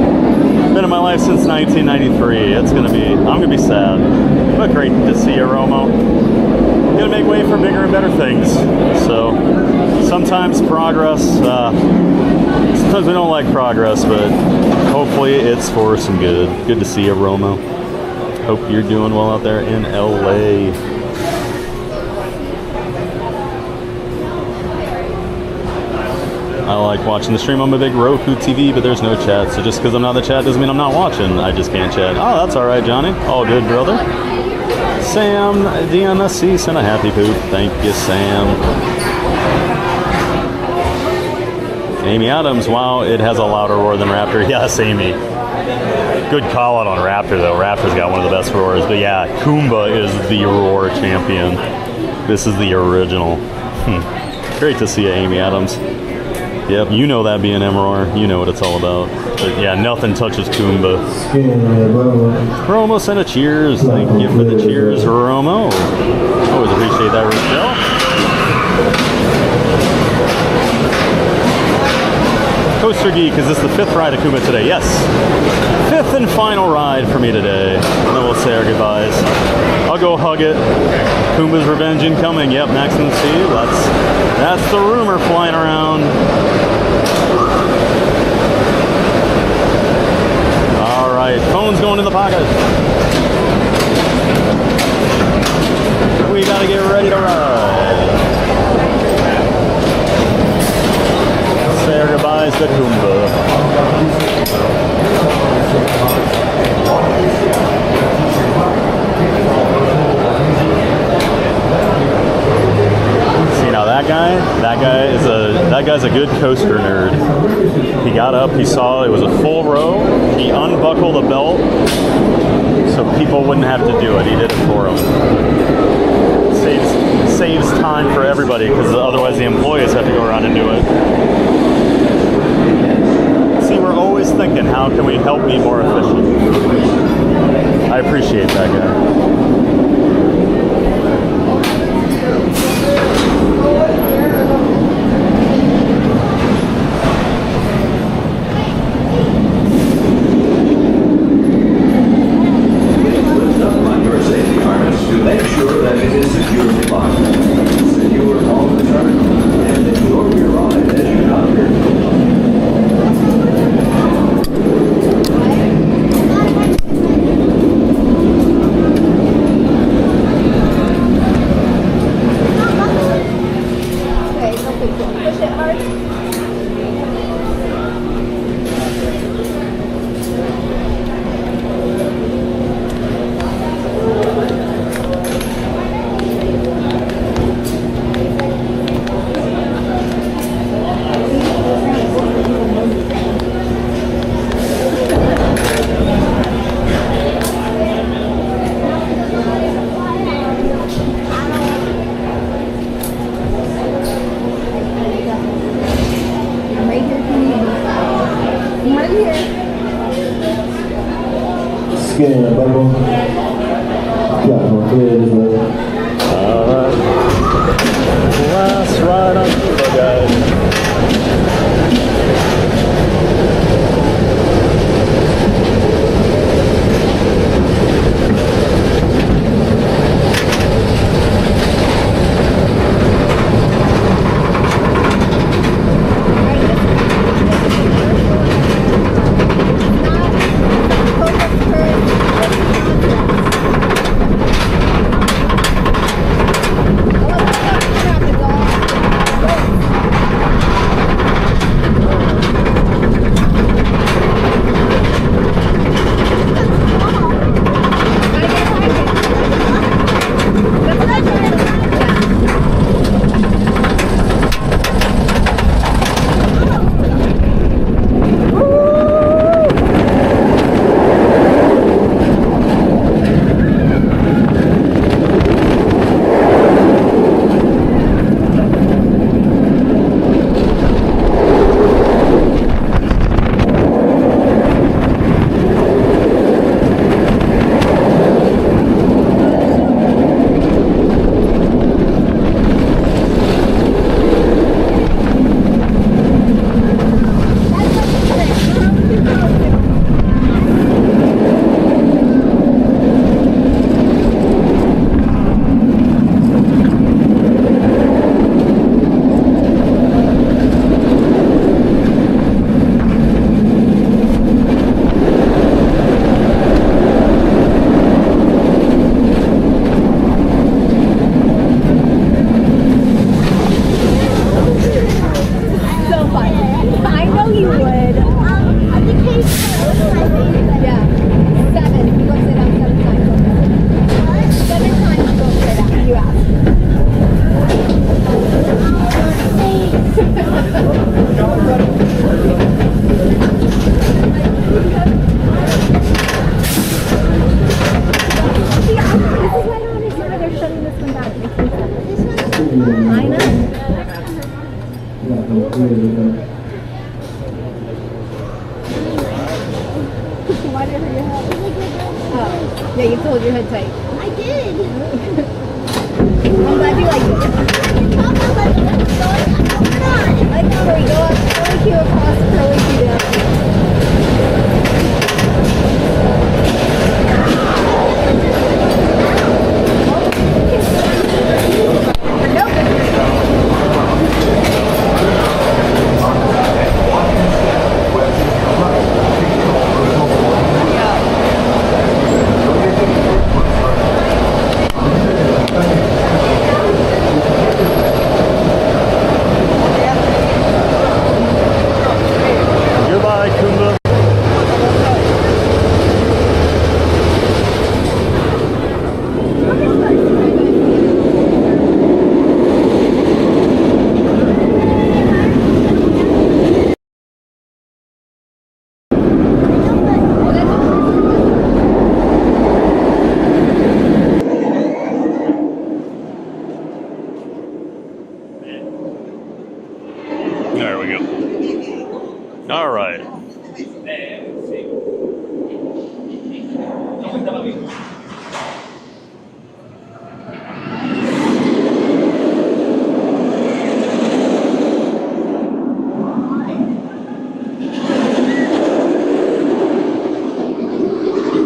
B: Been in my life since 1993. I'm gonna be sad. But great to see you, Romo. Gonna make way for bigger and better things. So sometimes progress. Sometimes we don't like progress, but hopefully it's for some good. Good to see you, Romo. Hope you're doing well out there in LA. I like watching the stream on my big Roku TV, but there's no chat. So just because I'm not in the chat doesn't mean I'm not watching. I just can't chat. Oh, that's all right, Johnny. All good, brother. Sam DMSC sent a happy poop. Thank you, Sam. Amy Adams, wow, it has a louder roar than Raptor. Yes, Amy. Good call out on Raptor, though. Raptor's got one of the best roars. But yeah, Kumba is the roar champion. This is the original. Great to see you, Amy Adams. Yep, you know that B&M roar. You know what it's all about. But yeah, nothing touches Kumba. Romo sent a cheers. Thank you for the cheers, Romo. Always appreciate that, Rochelle. Coaster Geek, is this the 5th ride of Kumba today? Yes. 5th and final ride for me today. And then we'll say our goodbyes. I'll go hug it. Kumba's revenge incoming. Yep, Maximum Steve. That's the rumor flying around. All right, phone's going in the pocket. We gotta get ready to ride. Say our goodbyes to Kumba. See, now that guy's a good coaster nerd. He got up, he saw it was a full row, he unbuckled a belt so people wouldn't have to do it. He did it for them. Saves time for everybody, because otherwise the employees have to go around and do it. See, we're always thinking, how can we help be more efficient? I appreciate that guy.
C: To make sure that it is securely locked. Secure all the terminals and enjoy your ride as you come here.
E: Scan, bubble. Yeah, no clear.
B: Alright. Last ride on Kumba, guys.
I: Why did your head? Oh, yeah, you told your head tight.
F: I did.
I: I'm glad you liked it. I like how we go up curly Q across, curly Q down.
B: Goodbye, Kumba. There we go. All right.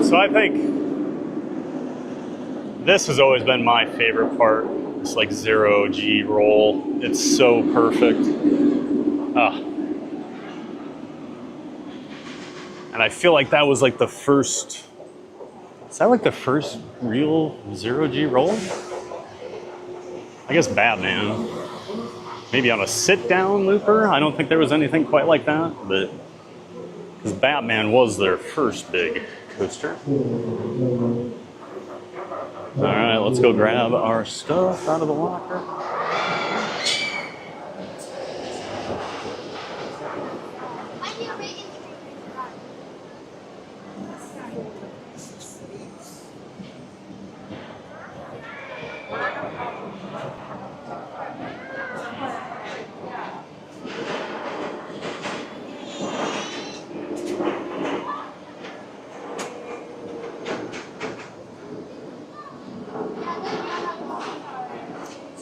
B: So I think this has always been my favorite part. It's like 0G roll. It's so perfect. And I feel like that was like the first, is that like the first real 0G roll? I guess Batman. Maybe on a sit-down looper. I don't think there was anything quite like that, but because Batman was their first big coaster. All right, let's go grab our stuff out of the locker.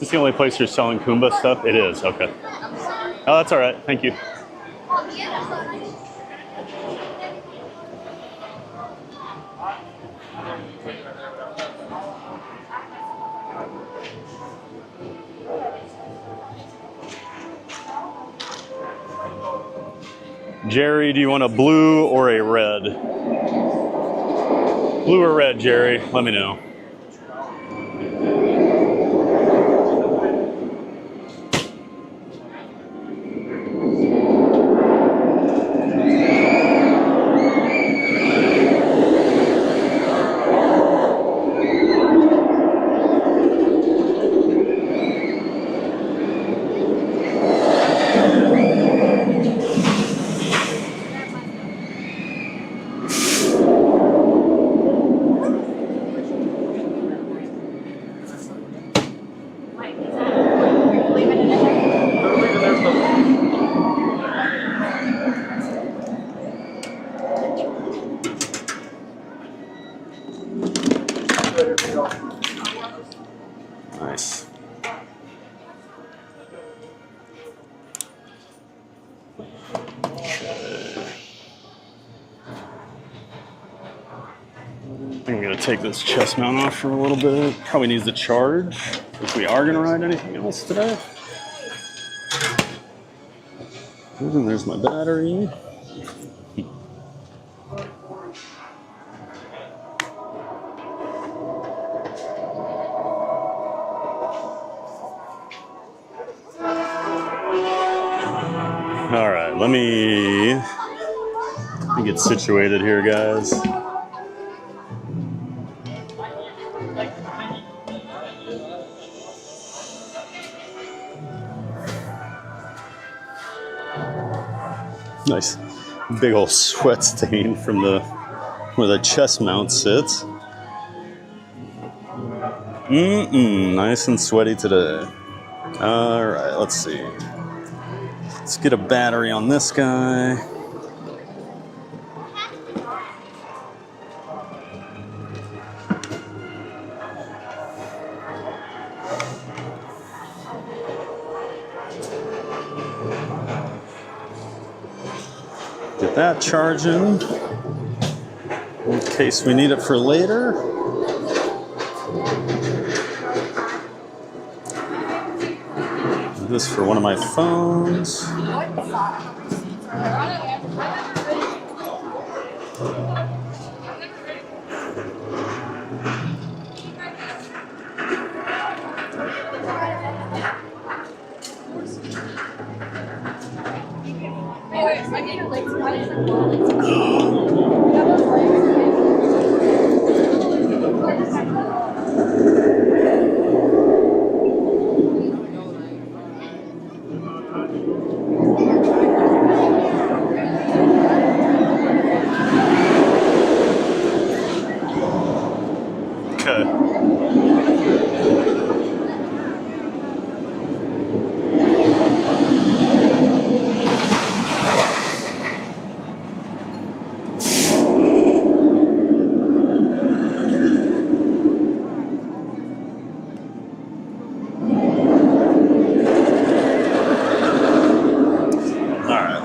B: this the only place you're selling Kumba stuff? It is, okay. Oh, that's all right. Thank you. Jerry, do you want a blue or a red? Blue or red, Jerry? Let me know. Nice. I'm gonna take this chest mount off for a little bit. Probably needs to charge if we are gonna ride anything else today. And there's my battery. All right, let me get situated here, guys. Nice big old sweat stain from where the chest mount sits. Nice and sweaty today. All right, let's see. Let's get a battery on this guy. Get that charging in case we need it for later. This for one of my phones.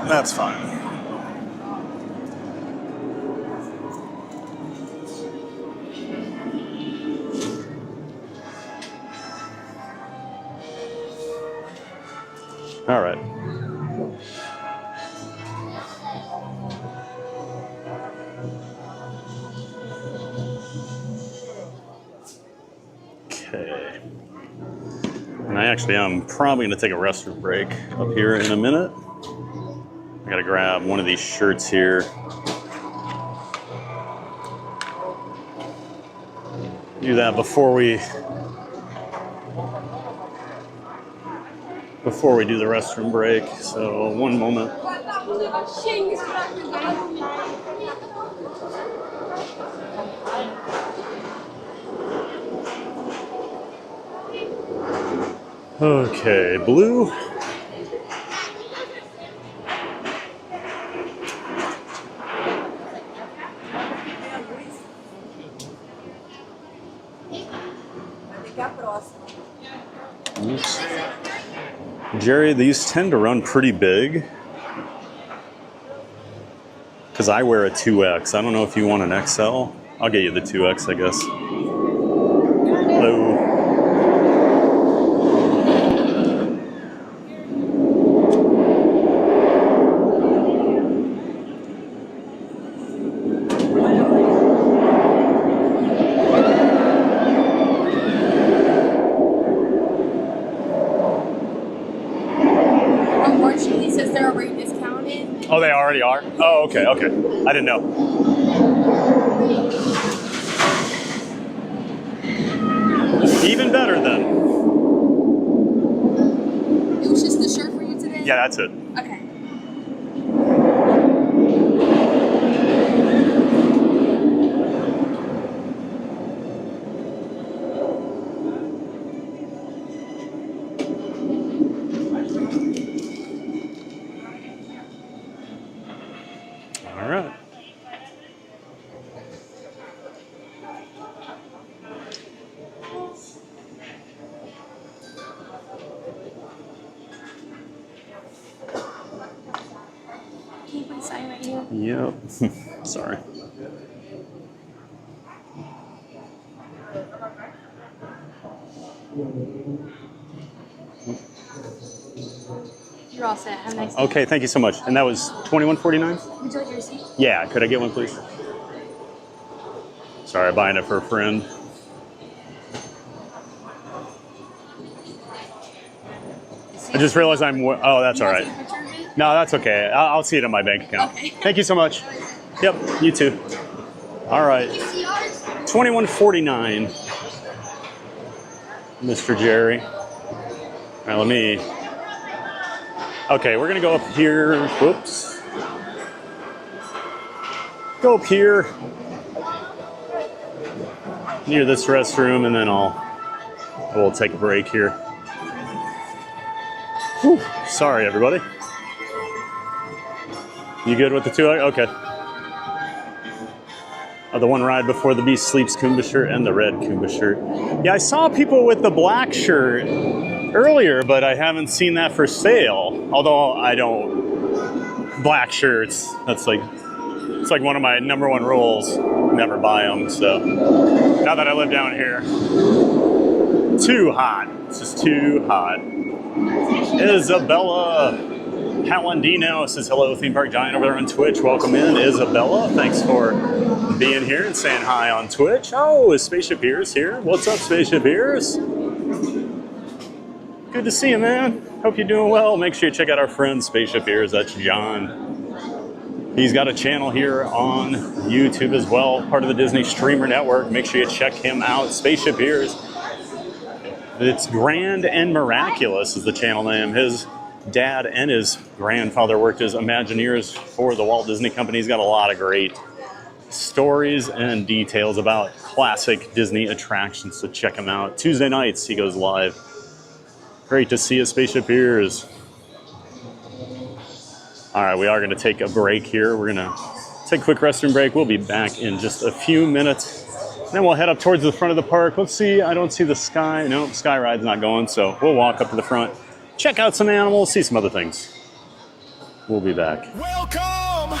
B: That's fine. All right. Okay. And I actually am probably going to take a restroom break up here in a minute. I gotta grab one of these shirts here. Do that before we do the restroom break. So one moment. Okay, blue. Jerry, these tend to run pretty big. Because I wear a 2X. I don't know if you want an XL. I'll get you the 2X, I guess. Hello.
I: Unfortunately, since they're already discounted.
B: Oh, they already are? Oh, okay, okay. I didn't know. Even better then.
I: It was just the shirt for you today?
B: Yeah, that's it.
I: Okay.
B: All right.
I: Can you put a sign right here?
B: Yep. Sorry.
I: You're all set. Have a nice day.
B: Okay, thank you so much. And that was $21.49?
I: Would you like your receipt?
B: Yeah, could I get one, please? Sorry, I'm buying it for a friend. I just realized oh, that's all right. No, that's okay. I'll see it in my bank account.
I: Okay.
B: Thank you so much. Yep, you too. All right. $21.49, Mr. Jerry. All right, let me. Okay, we're gonna go up here. Whoops. Go up here near this restroom, and then we'll take a break here. Whew. Sorry, everybody. You good with the two? Okay. The one ride before the Beast Sleeps Kumba shirt and the red Kumba shirt. Yeah, I saw people with the black shirt earlier, but I haven't seen that for sale. Although I don't black shirts. It's like one of my #1 rules. Never buy them. So now that I live down here, too hot. It's just too hot. Isabella Palandino says hello, Theme Park Giant over there on Twitch. Welcome in, Isabella. Thanks for being here and saying hi on Twitch. Oh, is Spaceship Ears here? What's up, Spaceship Ears? Good to see you, man. Hope you're doing well. Make sure you check out our friend Spaceship Ears. That's John. He's got a channel here on YouTube as well, part of the Disney Streamer Network. Make sure you check him out, Spaceship Ears. It's Grand and Miraculous is the channel name. His dad and his grandfather worked as Imagineers for the Walt Disney Company. He's got a lot of great stories and details about classic Disney attractions, so check him out. Tuesday nights he goes live. Great to see you, Spaceship Ears. All right, we are going to take a break here. We're going to take a quick restroom break. We'll be back in just a few minutes. Then we'll head up towards the front of the park. Let's see, I don't see the sky. No, Sky Ride's not going, so we'll walk up to the front, check out some animals, see some other things. We'll be back.
A: Welcome!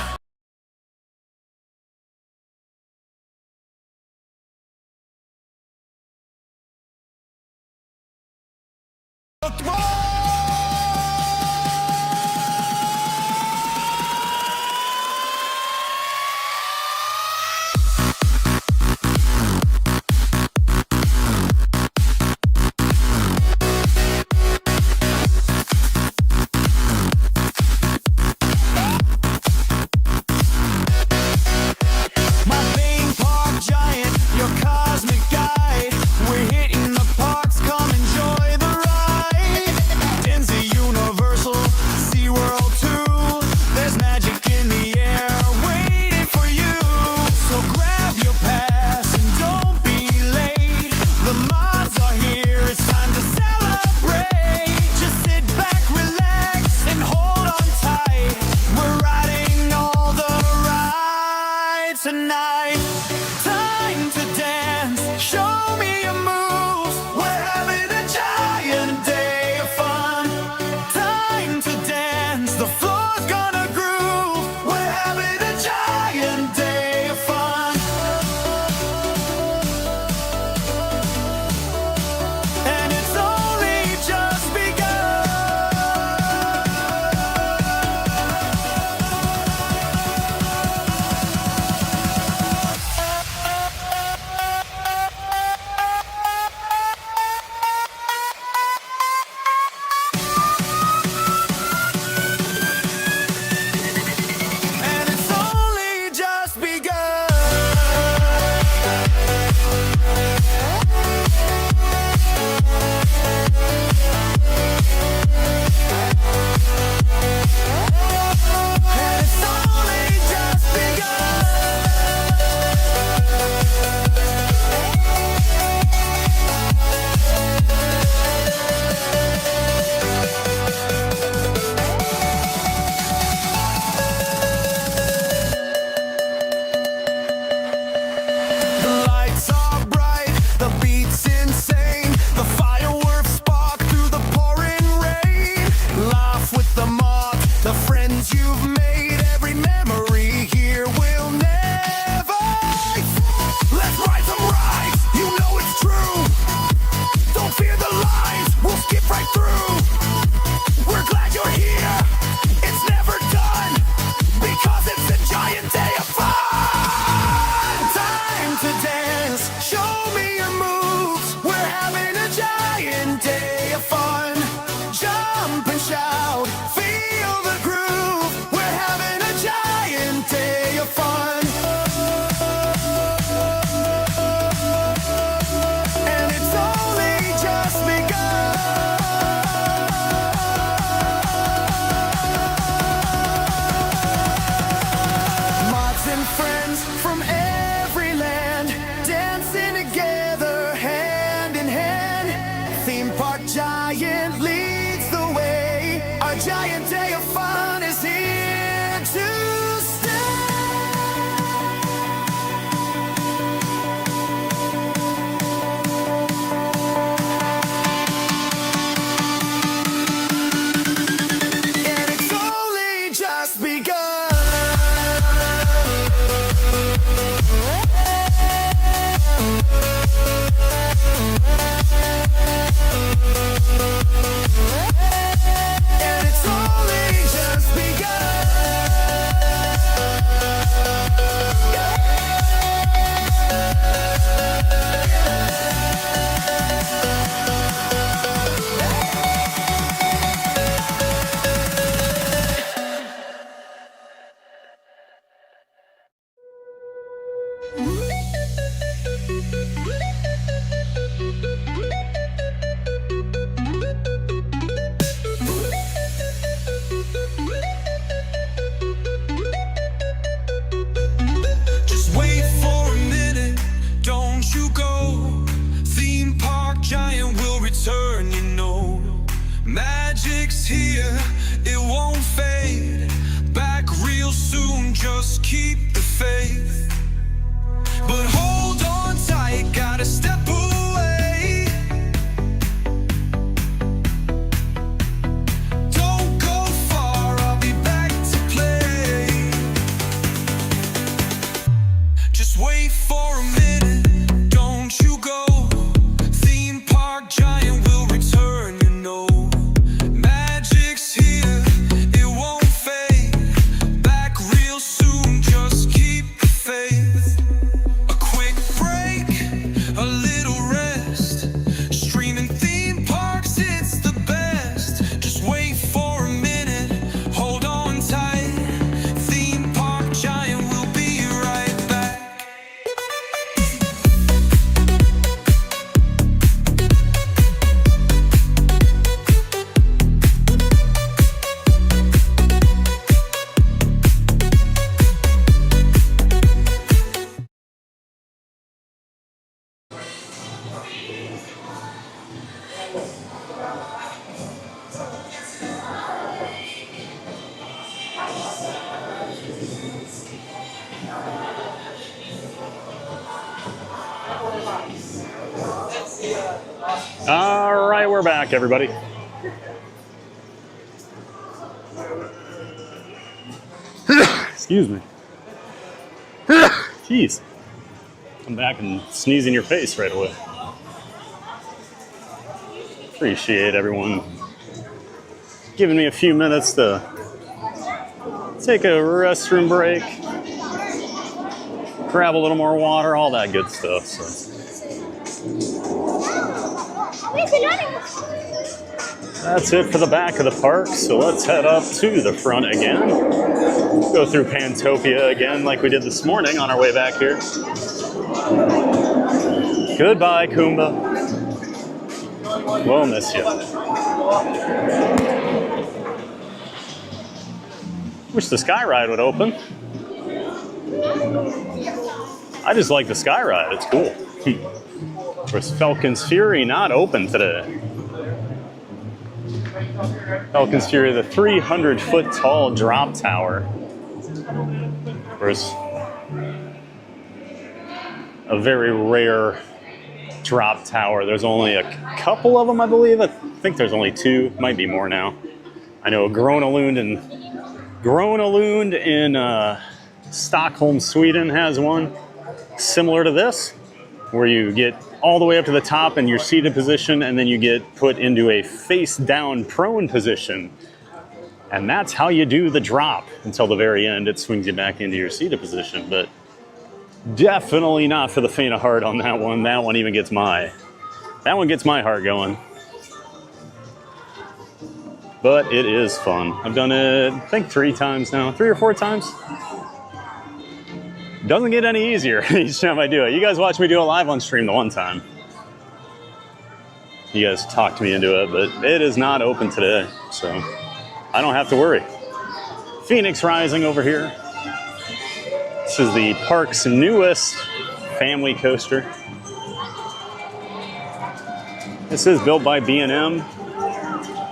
B: All right, we're back, everybody. Excuse me. Jeez. Come back and sneeze in your face right away. Appreciate everyone giving me a few minutes to take a restroom break, grab a little more water, all that good stuff. So. That's it for the back of the park, so let's head up to the front again. Go through Pantopia again like we did this morning on our way back here. Goodbye, Kumba. We'll miss you. Wish the Sky Ride would open. I just like the Sky Ride, it's cool. Of course, Falcon's Fury not open today. Falcon's Fury, the 300-foot tall drop tower. Of course, a very rare drop tower. There's only a couple of them, I believe. I think there's only two, might be more now. I know Gröna Lund in Stockholm, Sweden has one similar to this, where you get all the way up to the top in your seated position, and then you get put into a face-down prone position. And that's how you do the drop until the very end. It swings you back into your seated position, but definitely not for the faint of heart on that one. That one even gets that one gets my heart going. But it is fun. I've done it, I think 3 times now, 3 or 4 times. Doesn't get any easier each time I do it. You guys watched me do it live on stream the one time. You guys talked me into it, but it is not open today, so I don't have to worry. Phoenix Rising over here. This is the park's newest family coaster. This is built by B&M.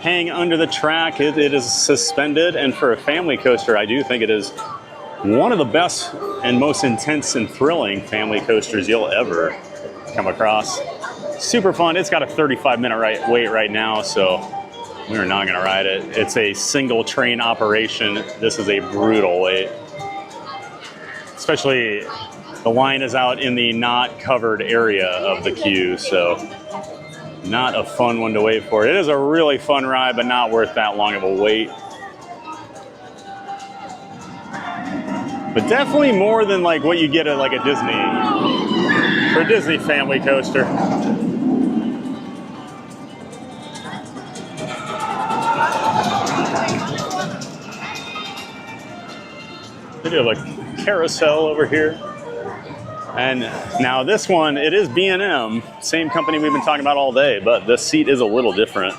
B: Hang under the track, it is suspended, and for a family coaster, I do think it is one of the best and most intense and thrilling family coasters you'll ever come across. Super fun. It's got a 35-minute wait right now, so we're not going to ride it. It's a single train operation. This is a brutal wait. Especially the line is out in the not covered area of the queue, so not a fun one to wait for. It is a really fun ride, but not worth that long of a wait. But definitely more than like what you get at like a Disney family coaster. They do have a carousel over here. And now this one, it is B&M, same company we've been talking about all day, but the seat is a little different.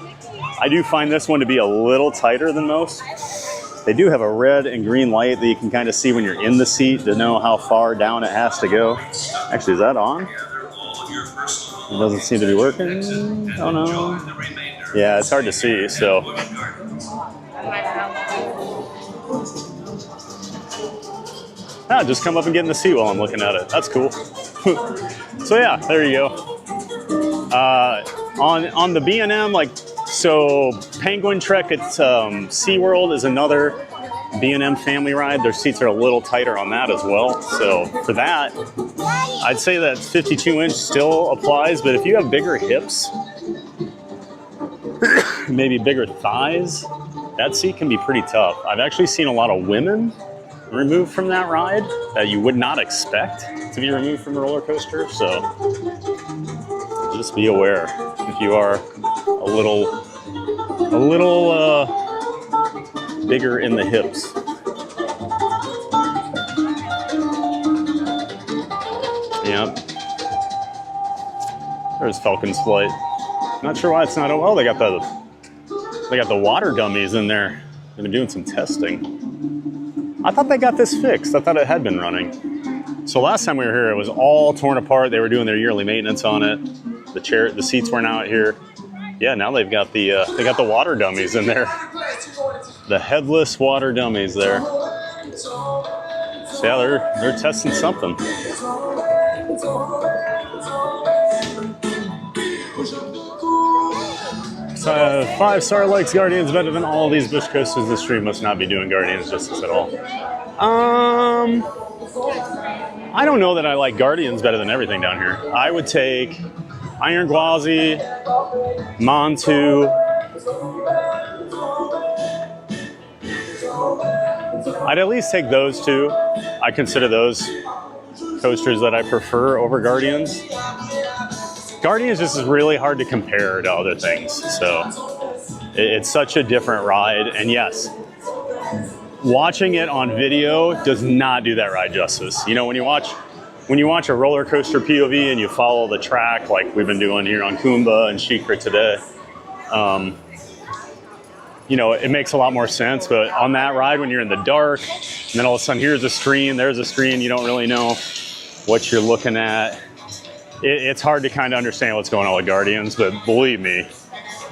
B: I do find this one to be a little tighter than most. They do have a red and green light that you can kind of see when you're in the seat to know how far down it has to go. Actually, is that on? It doesn't seem to be working. Oh no. Yeah, it's hard to see, so. Just come up and get in the seat while I'm looking at it. That's cool. So yeah, there you go. On the B&M, like, so Penguin Trek at SeaWorld is another B&M family ride. Their seats are a little tighter on that as well. So for that, I'd say that 52-inch still applies, but if you have bigger hips, maybe bigger thighs, that seat can be pretty tough. I've actually seen a lot of women removed from that ride that you would not expect to be removed from the roller coaster. So just be aware if you are a little bigger in the hips. Yep. There's Falcon's Flight. Not sure why it's not. Oh, they got the water dummies in there. They've been doing some testing. I thought they got this fixed. I thought it had been running. So last time we were here, it was all torn apart. They were doing their yearly maintenance on it. The seats weren't out here. Yeah, now they've got the water dummies in there. The headless water dummies there. So yeah, they're testing something. So 5-star likes Guardians better than all these Busch coasters. The stream must not be doing Guardians justice at all. I don't know that I like Guardians better than everything down here. I would take Iron Gwazi, Montu. I'd at least take those two. I consider those coasters that I prefer over Guardians. Guardians just is really hard to compare to other things. So it's such a different ride. And yes, watching it on video does not do that ride justice. You know, when you watch a roller coaster POV and you follow the track like we've been doing here on Kumba and SheiKra today, you know, it makes a lot more sense. But on that ride, when you're in the dark, and then all of a sudden here's a screen, there's a screen, you don't really know what you're looking at. It's hard to kind of understand what's going on with Guardians, but believe me,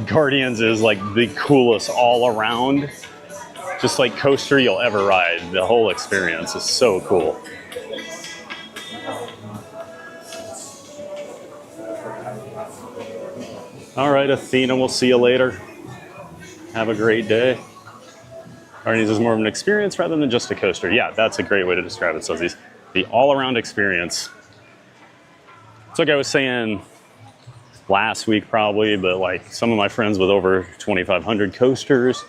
B: Guardians is like the coolest all around, just like coaster you'll ever ride. The whole experience is so cool. All right, Athena, we'll see you later. Have a great day. Guardians is more of an experience rather than just a coaster. Yeah, that's a great way to describe it. So the all-around experience. It's like I was saying last week probably, but like some of my friends with over 2,500 coasters,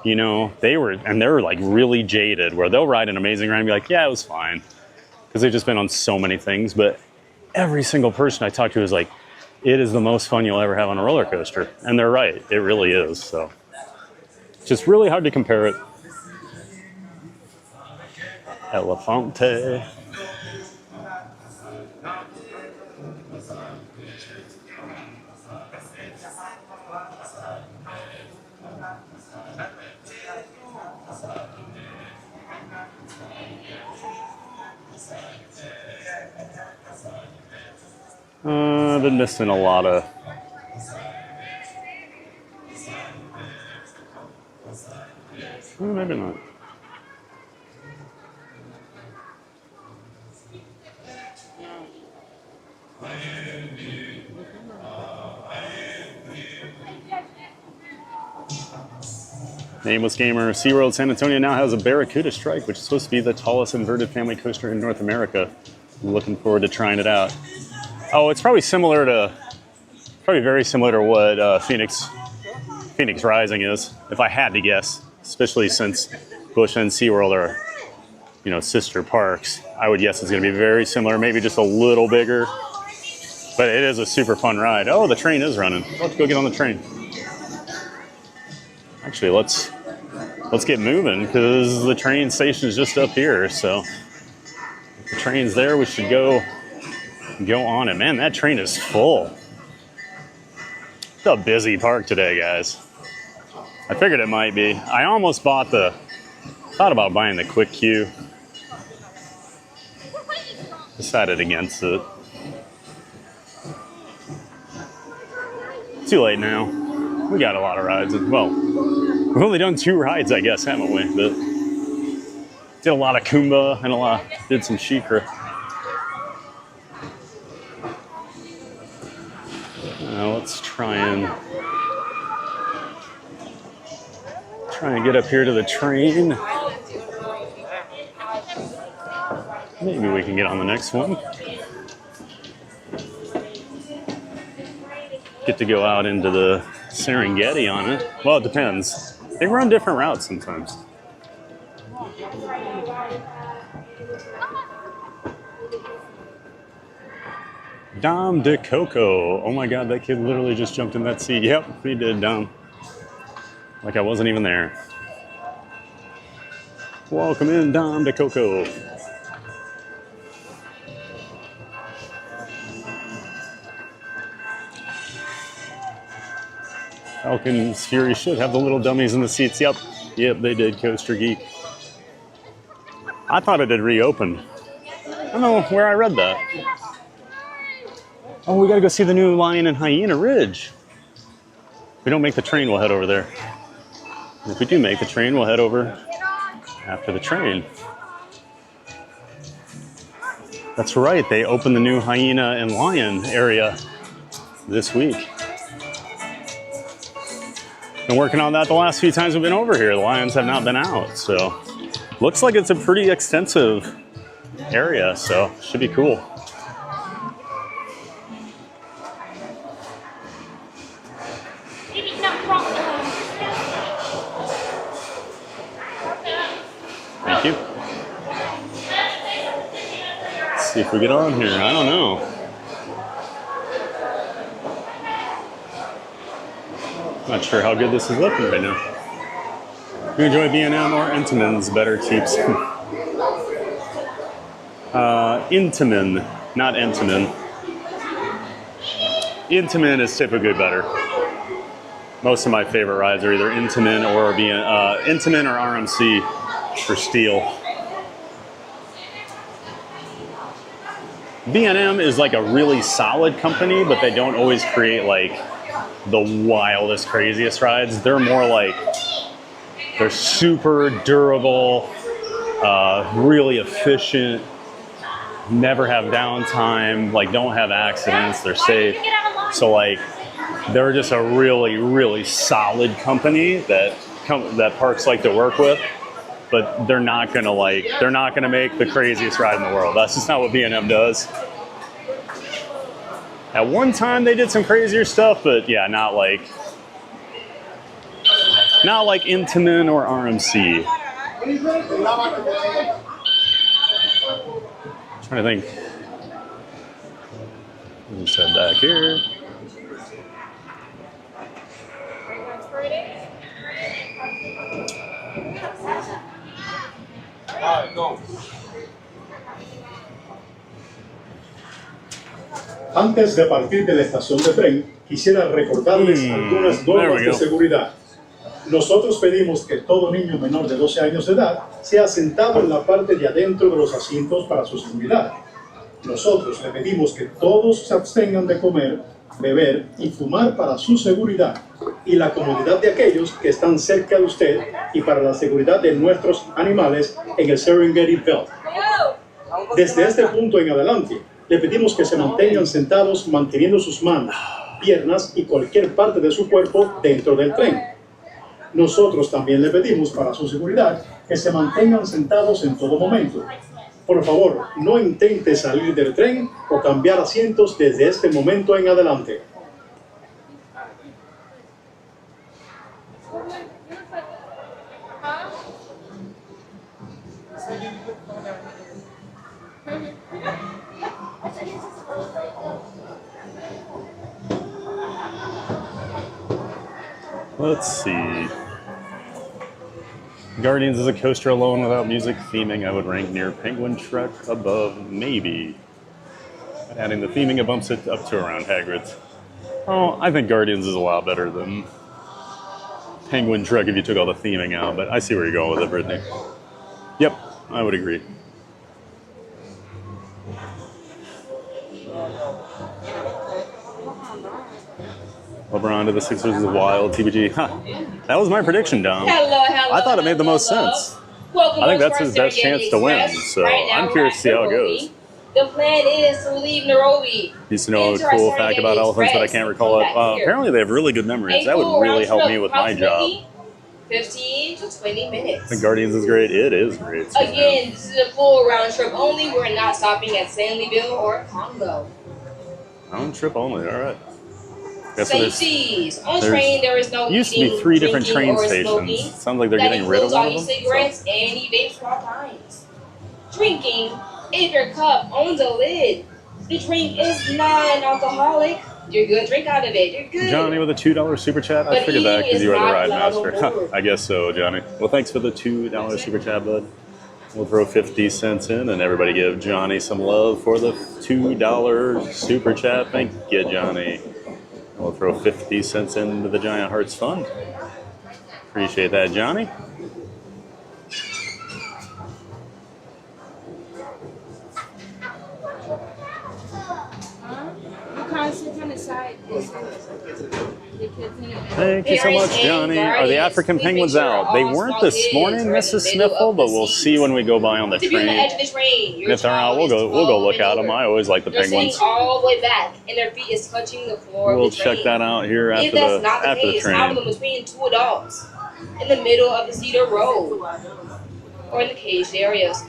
B: you know, they're like really jaded where they'll ride an amazing ride and be like, yeah, it was fine. Because they've just been on so many things. But every single person I talk to is like, it is the most fun you'll ever have on a roller coaster. And they're right, it really is. So it's just really hard to compare it. Elefante. I've been missing a lot of maybe not. Nameless Gamer, SeaWorld San Antonio now has a Barracuda Strike, which is supposed to be the tallest inverted family coaster in North America. I'm looking forward to trying it out. Oh, it's probably very similar to what Phoenix Rising is, if I had to guess, especially since Busch and SeaWorld are, you know, sister parks. I would guess it's going to be very similar, maybe just a little bigger, but it is a super fun ride. Oh, the train is running. Let's go get on the train. Actually, let's get moving because the train station is just up here. So if the train's there, we should go on it. Man, that train is full. It's a busy park today, guys. I figured it might be. I almost thought about buying the quick queue. Decided against it. Too late now. We got a lot of rides. Well, we've only done 2 rides, I guess, haven't we? But did a lot of Kumba and did some SheiKra. Let's try and get up here to the train. Maybe we can get on the next one. Get to go out into the Serengeti on it. Well, it depends. They run different routes sometimes. Dom de Coco. Oh my God, that kid literally just jumped in that seat. Yep, he did, Dom. Like I wasn't even there. Welcome in, Dom de Coco. Falcon's Fury should have the little dummies in the seats. Yep, they did, Coaster Geek. I thought it had reopened. I don't know where I read that. Oh, we gotta go see the new Lion and Hyena Ridge. If we don't make the train, we'll head over there. If we do make the train, we'll head over after the train. That's right, they opened the new hyena and lion area this week. Been working on that the last few times we've been over here. The lions have not been out, so looks like it's a pretty extensive area, so should be cool. Thank you. Let's see if we get on here. I don't know. Not sure how good this is looking right now. You enjoy B&M or Intamin's better, Teeps? Intamin, not Intamin. Intamin is typically better. Most of my favorite rides are either Intamin or Intamin or RMC for steel. B&M is like a really solid company, but they don't always create like the wildest, craziest rides. They're more like, they're super durable, really efficient, never have downtime, like don't have accidents, they're safe. So like, they're just a really, really solid company that parks like to work with, but they're not gonna make the craziest ride in the world. That's just not what B&M does. At one time they did some crazier stuff, but yeah, not like Intamin or RMC. I'm trying to think. Let's head back here.
D: Alright, go.
E: Antes de partir de la estación de tren, quisiera recordarles algunas normas de seguridad. Nosotros pedimos que todo niño menor de 12 años de edad sea sentado en la parte de adentro de los asientos para su seguridad. Nosotros le pedimos que todos se abstengan de comer, beber y fumar para su seguridad y la comodidad de aquellos que están cerca de usted y para la seguridad de nuestros animales en el Serengeti Belt. Desde este punto en adelante, le pedimos que se mantengan sentados manteniendo sus manos, piernas y cualquier parte de su cuerpo dentro del tren. Nosotros también le pedimos para su seguridad que se mantengan sentados en todo momento. Por favor, no intente salir del tren o cambiar asientos desde este momento en adelante.
B: Let's see. Guardians is a coaster alone without music theming. I would rank near Penguin Trek above, maybe. Adding the theming, it bumps it up to around Hagrid's. Oh, I think Guardians is a lot better than Penguin Trek if you took all the theming out, but I see where you're going with it, Brittany. Yep, I would agree. LeBron to the Sixers is wild. TBG. Huh. That was my prediction, Dom. I thought it made the most sense.
J: Welcome
B: I think that's his best chance to win, so I'm curious to see how it goes.
J: The plan is to leave Nairobi.
B: Used to know a cool fact about elephants, but I can't recall it. Apparently they have really good memories. That would really help me with my job.
J: 15 to 20 minutes.
B: The Guardians is great. It is great.
J: Again, this is a full round trip only. We're not stopping at Stanleyville or Congo.
B: Round trip only, all right.
J: Safeties. On train, there is no
B: used to be 3 different train stations. Sounds like they're getting rid of one of them.
J: Cigarettes and e-vapes for all times. Drinking. If your cup owns a lid, the drink is non-alcoholic. You're good. Drink out of it. You're good.
B: Johnny with a $2 super chat. I figured that because you are the ride master. I guess so, Johnny. Well, thanks for the $2 super chat, bud. We'll throw 50 cents in, and everybody give Johnny some love for the $2 super chat. Thank you, Johnny. We'll throw 50 cents into the Giant Hearts Fund. Appreciate that, Johnny. Thank you so much, Johnny. Are the African penguins out? They weren't this morning, Mrs. Sniffle, but we'll see when we go by on the
J: To be on the
B: train.
J: edge of the train,
B: And if they're out, we'll go look at them. I always like the
J: They're sitting
B: penguins.
J: all the way back, and their feet is touching the floor
B: We'll
J: of the train.
B: check that out here
J: If
B: after
J: that's not the
B: the
J: case, have them
B: train.
J: between two adults in the middle of the cedar row or in the caged areas.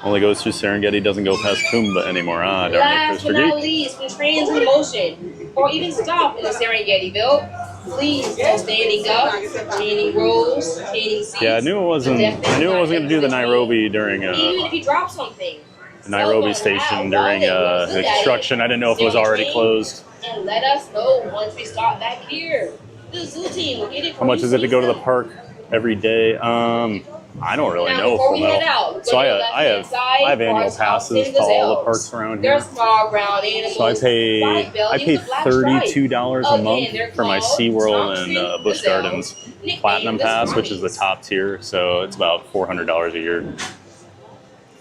B: Only goes through Serengeti, doesn't go past Kumba anymore. Ah, darn it,
J: Last but
B: Mr.
J: not
B: Geek.
J: least, when trains in motion or even stop in the Serengeti-ville, please no standing up, chaining rows, chaining seats.
B: Yeah, I knew it wasn't going to do the Nairobi during
J: Even if you drop something.
B: Nairobi station during the construction. I didn't know if it was already closed.
J: And let us know once we stop back here. The zoo team will get it.
B: How much is it to go to the park every day? I don't really know.
J: Before we head out,
B: So I have annual passes to all the parks around
J: They're
B: here.
J: small ground animals.
B: So I pay $32 a month for my SeaWorld and Busch Gardens Platinum Pass, which is the top tier. So it's about $400 a year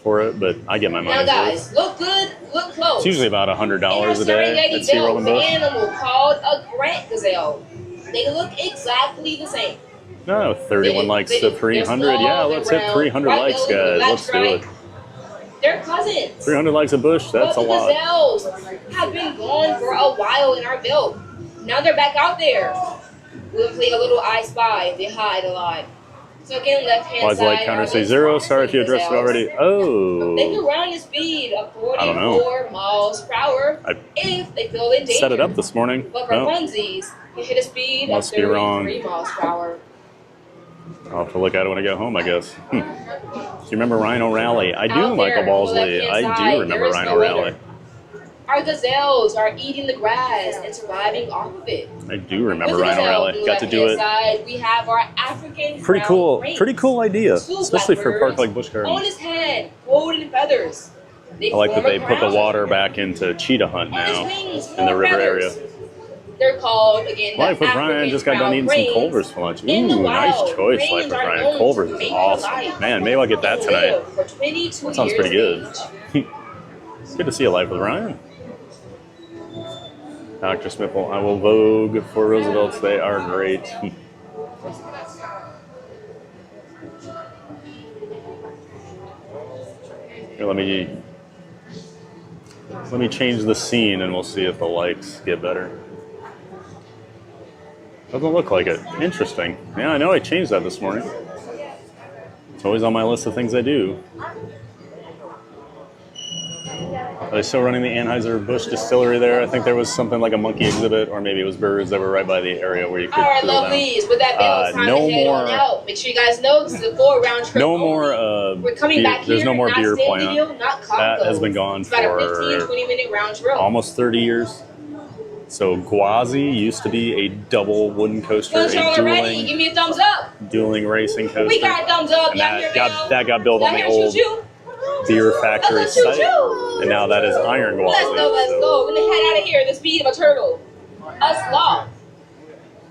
B: for it, but I get my
J: Now
B: money's
J: guys,
B: worth.
J: look good, look close.
B: It's usually about $100 a day at SeaWorld and
J: the
B: Busch.
J: animal called a Grant gazelle. They look exactly the same.
B: No, 31 likes to 300. Yeah, let's hit 300 likes, guys. Let's do it.
J: They're cousins.
B: 300 likes a Busch, that's a
J: But the
B: lot.
J: gazelles have been gone for a while in our bill. Now they're back out there. We'll play a little I Spy. They hide a lot. So again, left-hand
B: Why does
J: side.
B: light counter say 0? Sorry if you addressed it already.
J: They can
B: Oh,
J: run a speed of
B: I don't know.
J: 44 miles per hour
B: I
J: if they feel in danger.
B: set it up this morning.
J: But for
B: No,
J: funsies, you hit a speed
B: Must
J: of
B: be
J: 33
B: wrong.
J: miles per hour.
B: I'll have to look at it when I get home, I guess. Do you remember Rhino Rally? I do,
J: Out
B: Michael
J: there,
B: Balsley.
J: left-hand
B: I
J: side,
B: do remember
J: there is
B: Rhino
J: no
B: Rally.
J: weather. Our gazelles are eating the grass and surviving off of it.
B: I do remember
J: With the
B: Rhino
J: gazelle,
B: Rally.
J: the
B: Got to do
J: left-hand
B: it.
J: Side, we have our African
B: Pretty
J: brown
B: cool.
J: cranes.
B: Pretty cool idea,
J: Two
B: especially for a park
J: blackbirds
B: like Busch
J: on
B: Gardens.
J: his head, golden feathers. They
B: I like that
J: form
B: they
J: a
B: put the
J: crown.
B: water back into Cheetah Hunt
J: On his
B: now
J: wings,
B: in the
J: more
B: river
J: feathers.
B: area.
J: They're called again.
B: Life
J: the
B: with Ryan
J: African
B: just got done
J: brown
B: eating some
J: cranes.
B: Culver's for lunch.
J: In the
B: Ooh, nice
J: wild,
B: choice,
J: cranes
B: Life with
J: are
B: Ryan.
J: known
B: Culver's
J: to
B: is
J: make
B: awesome.
J: life.
B: Man, maybe I'll get that
J: They
B: tonight.
J: live for 22
B: That sounds
J: years
B: pretty good.
J: of age.
B: It's good to see a Life with Ryan. Dr. Smithel, I will vogue for Roosevelt's. They are great. Here, let me change the scene and we'll see if the likes get better. Doesn't look like it. Interesting. Yeah, I know I changed that this morning. It's always on my list of things I do. Are they still running the Anheuser-Busch distillery there? I think there was something like a monkey exhibit, or maybe it was birds that were right by the area where you could
J: All right,
B: cool down.
J: lovelies. With that bill, it's time
B: no
J: to head
B: more-
J: on out. Make sure you guys know this is a 4-round trip.
B: No
J: only.
B: more.
J: We're coming
B: beer,
J: back here.
B: there's no more
J: not
B: beer
J: San
B: plant.
J: Diego, not Congo.
B: That has been gone
J: It's about a
B: for
J: 15-20-minute round trip.
B: almost 30 years. So Gwazi used to be a double wooden coaster,
J: Once y'all are ready,
B: a
J: give me a thumbs up.
B: dueling racing coaster.
J: We got a thumbs up.
B: And
J: Y'all hear
B: that got built on the old beer factory
J: Choo-choo.
B: site, and now that is Iron Gwazi.
J: Let's go, let's go. We're gonna head out of here. The speed of a turtle. A sloth.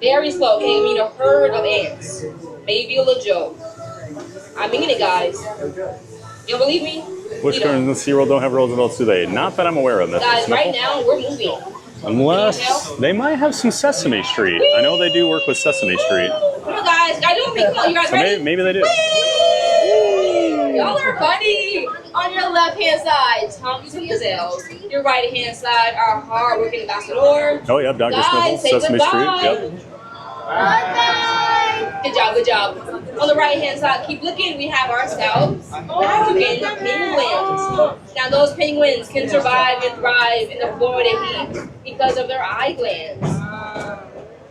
J: Very slow. Can't mean a herd of ants. Maybe a little joke. I mean it, guys. You don't believe me?
B: Busch
J: You don't.
B: Gardens and SeaWorld don't have Roosevelt's today. Not that I'm aware of, Mr.
J: Guys,
B: Sniffle.
J: right now we're moving.
B: Unless they might have some Sesame Street. I know they do work with Sesame Street.
J: Come on, guys. Guys, do me. Come on, you guys
B: So
J: ready?
B: maybe they do.
J: Y'all are funny. On your left-hand side, Tommy's and Gazelles. Your right-hand side, our hard-working ambassador.
B: Oh, yep, Dr. Sniffle,
J: Guys, say
B: Sesame Street.
J: goodbye.
B: Yep.
J: Good job, good job. On the right-hand side, keep looking. We have ourselves African penguins. Now, those penguins can survive and thrive in the Florida heat because of their eye glands.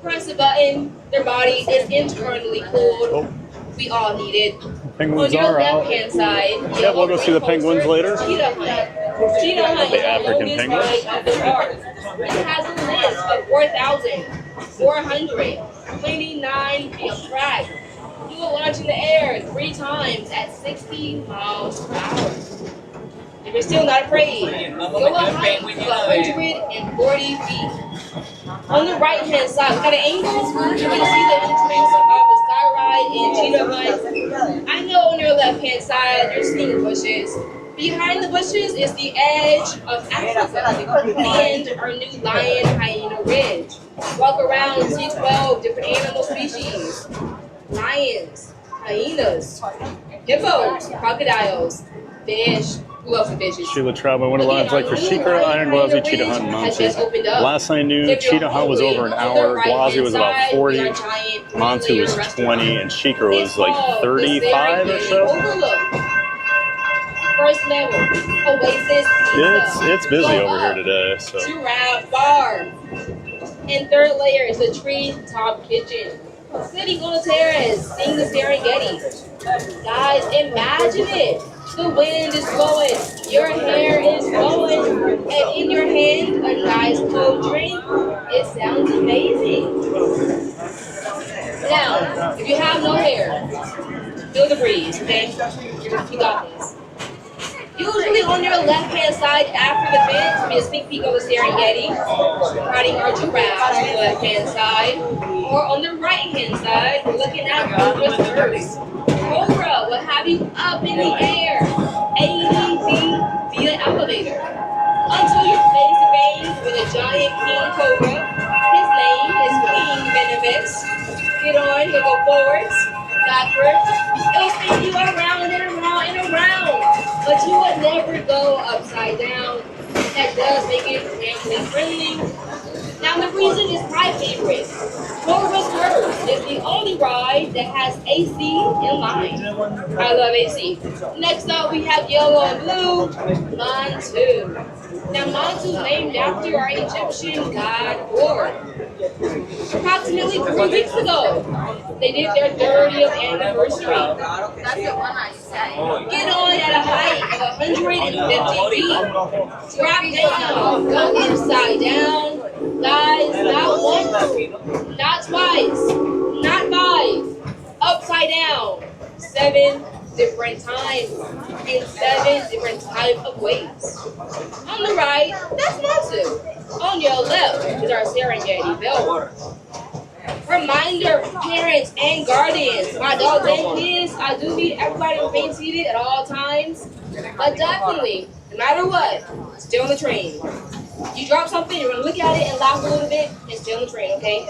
J: Press a button. Their body is internally cooled.
B: Oh,
J: We all need it.
B: penguins
J: On your
B: are out.
J: left-hand side,
B: Yeah, we'll go see the penguins later.
J: Cheetah Hunt. Cheetah Hunt
B: The
J: is the
B: African
J: longest
B: penguins.
J: ride of the park. It has a list of 4,429 feet of track. You will launch in the air 3 times at 60 miles per hour. If you're still not afraid, go a height of 140 feet. On the right-hand side, we got an angle. You can see the entrance of the Sky Ride and Cheetah Hunt. I know on your left-hand side, you're seeing bushes. Behind the bushes is the edge of Africa and our new lion hyena ridge. Walk around and see 12 different animal species. Lions, hyenas, hippos, crocodiles, fish. Who loves the fishes?
B: Sheila Trautman, what a line's like for SheiKra, Iron Gwazi, Cheetah Hunt, and Montu. Last I knew, Cheetah Hunt was over an hour, Gwazi was about 40, Montu was 20, and SheiKra was like 35 or so.
J: First level, Oasis.
B: It's busy over here today. So.
J: Giraffe bar. And third layer is the tree top kitchen. Sitting on a terrace, seeing the Serengeti. Guys, imagine it. The wind is blowing, your hair is blowing, and in your hand, a nice cold drink. It sounds amazing. Now, if you have no hair, feel the breeze, okay? You got this. Usually on your left-hand side after the fence, be a sneak peek of the Serengeti, riding our giraffes on the left-hand side, or on the right-hand side, we're looking at Cobra's birds. Cobra will have you up in the air, 80 feet via elevator, until you're face to face with a giant king cobra. His name is King Venomous. Get on, he'll go forwards, backwards. It'll spin you around and around and around, but you would never go upside down. That does make it family friendly. Now the reason is my favorite. Cobra's Curves is the only ride that has AC in line. I love AC. Next up we have yellow and blue, Montu. Now Montu's named after our Egyptian god Lord. Approximately 3 weeks ago, they did their 30th anniversary. Get on at a height of 150 feet. Drop down, go upside down. Guys, not once, not twice, not 5. Upside down. 7 different times in 7 different types of ways. On the right, that's Montu. On your left is our Serengeti belt. Reminder for parents and guardians, my dogs and kids, I do need everybody to remain seated at all times. But definitely, no matter what, stay on the train. You drop something, you're going to look at it and laugh a little bit and stay on the train, okay?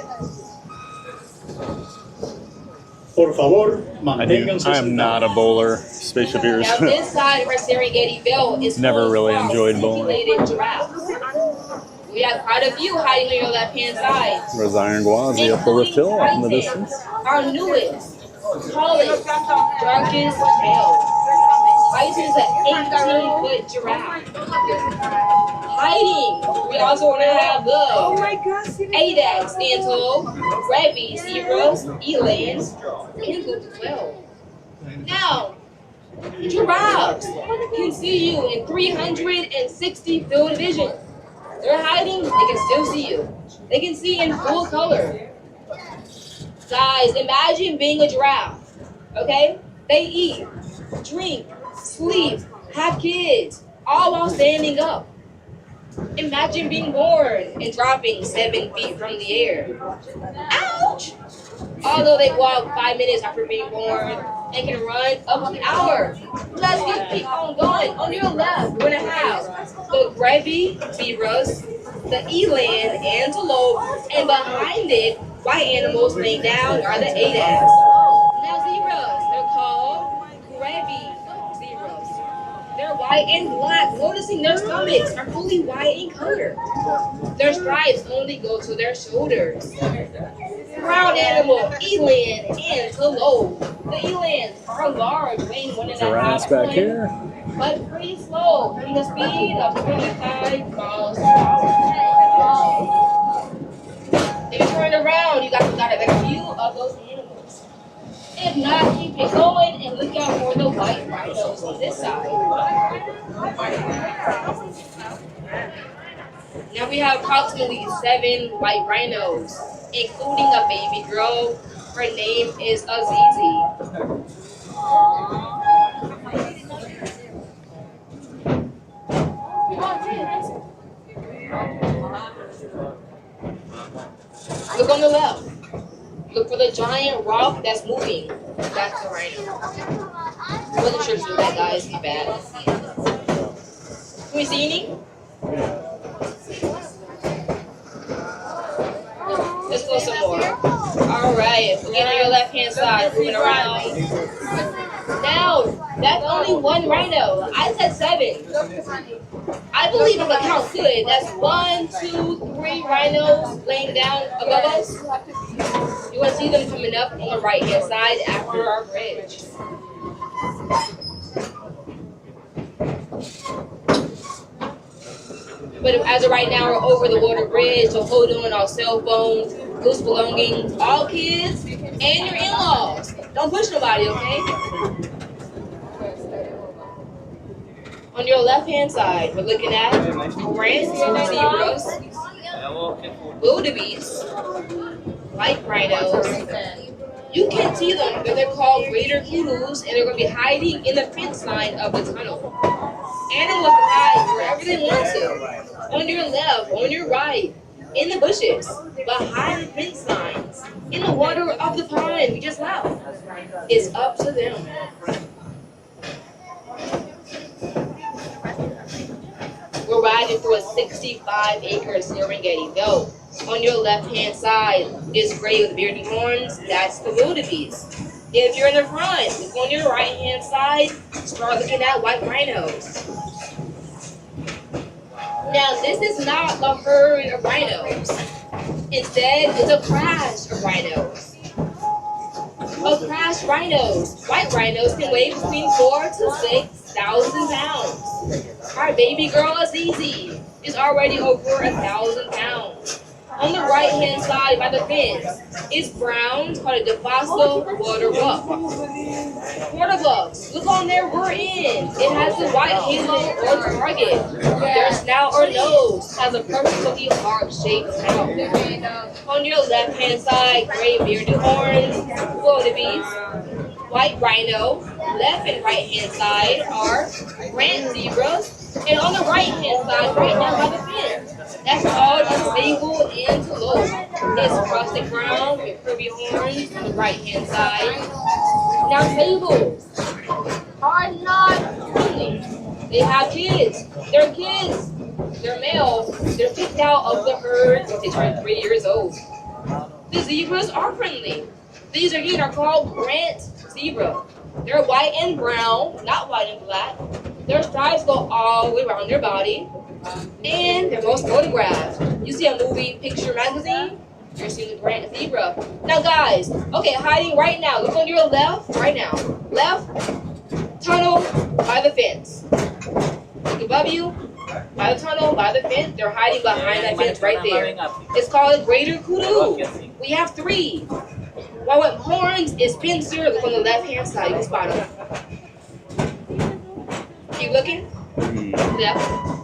E: Por favor, manténganse
B: I am not a bowler. Spaceship ears.
J: Now this side of our Serengeti belt is
B: Never really enjoyed bowling.
J: giraffes. We have quite a few hiding on your left-hand side.
B: There's Iron Gwazi up the lift hill off in the distance.
J: Our newest, tallest, darkest tail. Tyson's an 18-foot giraffe. Hiding, we also want to have the ADAX, Antelope, Revy, Zebras, Elands, and Google 12. Now, giraffes can see you in 360 field of vision. They're hiding, they can still see you. They can see in full color. Guys, imagine being a giraffe, okay? They eat, drink, sleep, have kids, all while standing up. Imagine being born and dropping 7 feet from the air. Ouch! Although they walk 5 minutes after being born and can run up to an hour. Let's keep on going. On your left, we're gonna have the Revy Zebras, the Eland Antelope, and behind it, white animals laying down are the ADAS. Now zebras, they're called Revy zebras. They're white and black, noticing their stomachs are fully white in color. Their stripes only go to their shoulders. Brown animal, eland, antelope. The elands are large, weighing 1.5
B: back here.
J: but pretty slow, with a speed of 25 miles per hour. If you turn around, you got a better view of those animals. If not, keep it going and look out for the white rhinos on this side. Now we have approximately 7 white rhinos, including a baby girl. Her name is Azizi. Look on the left. Look for the giant rock that's moving. That's the rhino. Wasn't sure to do that, guys. My bad. Can we see any? Let's go some more. All right, again on your left hand side, moving around. Now, that's only one rhino. I said 7. I believe if I count good, that's 1, 2, 3 rhinos laying down above us. You want to see them coming up on the right hand side after our bridge. But as of right now, we're over the water bridge, so hold on our cell phones, loose belongings, all kids, and your in-laws. Don't push nobody, okay? On your left-hand side, we're looking at Grant zebras, wildebeest, white rhinos. You can see them, but they're called greater kudus, and they're going to be hiding in the fence line of the tunnel. Animals can hide wherever they want to. On your left, on your right, in the bushes, behind the fence lines, in the water of the pond we just left. It's up to them. We're riding through a 65-acre Serengeti belt. On your left-hand side is gray with bearded horns. That's the wildebeest. If you're in the front, look on your right-hand side. Start looking at white rhinos. Now, this is not a herd of rhinos. Instead, it's a crash of rhinos. A crash rhinos. White rhinos can weigh between 4,000 to 6,000 pounds. Our baby girl Azizi is already over 1,000 pounds. On the right-hand side by the fence is brown, called a DeFosco water buck. Water bucks, look on there, we're in. It has the white halo or target. Their snout or nose has a perfectly heart-shaped snout. On your left-hand side, gray bearded horns, wildebeest, white rhino. Left and right-hand side are Grant zebras. And on the right-hand side, right now by the fence, that's called a sable antelope. It's rustic brown with curvy horns on the right-hand side. Now sables are not friendly. They have kids. They're kids. They're male. They're picked out of the herd when they turn 3 years old. The zebras are friendly. These again are called Grant zebra. They're white and brown, not white and black. Their stripes go all the way around their body. And they're most photographed. You see a movie picture magazine? You're seeing the Grant zebra. Now guys, okay, hiding right now. Look on your left, right now. Left, tunnel, by the fence. Look above you, by the tunnel, by the fence. They're hiding behind that fence right there. It's called a greater kudu. We have 3. While with horns is pincer. Look on the left-hand side. You can spot them. Keep looking. Left.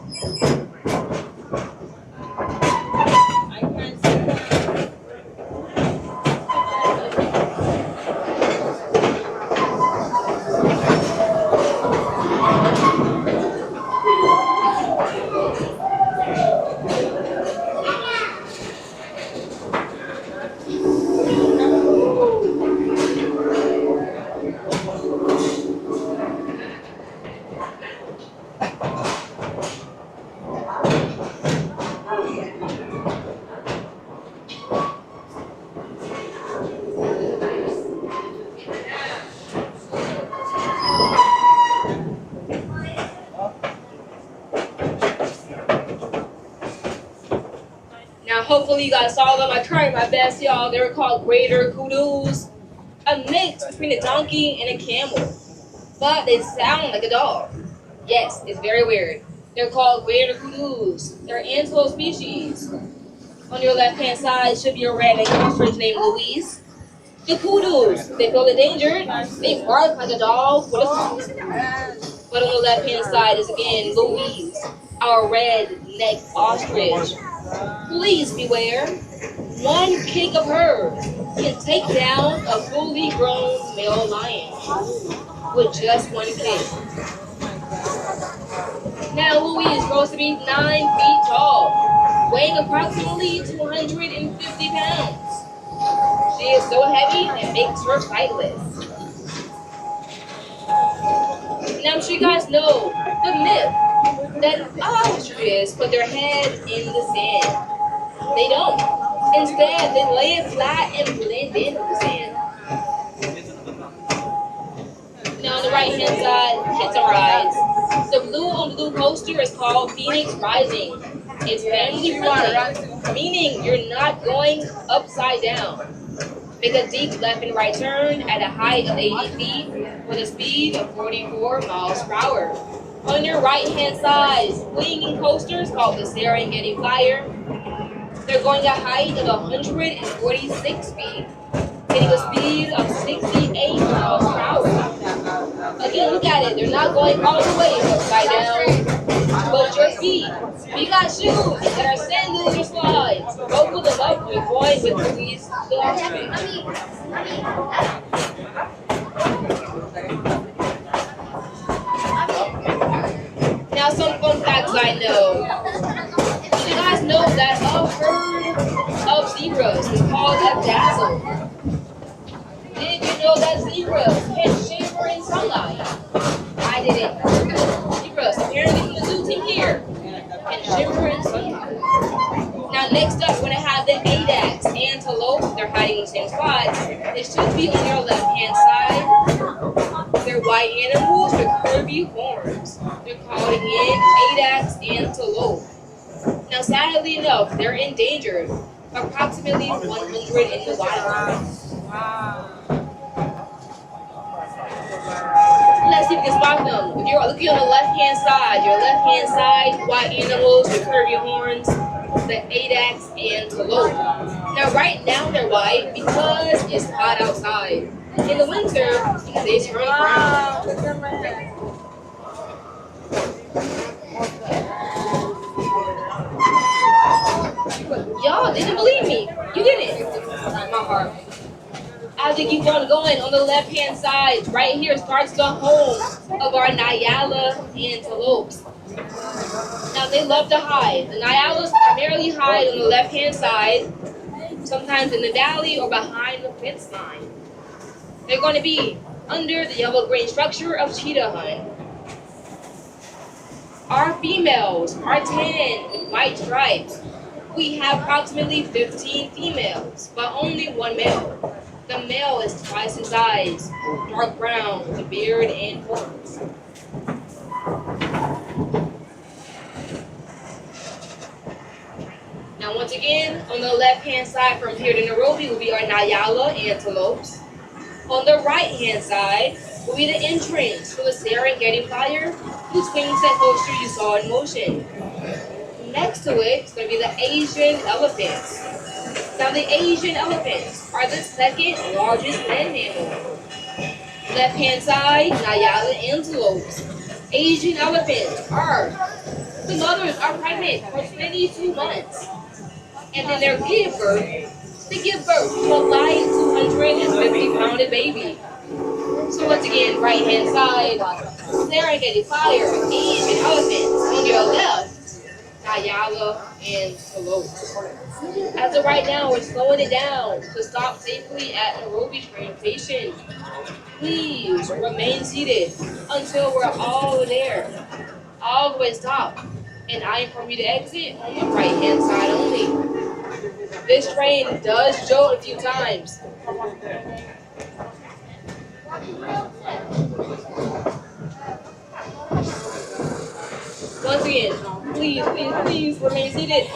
J: Hopefully you guys saw them. I tried my best, y'all. They were called greater kudus. A mix between a donkey and a camel. But they sound like a dog. Yes, it's very weird. They're called greater kudus. They're antelope species. On your left-hand side should be a red ostrich named Louise. The kudus, they feel endangered. They bark like a dog with a fox. But on the left-hand side is again Louise, our red-necked ostrich. Please beware. One kick of her can take down a fully grown male lion with just one kick. Now Louise grows to be 9 feet tall, weighing approximately 250 pounds. She is so heavy it makes her sightless. Now I'm sure you guys know the myth that ostriches put their heads in the sand. They don't. Instead, they lay it flat and blend in with the sand. Now on the right hand side, hit some rides. The blue on blue coaster is called Phoenix Rising. It's family friendly, meaning you're not going upside down. Make a deep left and right turn at a height of 80 feet with a speed of 44 miles per hour. On your right hand side, swinging coasters called the Serengeti Flyer. They're going at a height of 146 feet, hitting a speed of 68 miles per hour. Again, look at it. They're not going all the way upside down, but your feet. If you got shoes that are sandals or slides, go pull them up and avoid with these ostrich. Now some fun facts I know. Did you guys know that a herd of zebras is called a dazzle? Did you know that zebras can shimmer in sunlight? I didn't. Zebras, apparently from the zoo team here, can shimmer in sunlight. Now next up, we're going to have the Adax antelope. They're hiding in the same spot. It should be on your left-hand side. They're white animals with curvy horns. They're called again Adax antelope. Now sadly enough, they're endangered. Approximately 100 in the wild. Let's see if we can spot them. If you're looking on the left-hand side, white animals with curvy horns, the Adax antelope. Now right now they're white because it's hot outside. In the winter, they turn brown. Y'all didn't believe me. You didn't. My heart. As we keep on going, on the left-hand side, right here starts the home of our Nyala antelopes. Now they love to hide. The Nyalas primarily hide on the left-hand side, sometimes in the valley or behind the fence line. They're going to be under the yellow-green structure of Cheetah Hunt. Our females are tan with white stripes. We have approximately 15 females, but only one male. The male is twice his size, dark brown with a beard and horns. Now once again, on the left-hand side from here to Nairobi will be our Nyala antelopes. On the right-hand side will be the entrance to the Serengeti Flyer, whose swing set coaster you saw in motion. Next to it is going to be the Asian elephants. Now the Asian elephants are the second largest land mammal. Left-hand side, Nyala antelopes. Asian elephants the mothers are pregnant for 22 months. And then they give birth to a live 250-pound baby. So once again, right-hand side, Serengeti Flyer, Asian elephants. On your left, Nyala antelope. As of right now, we're slowing it down to stop safely at Nairobi train station. Please remain seated until we're all there. All the way stop. And I inform you to exit on the right-hand side only. This train does jolt a few times. Once again, please remain seated.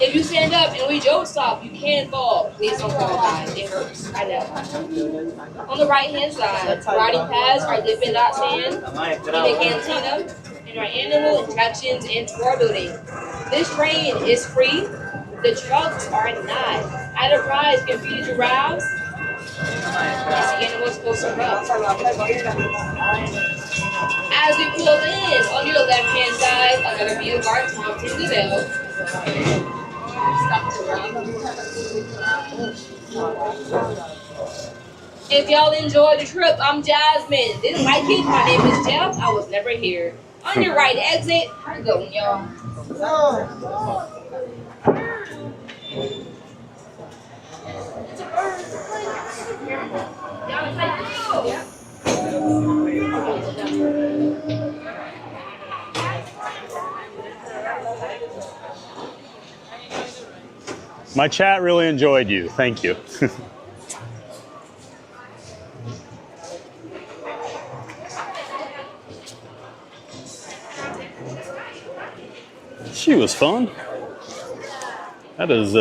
J: If you stand up and we don't stop, you can fall. Please don't fall, guys. It hurts. I know. On the right-hand side, riding paths are Dippin' Dot Stand, in the cantina, and our animal attractions and tour building. This train is free. The trucks are not. At a price, competed giraffes. These animals closer up. As we pull in, on your left-hand side, another view of our Thompson Gazelle. If y'all enjoyed the trip, I'm Jasmine. Didn't like it? My name is Jeff. I was never here. On your right exit, have a good one, y'all. It's a bird. Y'all excited? Yeah.
B: My chat really enjoyed you. Thank you. She was fun. That is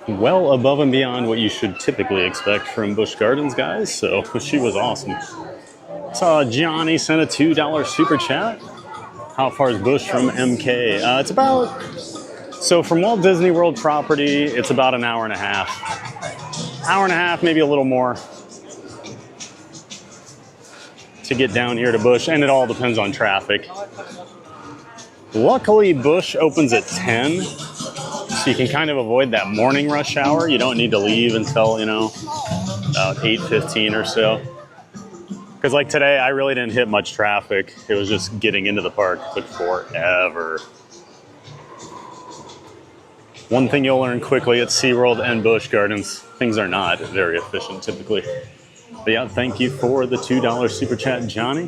B: well above and beyond what you should typically expect from Busch Gardens, guys. So she was awesome. Saw Johnny sent a $2 super chat. How far is Busch from MK? It's about, so from Walt Disney World property, it's about an hour and a half. Hour and a half, maybe a little more, to get down here to Busch, and it all depends on traffic. Luckily, Busch opens at 10, so you can kind of avoid that morning rush hour. You don't need to leave until, you know, about 8:15 or so. Because like today, I really didn't hit much traffic. It was just getting into the park. It took forever. One thing you'll learn quickly at SeaWorld and Busch Gardens, things are not very efficient typically. But yeah, thank you for the $2 super chat, Johnny.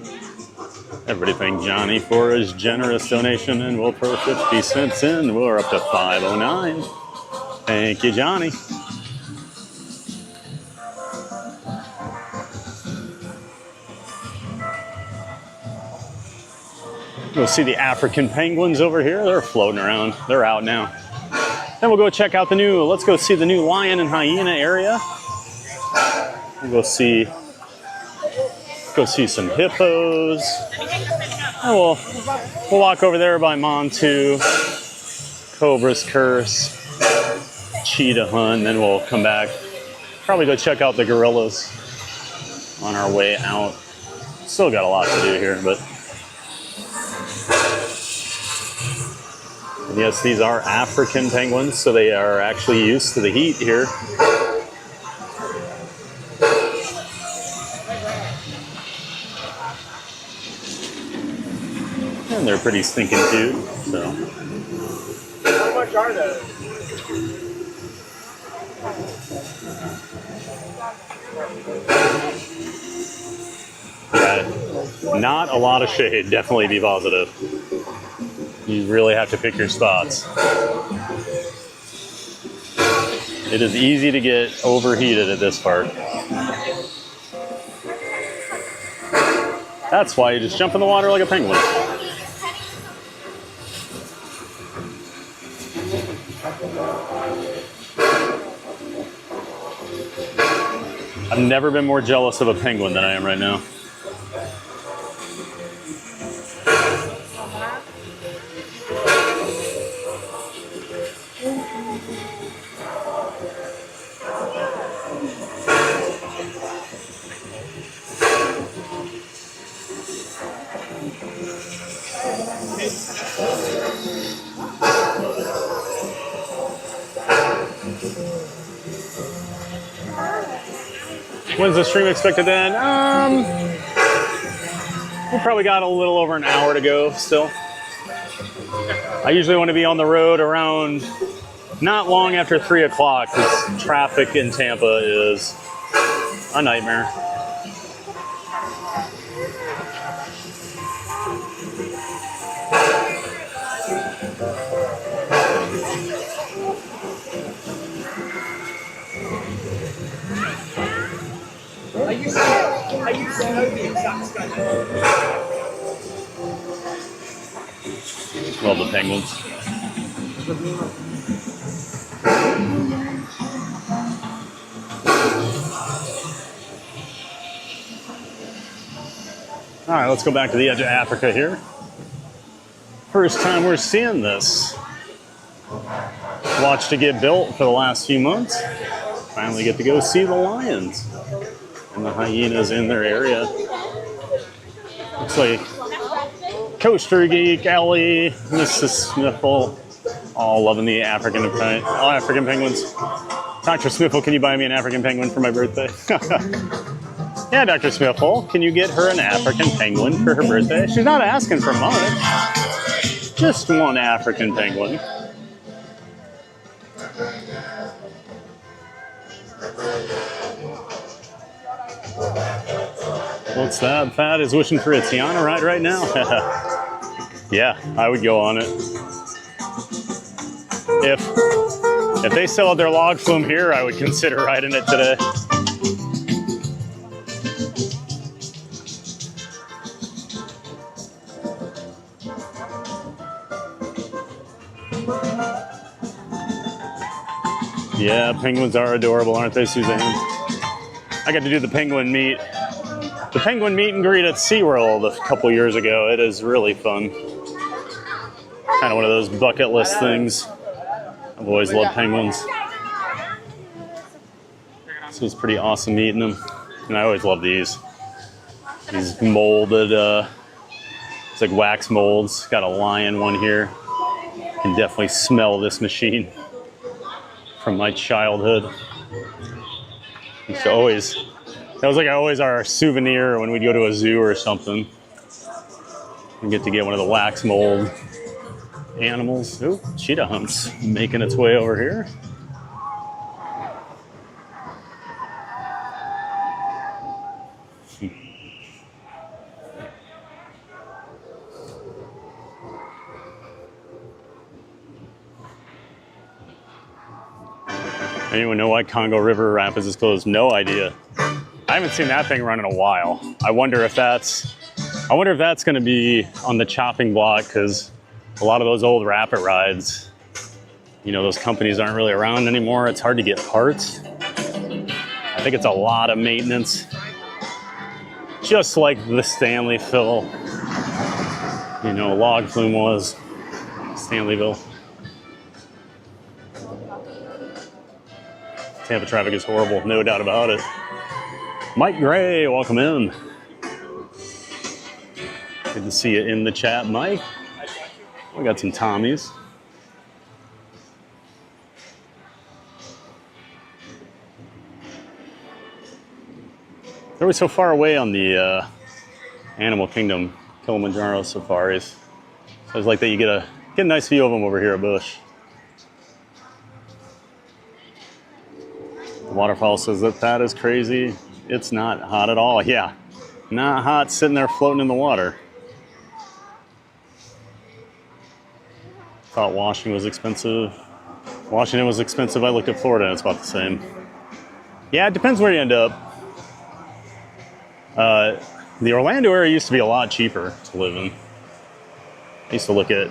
B: Everybody thank Johnny for his generous donation, and we'll throw 50 cents in. We're up to $5.09. Thank you, Johnny. We'll see the African penguins over here. They're floating around. They're out now. Then we'll go check out the new, let's go see the new lion and hyena area. We'll go see some hippos. And we'll walk over there by Montu, Cobra's Curse, Cheetah Hunt, and then we'll come back. Probably go check out the gorillas on our way out. Still got a lot to do here, but yes, these are African penguins, so they are actually used to the heat here. And they're pretty stinking cute, so.
D: How much are those?
B: Yeah, not a lot of shade, definitely be positive. You really have to pick your spots. It is easy to get overheated at this park. That's why you just jump in the water like a penguin. I've never been more jealous of a penguin than I am right now. When's the stream expected to end? We probably got a little over an hour to go still. I usually want to be on the road around not long after 3 o'clock because traffic in Tampa is a nightmare.
D: I used to know the exact schedule.
B: Love the penguins. All right, let's go back to the edge of Africa here. First time we're seeing this. Watched it get built for the last few months. Finally get to go see the lions and the hyenas in their area. Looks like Coaster Geek, Ellie, Mrs. Sniffle, all loving the African penguins. Dr. Sniffle, can you buy me an African penguin for my birthday? Yeah, Dr. Sniffle, can you get her an African penguin for her birthday? She's not asking for much. Just one African penguin. What's that? Fat is wishing for a Tiana ride right now? Yeah, I would go on it. If they still had their log flume here, I would consider riding it today. Yeah, penguins are adorable, aren't they, Suzanne? I got to do the penguin meet and greet at SeaWorld a couple years ago. It is really fun. Kind of one of those bucket list things. I've always loved penguins. So it's pretty awesome meeting them. And I always love these molded, it's like wax molds. Got a lion one here. You can definitely smell this machine from my childhood. That was like always our souvenir when we'd go to a zoo or something. We get to get one of the wax mold animals. Ooh, Cheetah Hunt's making its way over here. Anyone know why Congo River Rapids is closed? No idea. I haven't seen that thing run in a while. I wonder if that's going to be on the chopping block, because a lot of those old rapid rides, you know, those companies aren't really around anymore. It's hard to get parts. I think it's a lot of maintenance. Just like the Stanleyville, you know, log flume was, Stanleyville. Tampa traffic is horrible, no doubt about it. Mike Gray, welcome in. Good to see you in the chat, Mike. We got some Tommies. They're always so far away on the Animal Kingdom Kilimanjaro safaris. So it's like that you get a nice view of them over here at Busch. The waterfall says that is crazy. It's not hot at all. Yeah, not hot sitting there floating in the water. Thought Washington was expensive. Washington was expensive. I looked at Florida and it's about the same. Yeah, it depends where you end up. The Orlando area used to be a lot cheaper to live in. I used to look at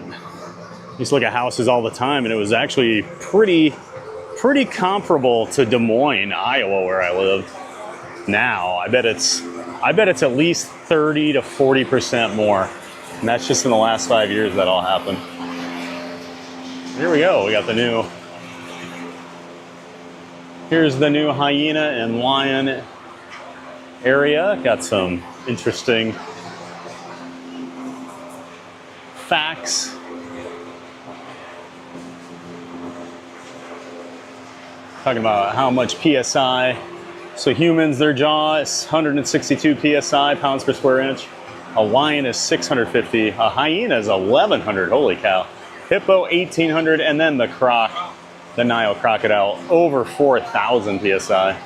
B: houses all the time, and it was actually pretty comparable to Des Moines, Iowa, where I lived. Now, I bet it's at least 30 to 40% more. And that's just in the last 5 years that all happened. Here we go, we got here's the new hyena and lion area. Got some interesting facts. Talking about how much PSI. So humans, their jaw is 162 PSI, pounds per square inch. A lion is 650. A hyena is 1,100, holy cow. Hippo, 1,800, and then the Nile crocodile, over 4,000 PSI.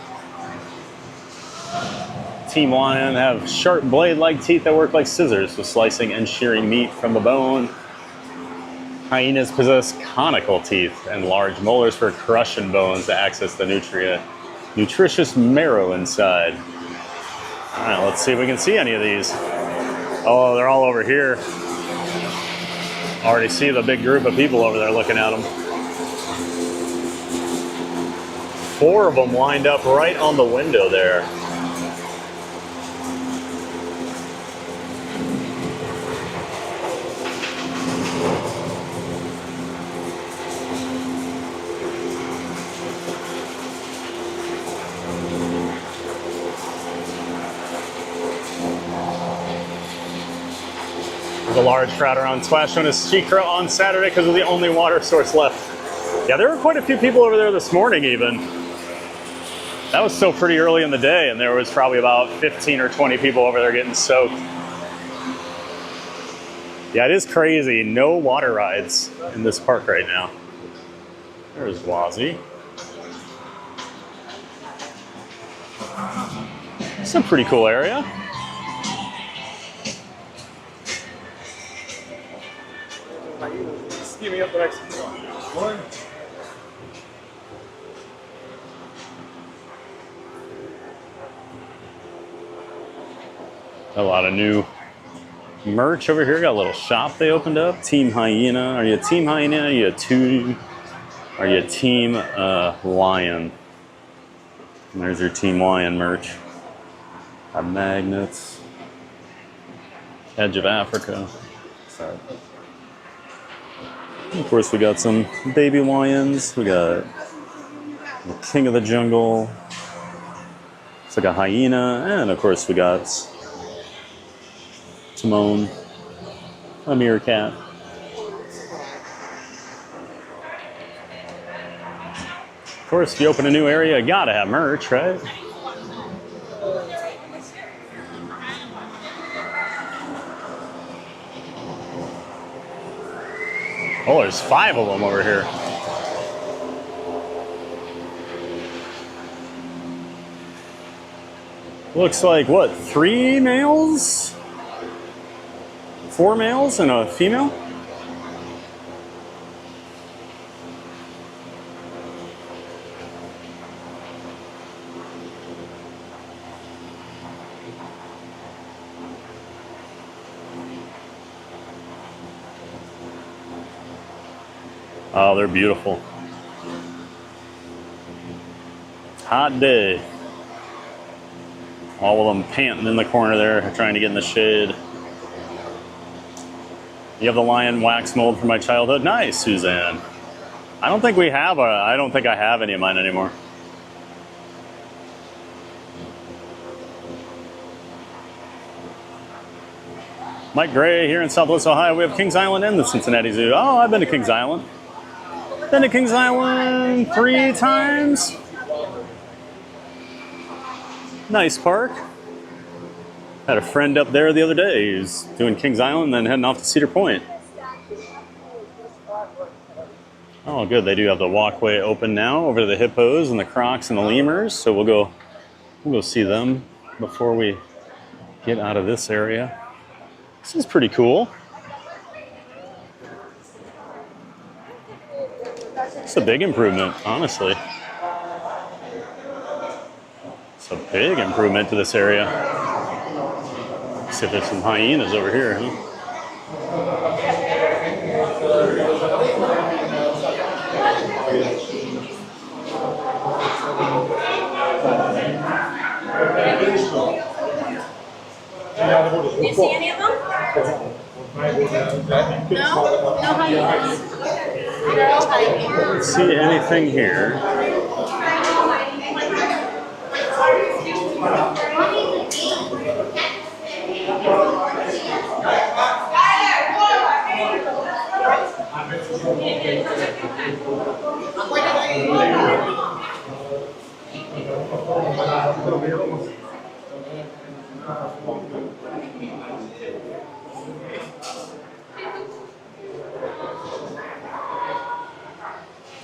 B: Team lion have sharp blade-like teeth that work like scissors for slicing and shearing meat from the bone. Hyenas possess conical teeth and large molars for crushing bones to access the nutritious marrow inside. All right, let's see if we can see any of these. Oh, they're all over here. Already see the big group of people over there looking at them. 4 of them lined up right on the window there. There's a large crowd around Splash known as SheiKra on Saturday because of the only water source left. Yeah, there were quite a few people over there this morning even. That was still pretty early in the day, and there was probably about 15 or 20 people over there getting soaked. Yeah, it is crazy. No water rides in this park right now. There's Wazzy. It's a pretty cool area.
D: Give me up the next one.
B: A lot of new merch over here. Got a little shop they opened up. Team Hyena. Are you a Team Hyena? Are you a Team Lion? And there's your Team Lion merch. Got magnets. Edge of Africa. Sorry. Of course, we got some baby lions. We got the King of the Jungle. It's like a hyena. And of course, we got Timon, a meerkat. Of course, if you open a new area, you gotta have merch, right? Oh, there's 5 of them over here. Looks like, what, 3 males? 4 males and a female? Oh, they're beautiful. Hot day. All of them panting in the corner there, trying to get in the shade. You have the lion wax mold from my childhood. Nice, Suzanne. I don't think I have any of mine anymore. Mike Gray here in Southwest Ohio. We have Kings Island and the Cincinnati Zoo. Oh, I've been to Kings Island. Been to Kings Island 3 times. Nice park. Had a friend up there the other day. He was doing Kings Island and then heading off to Cedar Point. Oh, good. They do have the walkway open now over to the hippos and the crocs and the lemurs. So we'll go see them before we get out of this area. This is pretty cool. It's a big improvement, honestly. It's a big improvement to this area. Let's see if there's some hyenas over here, huh?
J: Do you see any of them? No? No hyenas? They're all hyenas.
B: See anything here?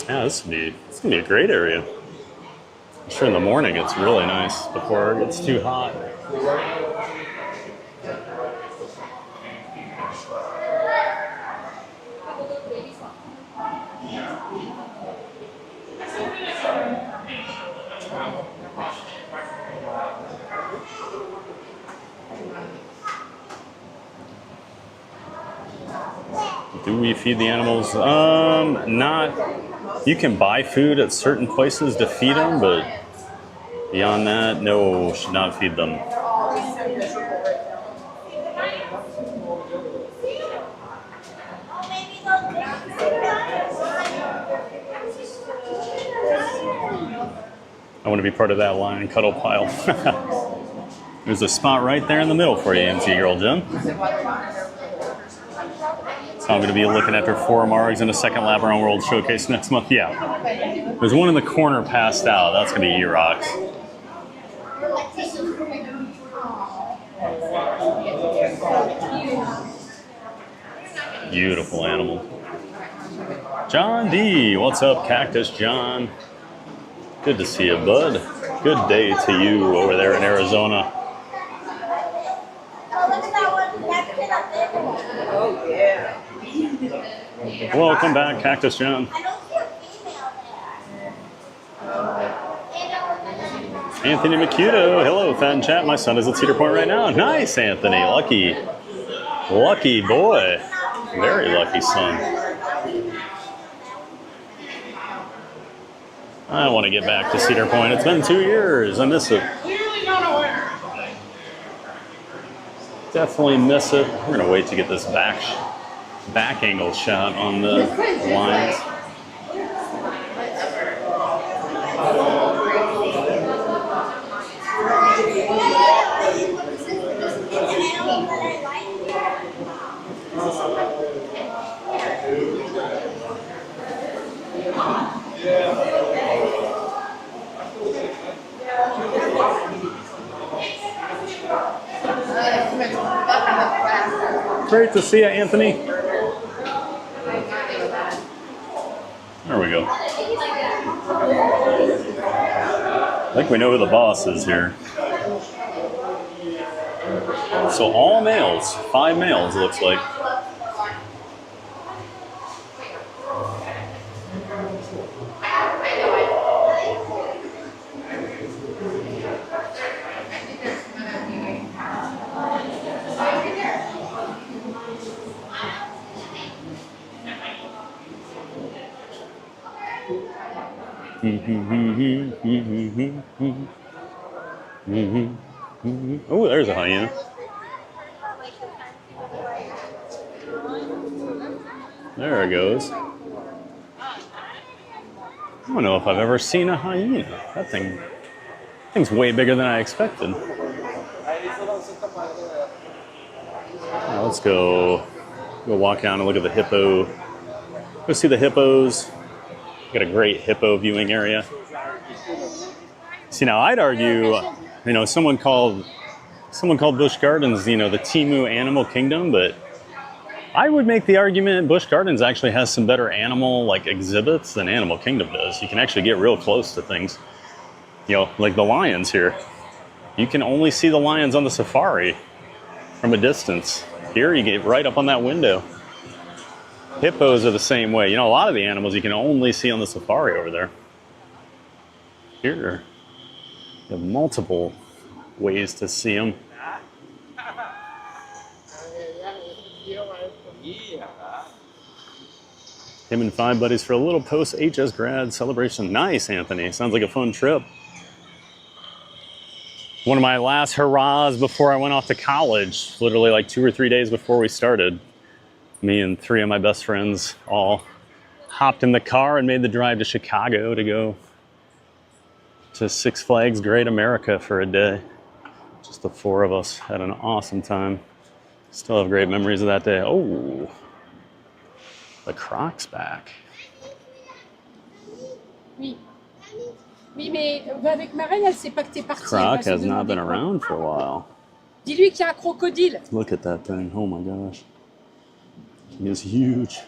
B: Yeah, this is gonna be a great area. I'm sure in the morning it's really nice before it gets too hot. Do we feed the animals? Not. You can buy food at certain places to feed them, but beyond that, no, should not feed them. I want to be part of that lion cuddle pile. There's a spot right there in the middle for you, MC Girl Jen. So I'm going to be looking after 4 margs and a second lap around World Showcase next month. Yeah. There's one in the corner passed out. That's going to be E-Rocks. Beautiful animal. John D. What's up, Cactus John? Good to see you, bud. Good day to you over there in Arizona.
F: Oh, yeah.
B: Welcome back, Cactus John. Anthony McCuto. Hello, Fat and Chat. My son is at Cedar Point right now. Nice, Anthony. Lucky. Lucky boy. Very lucky son. I want to get back to Cedar Point. It's been 2 years. I miss it. Definitely miss it. We're gonna wait to get this back angle shot on the lines. Great to see you, Anthony. There we go. I think we know who the boss is here. So all males, 5 males, it looks like. Oh, there's a hyena. There it goes. I don't know if I've ever seen a hyena. That thing's way bigger than I expected. Let's go walk down and look at the hippo. Go see the hippos. Got a great hippo viewing area. See, now I'd argue, you know, someone called Busch Gardens, you know, the Temu Animal Kingdom, but I would make the argument Busch Gardens actually has some better animal like exhibits than Animal Kingdom does. You can actually get real close to things. You know, like the lions here. You can only see the lions on the safari from a distance. Here you get right up on that window. Hippos are the same way. You know, a lot of the animals you can only see on the safari over there. Here, you have multiple ways to see them. Him and 5 buddies for a little post-HS grad celebration. Nice, Anthony. Sounds like a fun trip. One of my last hurrahs before I went off to college, literally like 2 or 3 days before we started. Me and 3 of my best friends all hopped in the car and made the drive to Chicago to go to Six Flags Great America for a day. Just the 4 of us had an awesome time. Still have great memories of that day. Oh, the Croc's back.
I: Oui. Oui, mais avec Marelle, elle sait pas que t'es parti.
B: Croc has not been around for a while.
I: Dis-lui qu'il y a un crocodile.
B: Look at that thing. Oh my gosh. He is huge.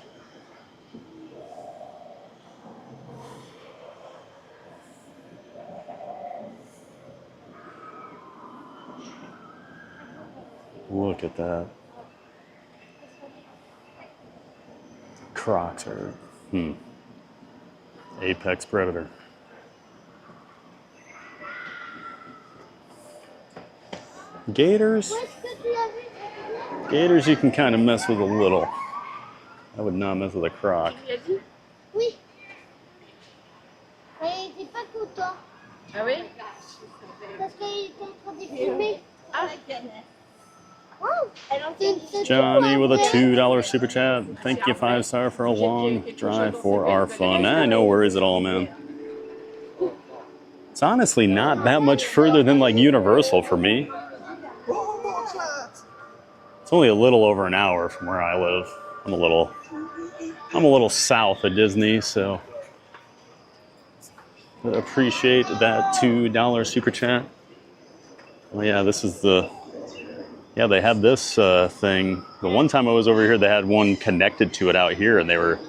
B: Look at that. Crocs are apex predator. Gators? Gators you can kind of mess with a little. I would not mess with a croc.
K: Oui. Mais il était pas content.
I: Ah oui?
K: Parce qu'il était en train de filmer.
I: Ah.
B: Johnny with a $2 super chat. Thank you, 5-star, for a long drive for our fun. No worries at all, man. It's honestly not that much further than like Universal for me. It's only a little over an hour from where I live. I'm a little south of Disney, so I appreciate that $2 super chat. Oh yeah, this is the. Yeah, they had this thing. The one time I was over here, they had one connected to it out here, and they were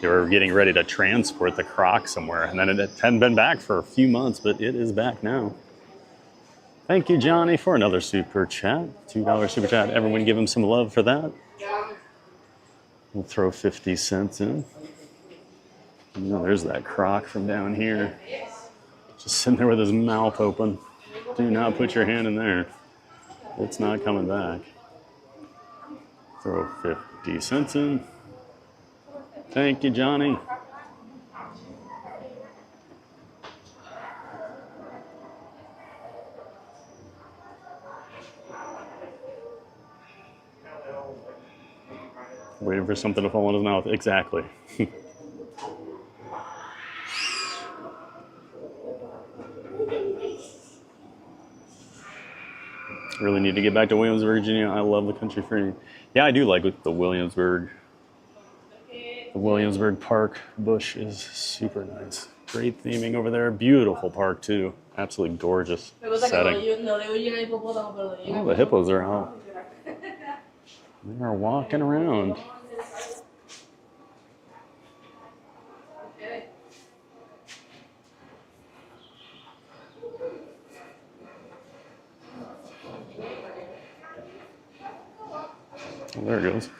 B: getting ready to transport the Croc somewhere. And then it hadn't been back for a few months, but it is back now. Thank you, Johnny, for another super chat. $2 super chat. Everyone give him some love for that. We'll throw 50 cents in. Oh, there's that Croc from down here. Just sitting there with his mouth open. Do not put your hand in there. It's not coming back. Throw 50 cents in. Thank you, Johnny. Waiting for something to fall in his mouth. Exactly. Really need to get back to Williamsburg, Virginia. I love the country free. Yeah, I do like the Williamsburg. The Williamsburg Park Busch is super nice. Great theming over there. Beautiful park too. Absolutely gorgeous setting. Oh, the hippos are out. They are walking around. Oh, there it goes.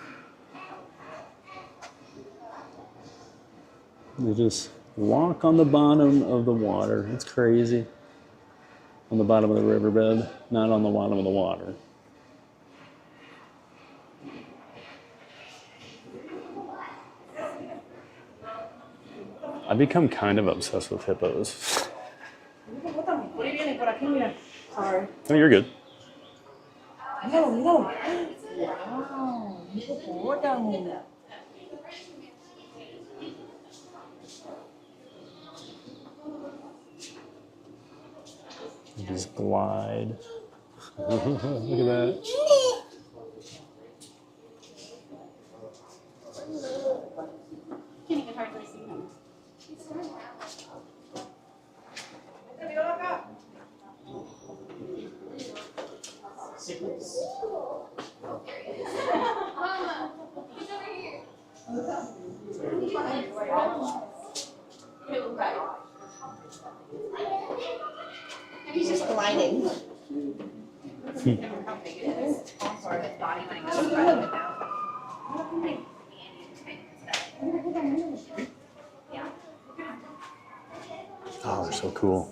B: They just walk on the bottom of the water. It's crazy. On the bottom of the riverbed, not on the bottom of the water. I've become kind of obsessed with hippos.
I: Sorry.
B: Oh, you're good.
I: No.
B: Just glide. Look at that.
F: Can't even hardly see him. He's just gliding.
B: Oh, they're so cool.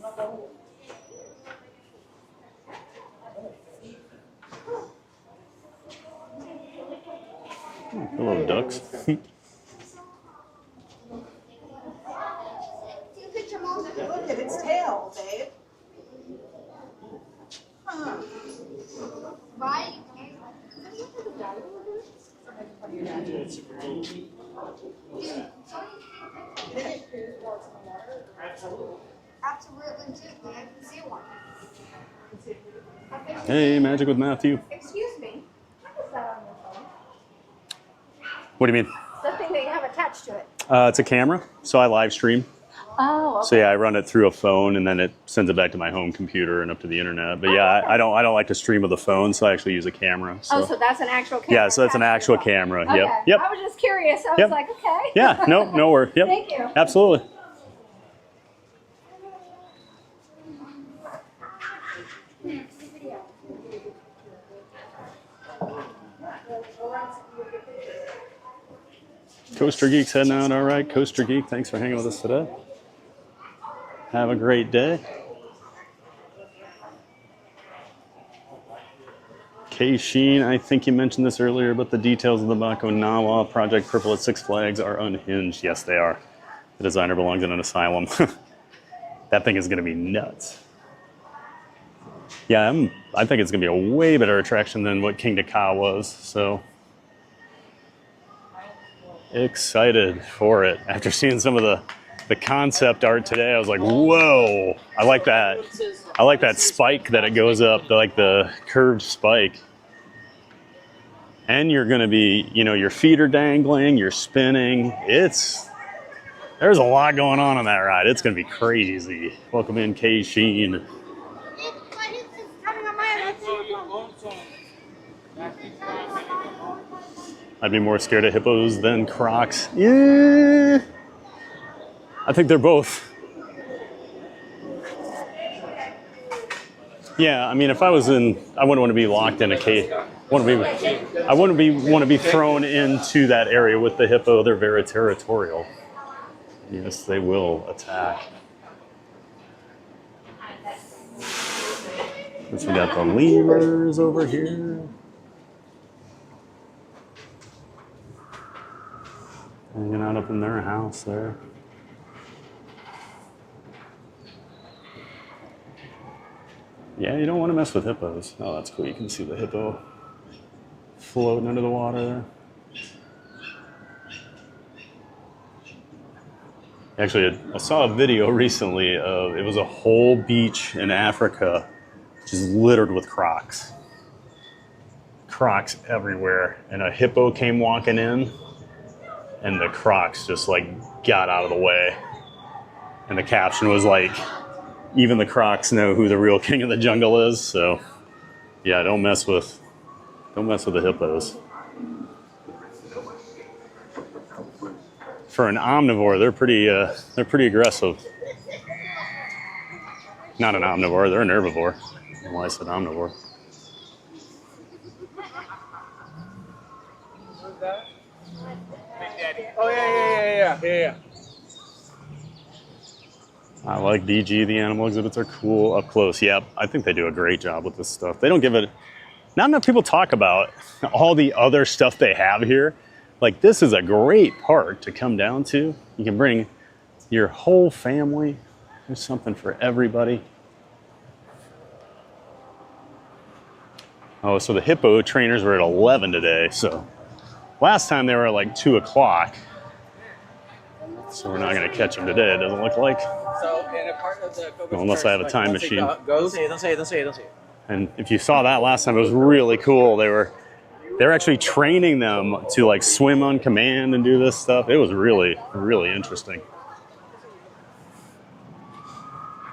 B: Hello, ducks.
F: Look at its tail, Dave.
K: Why? Absolutely, I can see one.
B: Hey, Magic with Matthew.
I: Excuse me. What is that on your phone?
B: What do you mean?
I: The thing that you have attached to it.
B: It's a camera, so I live stream.
I: Oh, okay.
B: So yeah, I run it through a phone, and then it sends it back to my home computer and up to the internet. But yeah, I don't like to stream with a phone, so I actually use a camera. So.
I: Oh, so that's an actual camera.
B: Yeah, so that's an actual camera.
I: Okay.
B: Yep.
I: I was just curious. I was
B: Yep.
I: like, okay.
B: Yeah. No worries. Yep.
I: Thank you.
B: Absolutely. Coaster Geek's heading out. All right, Coaster Geek, thanks for hanging with us today. Have a great day. Kay Sheen, I think you mentioned this earlier, but the details of the Baco Nawa Project Purple at Six Flags are unhinged. Yes, they are. The designer belongs in an asylum. That thing is going to be nuts. Yeah, I think it's going to be a way better attraction than what King Ka was, so excited for it. After seeing some of the concept art today, I was like, whoa, I like that. I like that spike that it goes up, like the curved spike. And you're going to be, your feet are dangling, you're spinning. There's a lot going on that ride. It's going to be crazy. Welcome in, Kay Sheen. I'd be more scared of hippos than crocs. Yeah. I think they're both. Yeah, I mean, if I was I wouldn't want to be locked in a cage. I wouldn't want to be thrown into that area with the hippo. They're very territorial. Yes, they will attack. So we got the lemurs over here. Hanging out up in their house there. Yeah, you don't want to mess with hippos. Oh, that's cool. You can see the hippo floating under the water there. Actually, I saw a video recently of, it was a whole beach in Africa just littered with crocs. Crocs everywhere. And a hippo came walking in and the crocs just like got out of the way. And the caption was like, even the crocs know who the real king of the jungle is. So yeah, don't mess with the hippos. For an omnivore, they're pretty aggressive. Not an omnivore, they're an herbivore. Well, I said omnivore.
D: Who's that? Big Daddy. Oh yeah.
B: I like DG. The animal exhibits are cool up close. Yep, I think they do a great job with this stuff. They don't give it. Not enough people talk about all the other stuff they have here. Like, this is a great park to come down to. You can bring your whole family. There's something for everybody. Oh, so the hippo trainers were at 11 today. So last time they were at like 2 o'clock. So we're not going to catch them today, it doesn't look like.
L: So, and a part of the
B: Well, unless I have a time machine.
L: Don't say it.
B: And if you saw that last time, it was really cool. They're actually training them to like swim on command and do this stuff. It was really, really interesting.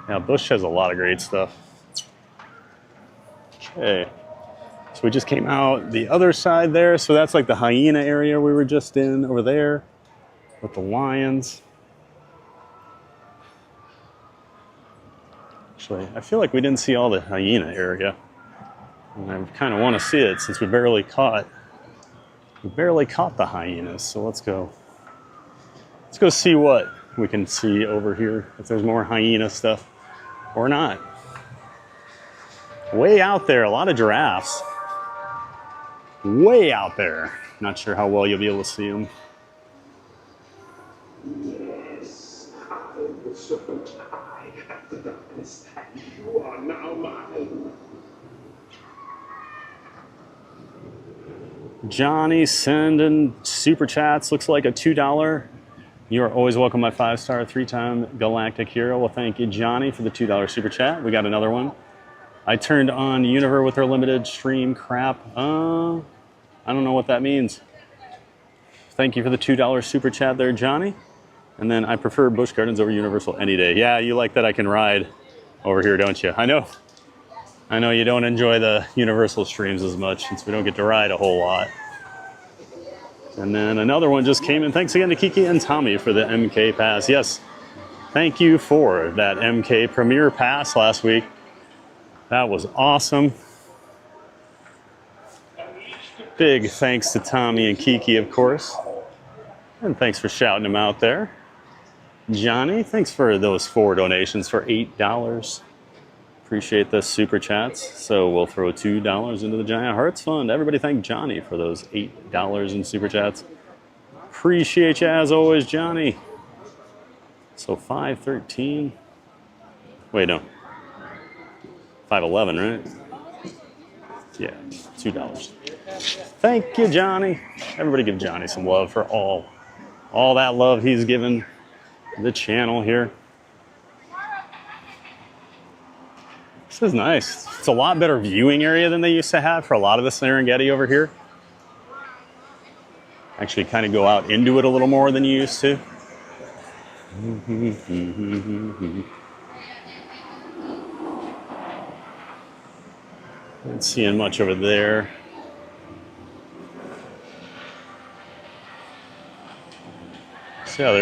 B: Yeah, Busch has a lot of great stuff. Okay, so we just came out the other side there. So that's like the hyena area we were just in over there with the lions. Actually, I feel like we didn't see all the hyena area. And I kind of want to see it since we barely caught the hyenas. So let's go see what we can see over here, if there's more hyena stuff or not. Way out there, a lot of giraffes. Way out there. Not sure how well you'll be able to see them.
M: Yes, I have the darkness. You are now mine.
B: Johnny sending super chats. Looks like a $2. You are always welcome, my 5-star, 3-time galactic hero. Well, thank you, Johnny, for the $2 super chat. We got another one. I turned on Univer with her limited stream crap. I don't know what that means. Thank you for the $2 super chat there, Johnny. And then I prefer Busch Gardens over Universal any day. Yeah, you like that I can ride over here, don't you? I know you don't enjoy the Universal streams as much since we don't get to ride a whole lot. And then another one just came in. Thanks again to Kiki and Tommy for the MK Pass. Yes, thank you for that MK Premier Pass last week. That was awesome. Big thanks to Tommy and Kiki, of course. And thanks for shouting them out there. Johnny, thanks for those 4 donations for $8. Appreciate the super chats. So we'll throw $2 into the Giant Hearts Fund. Everybody thank Johnny for those $8 in super chats. Appreciate you as always, Johnny. So 513. Wait, no. 511, right? Yeah, $2. Thank you, Johnny. Everybody give Johnny some love for all that love he's given the channel here. This is nice. It's a lot better viewing area than they used to have for a lot of the Serengeti over here. Actually kind of go out into it a little more than you used to. Not seeing much over there. So yeah,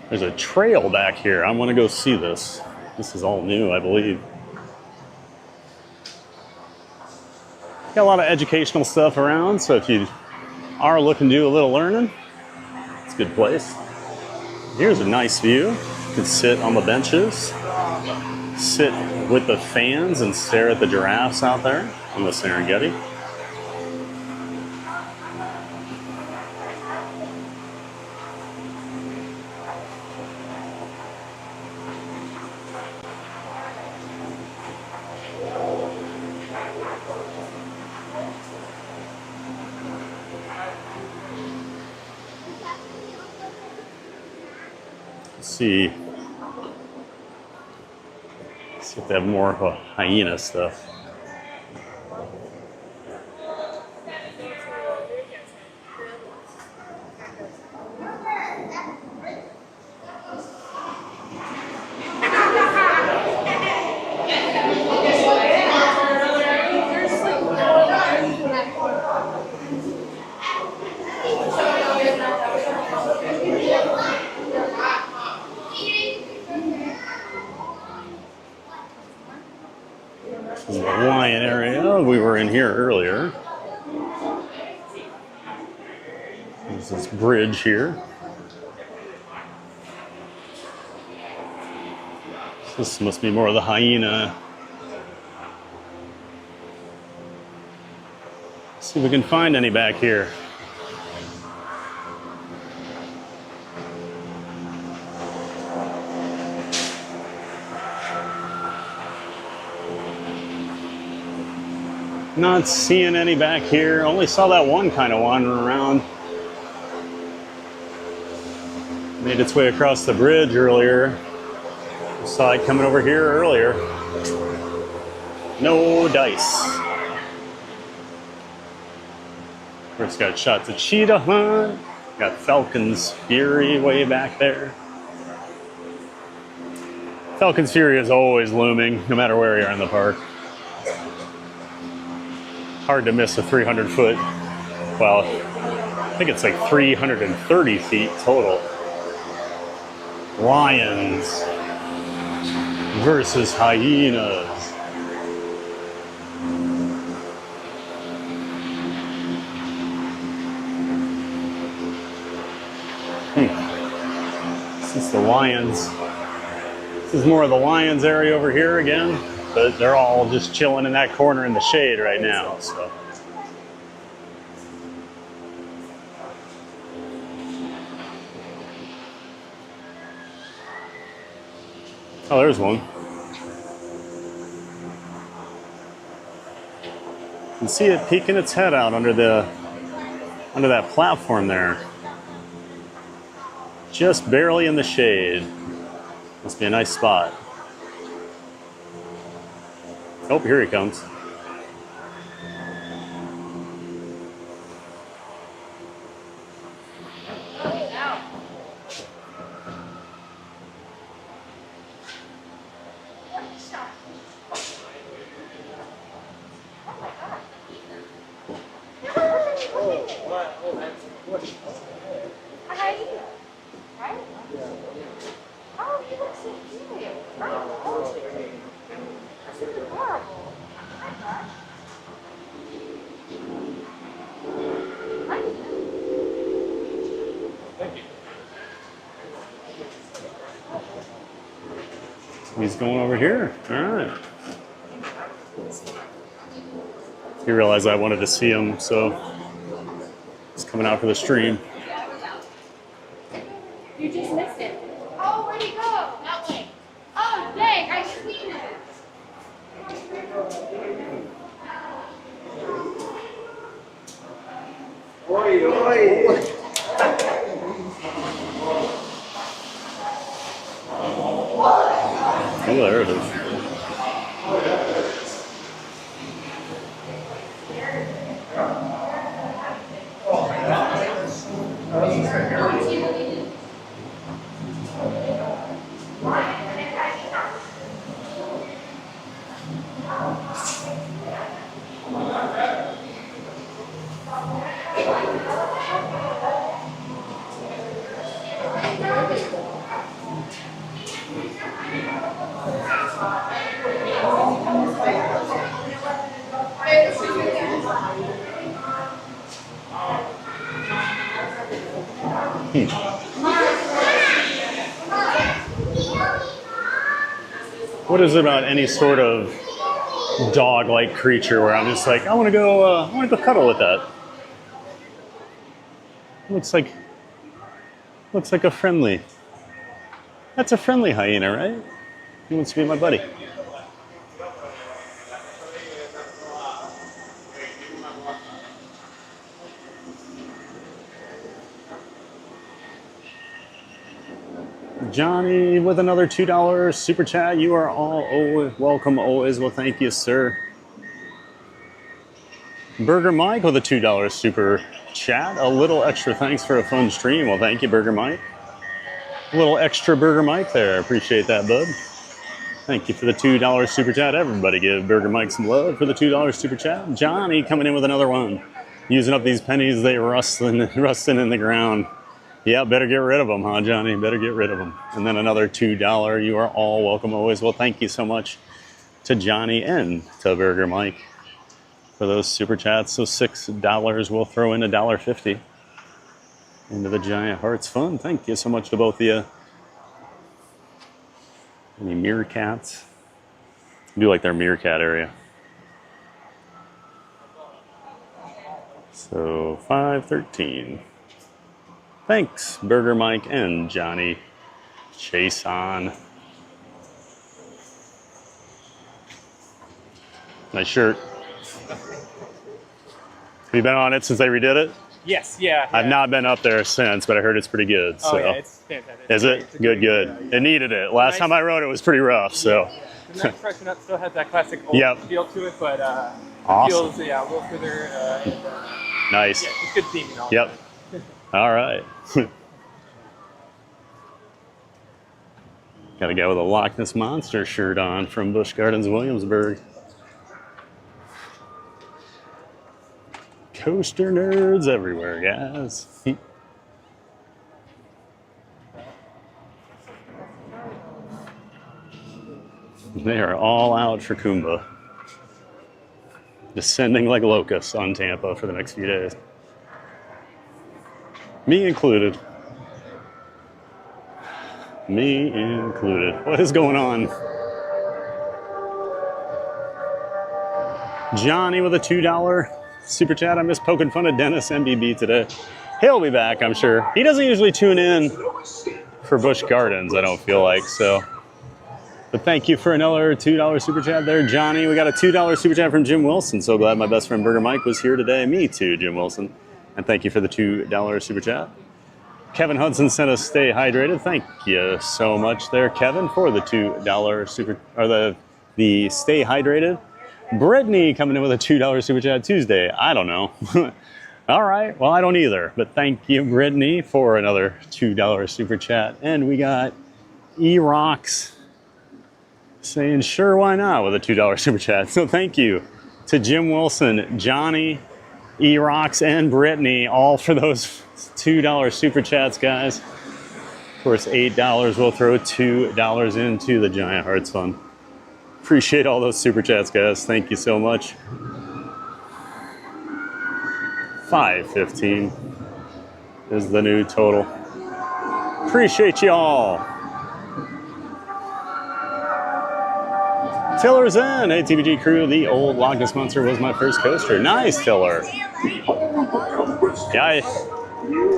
B: there's a trail back here. I want to go see this. This is all new, I believe. Got a lot of educational stuff around, so if you are looking to do a little learning, it's a good place. Here's a nice view. You can sit on the benches, sit with the fans and stare at the giraffes out there in the Serengeti. See if they have more of a hyena stuff. This is the lion area. We were in here earlier. There's this bridge here. This must be more of the hyena. See if we can find any back here. Not seeing any back here. Only saw that one kind of wandering around. Made its way across the bridge earlier. Saw it coming over here earlier. No dice. First got shots of Cheetah Hunt. Got Falcon's Fury way back there. Falcon's Fury is always looming, no matter where you are in the park. Hard to miss a 300-foot, well, I think it's like 330 feet total. Lions versus hyenas. This is the lions. This is more of the lions area over here again. But they're all just chilling in that corner in the shade right now. So. Oh, there's one. You can see it peeking its head out under that platform there. Just barely in the shade. Must be a nice spot. Oh, here he comes. He's going over here. All right. He realized I wanted to see him, so he's coming out for the stream.
I: You just missed it. Oh, where'd he go? That way. Oh, dang, I seen it.
L: Oi, oi.
B: Oh, there it is. What is it about any sort of dog-like creature where I'm just like, I want to go cuddle with that. Looks like a friendly. That's a friendly hyena, right? He wants to be my buddy. Johnny with another $2 super chat. You are all always welcome always. Well, thank you, sir. Burger Mike with a $2 super chat. A little extra thanks for a fun stream. Well, thank you, Burger Mike. A little extra Burger Mike there. Appreciate that, bud. Thank you for the $2 super chat. Everybody give Burger Mike some love for the $2 super chat. Johnny coming in with another one. Using up these pennies, they rusting in the ground. Yeah, better get rid of them, huh, Johnny? Better get rid of them. And then another $2. You are all welcome always. Well, thank you so much to Johnny and to Burger Mike for those super chats. So $6. We'll throw in $1.50 into the Giant Hearts Fund. Thank you so much to both of you. Any meerkats? I do like their meerkat area. So $5.13. Thanks, Burger Mike and Johnny. Chase on. Nice shirt. Have you been on it since they redid it?
N: Yes, yeah.
B: I've not been up there since, but I heard it's pretty good. So.
N: Oh, yeah, it's fantastic.
B: Is it? Good, good. It needed it. Last time I rode it was pretty rough, so.
N: The nice freshen up still has that classic old feel to it, but
B: awesome.
N: feels a little further.
B: Nice.
N: Yeah, it's good theming and all.
B: Yep. All right. Got a guy with a Loch Ness Monster shirt on from Busch Gardens, Williamsburg. Coaster nerds everywhere, guys. They are all out for Kumba. Descending like locusts on Tampa for the next few days. Me included. Me included. What is going on? Johnny with a $2 super chat. I miss poking fun at Dennis MBB today. He'll be back, I'm sure. He doesn't usually tune in for Busch Gardens, I don't feel like, so. But thank you for another $2 super chat there, Johnny. We got a $2 super chat from Jim Wilson. So glad my best friend Burger Mike was here today. Me too, Jim Wilson. And thank you for the $2 super chat. Kevin Hudson sent us stay hydrated. Thank you so much there, Kevin, for the $2 super, or the stay hydrated. Brittany coming in with a $2 super chat Tuesday. I don't know. All right. Well, I don't either. But thank you, Brittany, for another $2 super chat. And we got E-Rocks saying, sure, why not, with a $2 super chat. So thank you to Jim Wilson, Johnny, E-Rocks, and Brittany, all for those $2 super chats, guys. Of course, $8. We'll throw $2 into the Giant Hearts Fund. Appreciate all those super chats, guys. Thank you so much. $5.15 is the new total. Appreciate y'all. Tiller's in. Hey, TVG crew, the old Loch Ness Monster was my first coaster. Nice, Tiller. Yeah,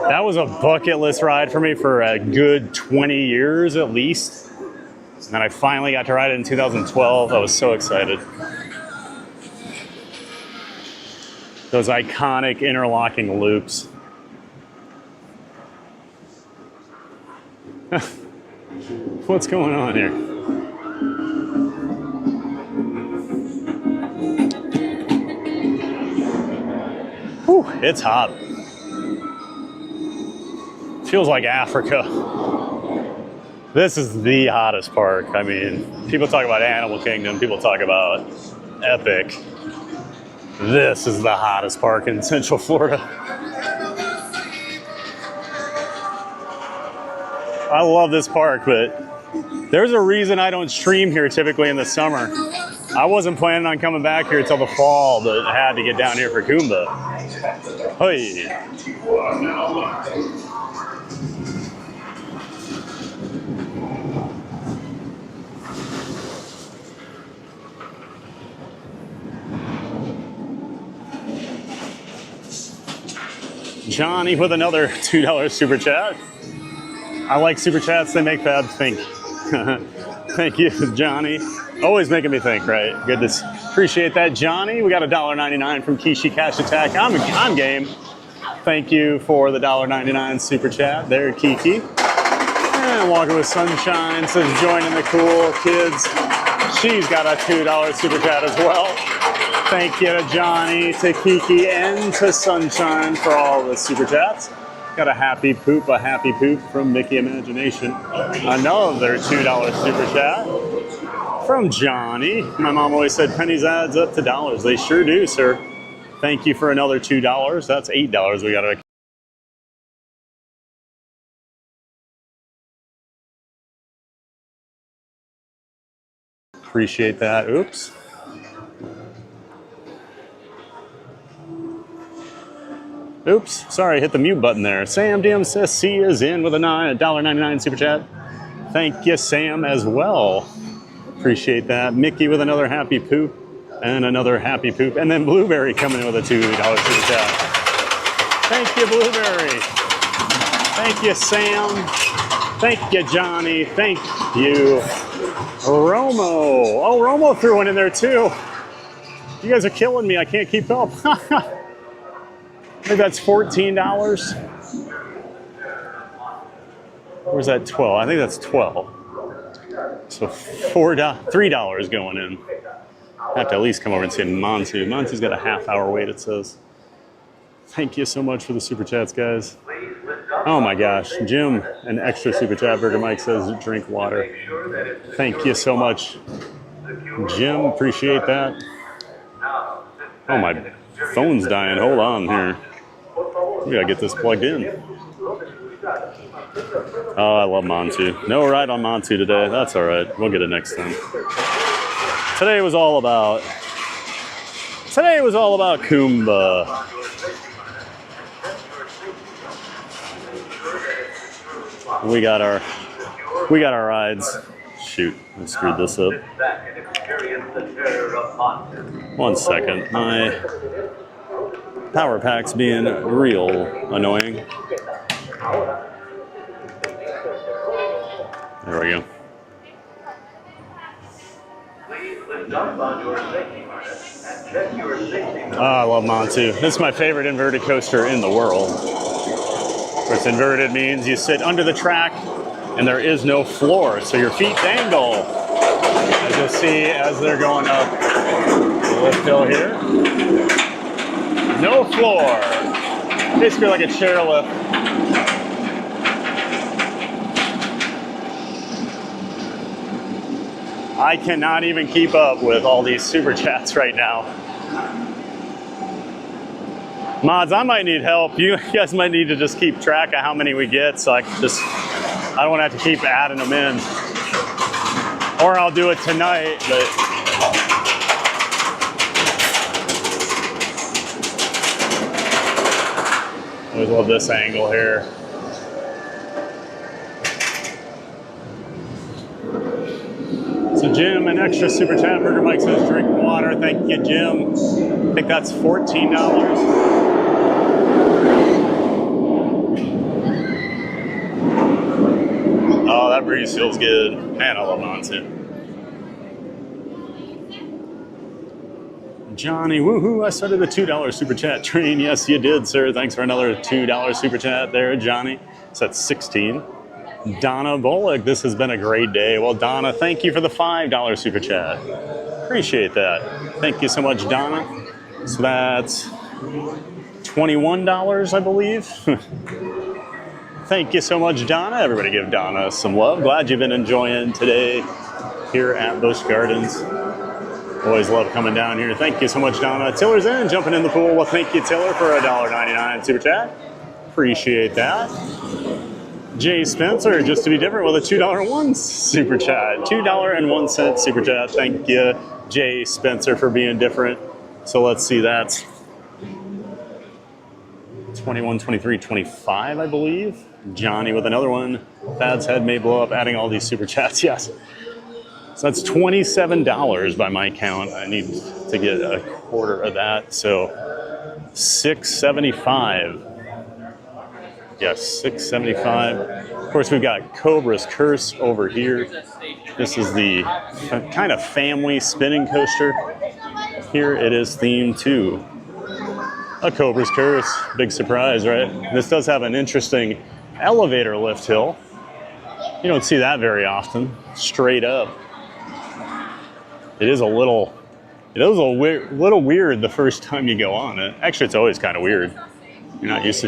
B: that was a bucket list ride for me for a good 20 years at least. And I finally got to ride it in 2012. I was so excited. Those iconic interlocking loops. What's going on here? Whew, it's hot. Feels like Africa. This is the hottest park. I mean, people talk about Animal Kingdom, people talk about Epic. This is the hottest park in Central Florida. I love this park, but there's a reason I don't stream here typically in the summer. I wasn't planning on coming back here until the fall, but I had to get down here for Kumba. Hey. Johnny with another $2 super chat. I like super chats, they make Fab think. Thank you, Johnny. Always making me think, right? Good to appreciate that, Johnny. We got a $1.99 from Kishi Cash Attack. I'm game. Thank you for the $1.99 super chat there, Kiki. And Walking with Sunshine says joining the cool kids. She's got a $2 super chat as well. Thank you to Johnny, to Kiki, and to Sunshine for all the super chats. Got a happy poop from Mickey Imagination. Another $2 super chat from Johnny. My mom always said pennies adds up to dollars. They sure do, sir. Thank you for another $2. That's $8 we got to. Appreciate that. Oops. Oops, sorry, hit the mute button there. Sam DM says C is in with a $1.99 super chat. Thank you, Sam, as well. Appreciate that. Mickey with another happy poop and another happy poop. And then Blueberry coming in with a $2 super chat. Thank you, Blueberry. Thank you, Sam. Thank you, Johnny. Thank you, Romo. Oh, Romo threw one in there too. You guys are killing me. I can't keep up. I think that's $14. Or is that 12? I think that's 12. So $3 going in. I have to at least come over and see Montu. Montu's got a half-hour wait, it says. Thank you so much for the super chats, guys. Oh my gosh, Jim, an extra super chat. Burger Mike says drink water. Thank you so much, Jim. Appreciate that. Oh, my phone's dying. Hold on here. We gotta get this plugged in. Oh, I love Montu. No ride on Montu today. That's all right. We'll get it next time. Today was all about Kumba. We got our rides. Shoot, I screwed this up. 1 second. My power pack's being real annoying. There we go. I love Montu. This is my favorite inverted coaster in the world. Of course, inverted means you sit under the track and there is no floor, so your feet dangle. As you'll see as they're going up the lift hill here. No floor. Basically like a chairlift. I cannot even keep up with all these super chats right now. Mods, I might need help. You guys might need to just keep track of how many we get so I don't want to have to keep adding them in. Or I'll do it tonight, but I always love this angle here. So Jim, an extra super chat. Burger Mike says drink water. Thank you, Jim. I think that's $14. Oh, that breeze feels good. Man, I love Montu. Johnny, woohoo, I started the $2 super chat train. Yes, you did, sir. Thanks for another $2 super chat there, Johnny. So that's 16. Donna Bullock, this has been a great day. Well, Donna, thank you for the $5 super chat. Appreciate that. Thank you so much, Donna. So that's $21, I believe. Thank you so much, Donna. Everybody give Donna some love. Glad you've been enjoying today here at Busch Gardens. Always love coming down here. Thank you so much, Donna. Tiller's in, jumping in the pool. Well, thank you, Tiller, for a $1.99 super chat. Appreciate that. Jay Spencer, just to be different, with a $2.01 super chat. $2.01 super chat. Thank you, Jay Spencer, for being different. So let's see, that's 21, 23, 25, I believe. Johnny with another one. Thad's head may blow up, adding all these super chats. Yes. So that's $27 by my count. I need to get a quarter of that. So $6.75. Yeah, $6.75. Of course, we've got Cobra's Curse over here. This is the kind of family spinning coaster. Here it is themed to a Cobra's Curse. Big surprise, right? This does have an interesting elevator lift hill. You don't see that very often. Straight up. It is a little weird the first time you go on it. Actually, it's always kind of weird. You're not used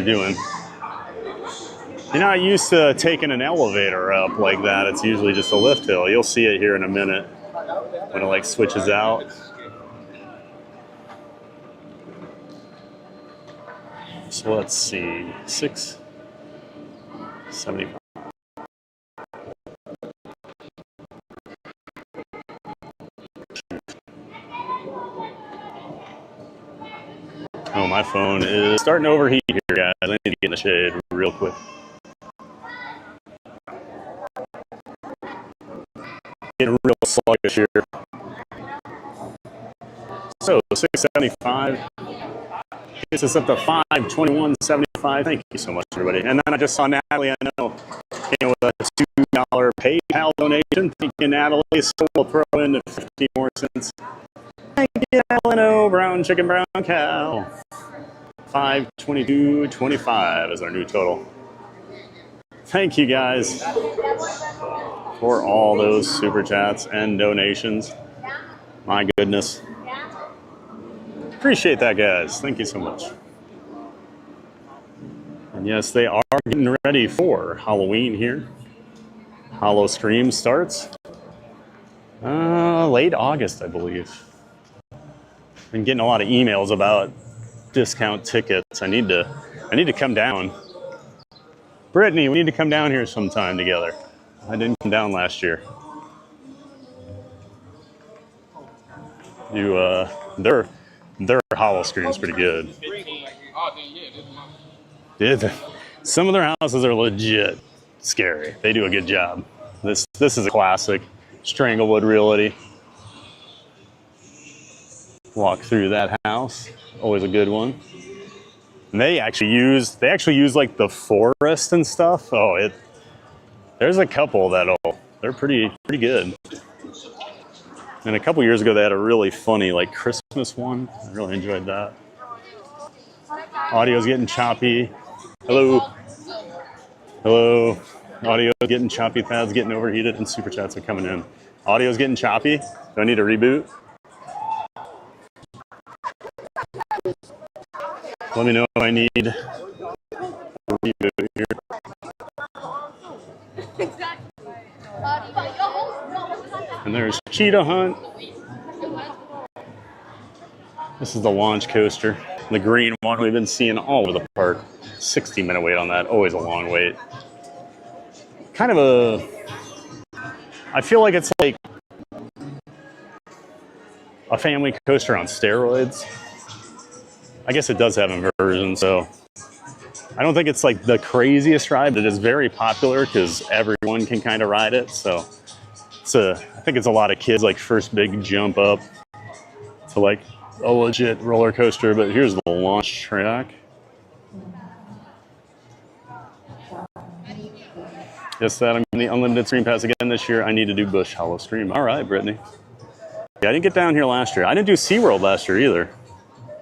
B: to taking an elevator up like that. It's usually just a lift hill. You'll see it here in a minute when it like switches out. So let's see, $6.75. Oh, my phone is starting to overheat here, guys. I need to get in the shade real quick. Getting real sluggish here. So, $6.75. Gets us up to $521.75. Thank you so much, everybody. And then I just saw Natalie, I know, came with a $2 PayPal donation. Thank you, Natalie. So we'll throw in 50 more cents. Thank you, Alano. Brown chicken, brown cow. $522.25 is our new total. Thank you, guys, for all those super chats and donations. My goodness. Appreciate that, guys. Thank you so much. And yes, they are getting ready for Halloween here. Hollow Scream starts late August, I believe. Been getting a lot of emails about discount tickets. I need to come down. Brittany, we need to come down here sometime together. I didn't come down last year. Their Hollow Scream's pretty good. Some of their houses are legit scary. They do a good job. This is a classic. Stranglewood Realty. Walk through that house. Always a good one. And they actually use like the forest and stuff. Oh, there's a couple they're pretty good. And a couple years ago, they had a really funny like Christmas one. I really enjoyed that. Audio's getting choppy. Hello. Hello. Audio's getting choppy. Thad's getting overheated, and super chats are coming in. Audio's getting choppy. Do I need to reboot? Let me know if I need a reboot here. And there's Cheetah Hunt. This is the launch coaster. The green one we've been seeing all over the park. 60-minute wait on that. Always a long wait. Kind of I feel like it's like a family coaster on steroids. I guess it does have inversion, so I don't think it's like the craziest ride, but it's very popular because everyone can kind of ride it. So I think it's a lot of kids like first big jump up to like a legit roller coaster. But here's the launch track. Yes, that I'm getting the unlimited stream pass again this year. I need to do Busch Hollow Scream. All right, Brittany. Yeah, I didn't get down here last year. I didn't do SeaWorld last year either.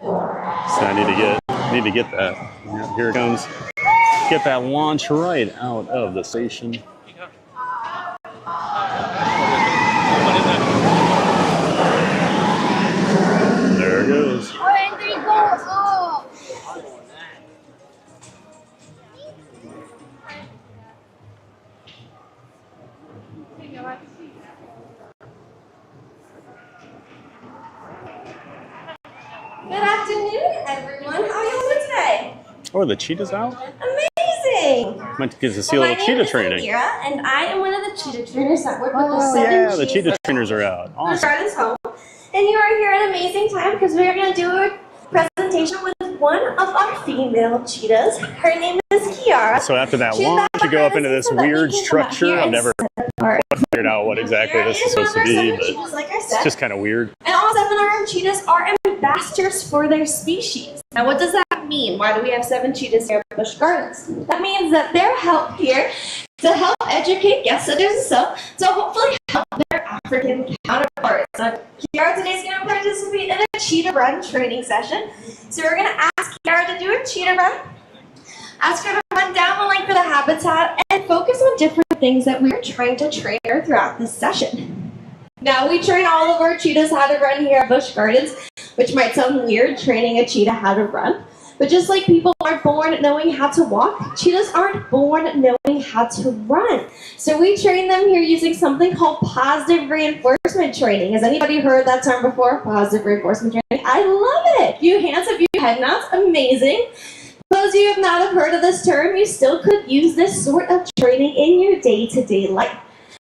B: So I need to get that. Yeah, here it comes. Get that launch right out of the station. There it goes.
O: Good afternoon, everyone. How are you doing today?
B: Oh, the cheetah's out?
O: Amazing.
B: Might get to see a little cheetah training.
O: Mira, and I am one of the cheetah trainers that work with the
B: Oh,
O: 7
B: yeah, the
O: cheetahs
B: cheetah trainers are out.
O: Busch
B: Awesome.
O: Gardens home. And you are here at an amazing time because we are going to do a presentation with one of our female cheetahs. Her name is Kiara.
B: So after that launch, you go up into this weird structure. I've never figured out what exactly this is supposed to be, but
O: like I said.
B: it's just kind of weird.
O: And all 7 of our cheetahs are ambassadors for their species. Now, what does that mean? Why do we have 7 cheetahs here at Busch Gardens? That means that they're here to help educate guests such as yourself, to hopefully help their African counterparts. Kiara today is going to participate in a cheetah run training session. So we're going to ask Kiara to do a cheetah run. Ask her to run down the length of the habitat and focus on different things that we're trying to train her throughout this session. Now, we train all of our cheetahs how to run here at Busch Gardens, which might sound weird, training a cheetah how to run. But just like people aren't born knowing how to walk, cheetahs aren't born knowing how to run. So we train them here using something called positive reinforcement training. Has anybody heard that term before? Positive reinforcement training? I love it. Few hands, if you had not. Amazing. Those of you who have not heard of this term, you still could use this sort of training in your day-to-day life.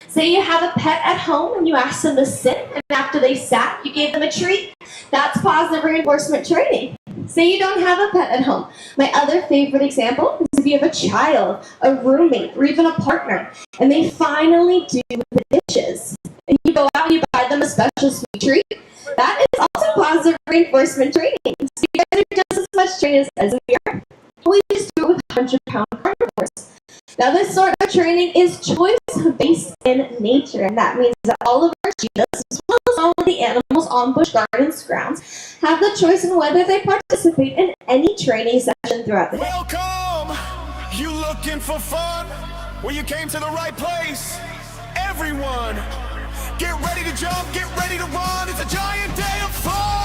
O: Say you have a pet at home and you ask them to sit, and after they sat, you gave them a treat. That's positive reinforcement training. Say you don't have a pet at home. My other favorite example is if you have a child, a roommate, or even a partner, and they finally do the dishes. And you go out and you buy them a special sweet treat. That is also positive reinforcement training. So you guys are just as much trained as we are. We just do it with 100-pound carnivores. Now, this sort of training is choice-based in nature, and that means that all of our cheetahs, as well as all of the animals on Busch Gardens grounds, have the choice in whether they participate in any training session throughout the day.
A: Welcome! You looking for fun? Well, you came to the right place. Everyone, get ready to jump, get ready to run. It's a giant day of fun!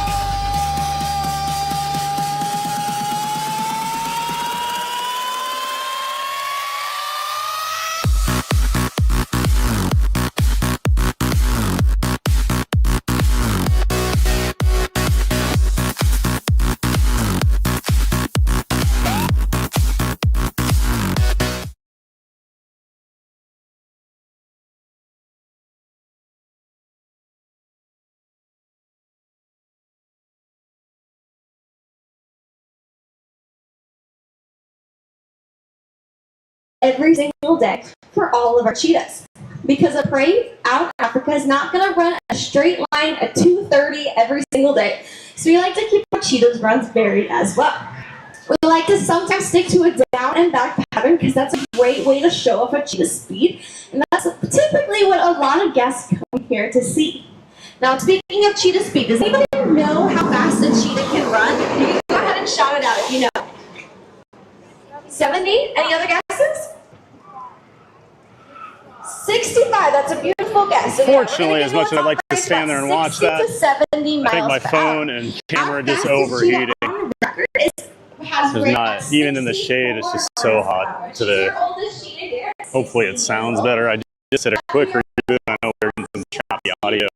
O: Every single day for all of our cheetahs. Because a prey out in Africa is not going to run a straight line at 2:30 every single day. So we like to keep our cheetahs runs varied as well. We like to sometimes stick to a down and back pattern because that's a great way to show off a cheetah's speed. And that's typically what a lot of guests come here to see. Now, speaking of cheetah speed, does anybody know how fast a cheetah can run? You can go ahead and shout it out if you know. 70? Any other guesses? 65. That's a beautiful guess. So
B: Fortunately, as much as I'd like to stand there and watch that, I think my phone and camera just overheating. It's not, even in the shade, it's just so hot today. Hopefully it sounds better. I just did a quick review. I know we're getting some choppy audio.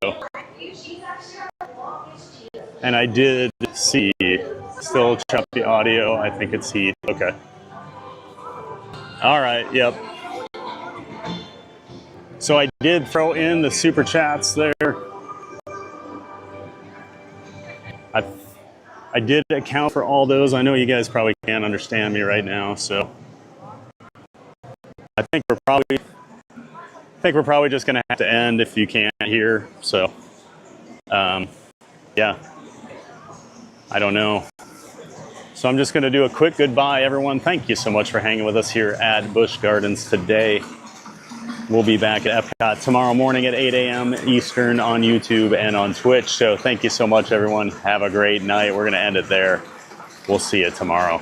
B: And I did see still choppy audio. I think it's heat. Okay. All right, yep. So I did throw in the super chats there. I did account for all those. I know you guys probably can't understand me right now, so I think we're probably just gonna have to end if you can't hear. So yeah, I don't know. So I'm just gonna do a quick goodbye, everyone. Thank you so much for hanging with us here at Busch Gardens today. We'll be back at Epcot tomorrow morning at 8 a.m. Eastern on YouTube and on Twitch. So thank you so much, everyone. Have a great night. We're going to end it there. We'll see you tomorrow.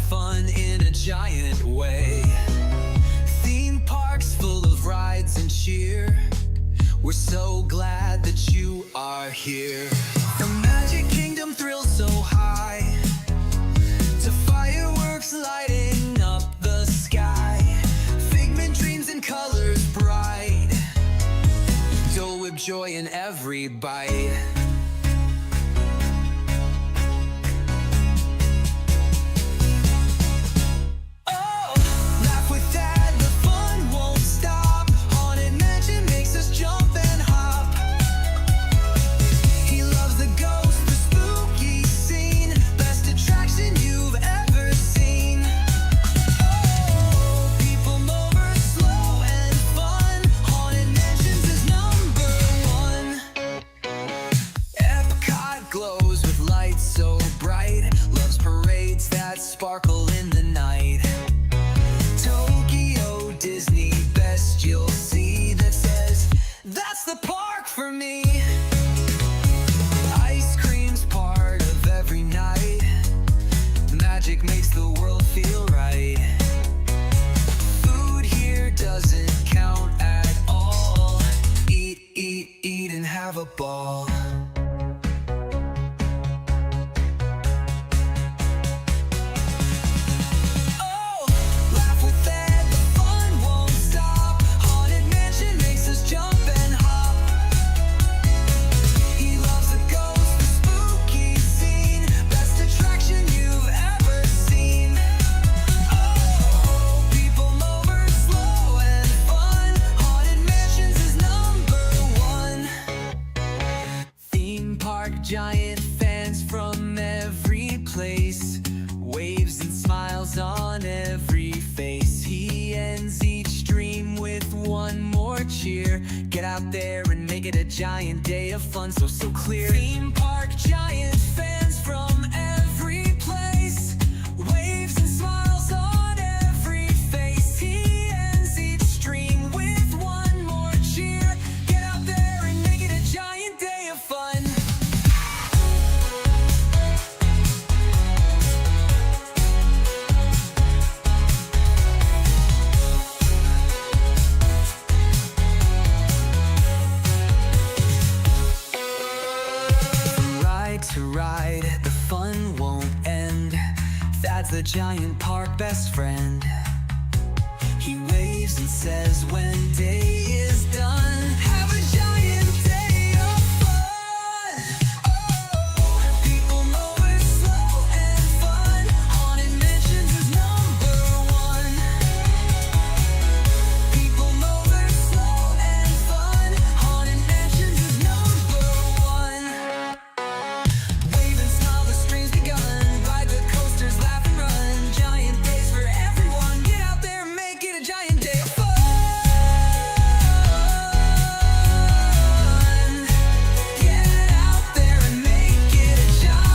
A: Fun in a giant way. Theme parks full of rides and cheer. We're so glad that you are here. The Magic Kingdom thrills so high, to fireworks lighting up the sky. Figment dreams and colors bright, Dole Whip joy in every bite. football. Oh, laugh with Ed, the fun won't stop. Haunted Mansion makes us jump and hop. He loves the ghost, the spooky scene. Best attraction you've ever seen. Oh, people mover, slow and fun. Haunted Mansions is #1. Theme park giant, fans from every place. Waves and smiles on every face. He ends each dream with one more cheer. Get out there and make it a giant day of fun, so clear. Theme park giant, fans from every place. Waves and smiles on every face. He ends each dream with one more cheer. Get out there and make it a giant day of fun. From ride to ride, the fun won't end. Thad's the giant park best friend.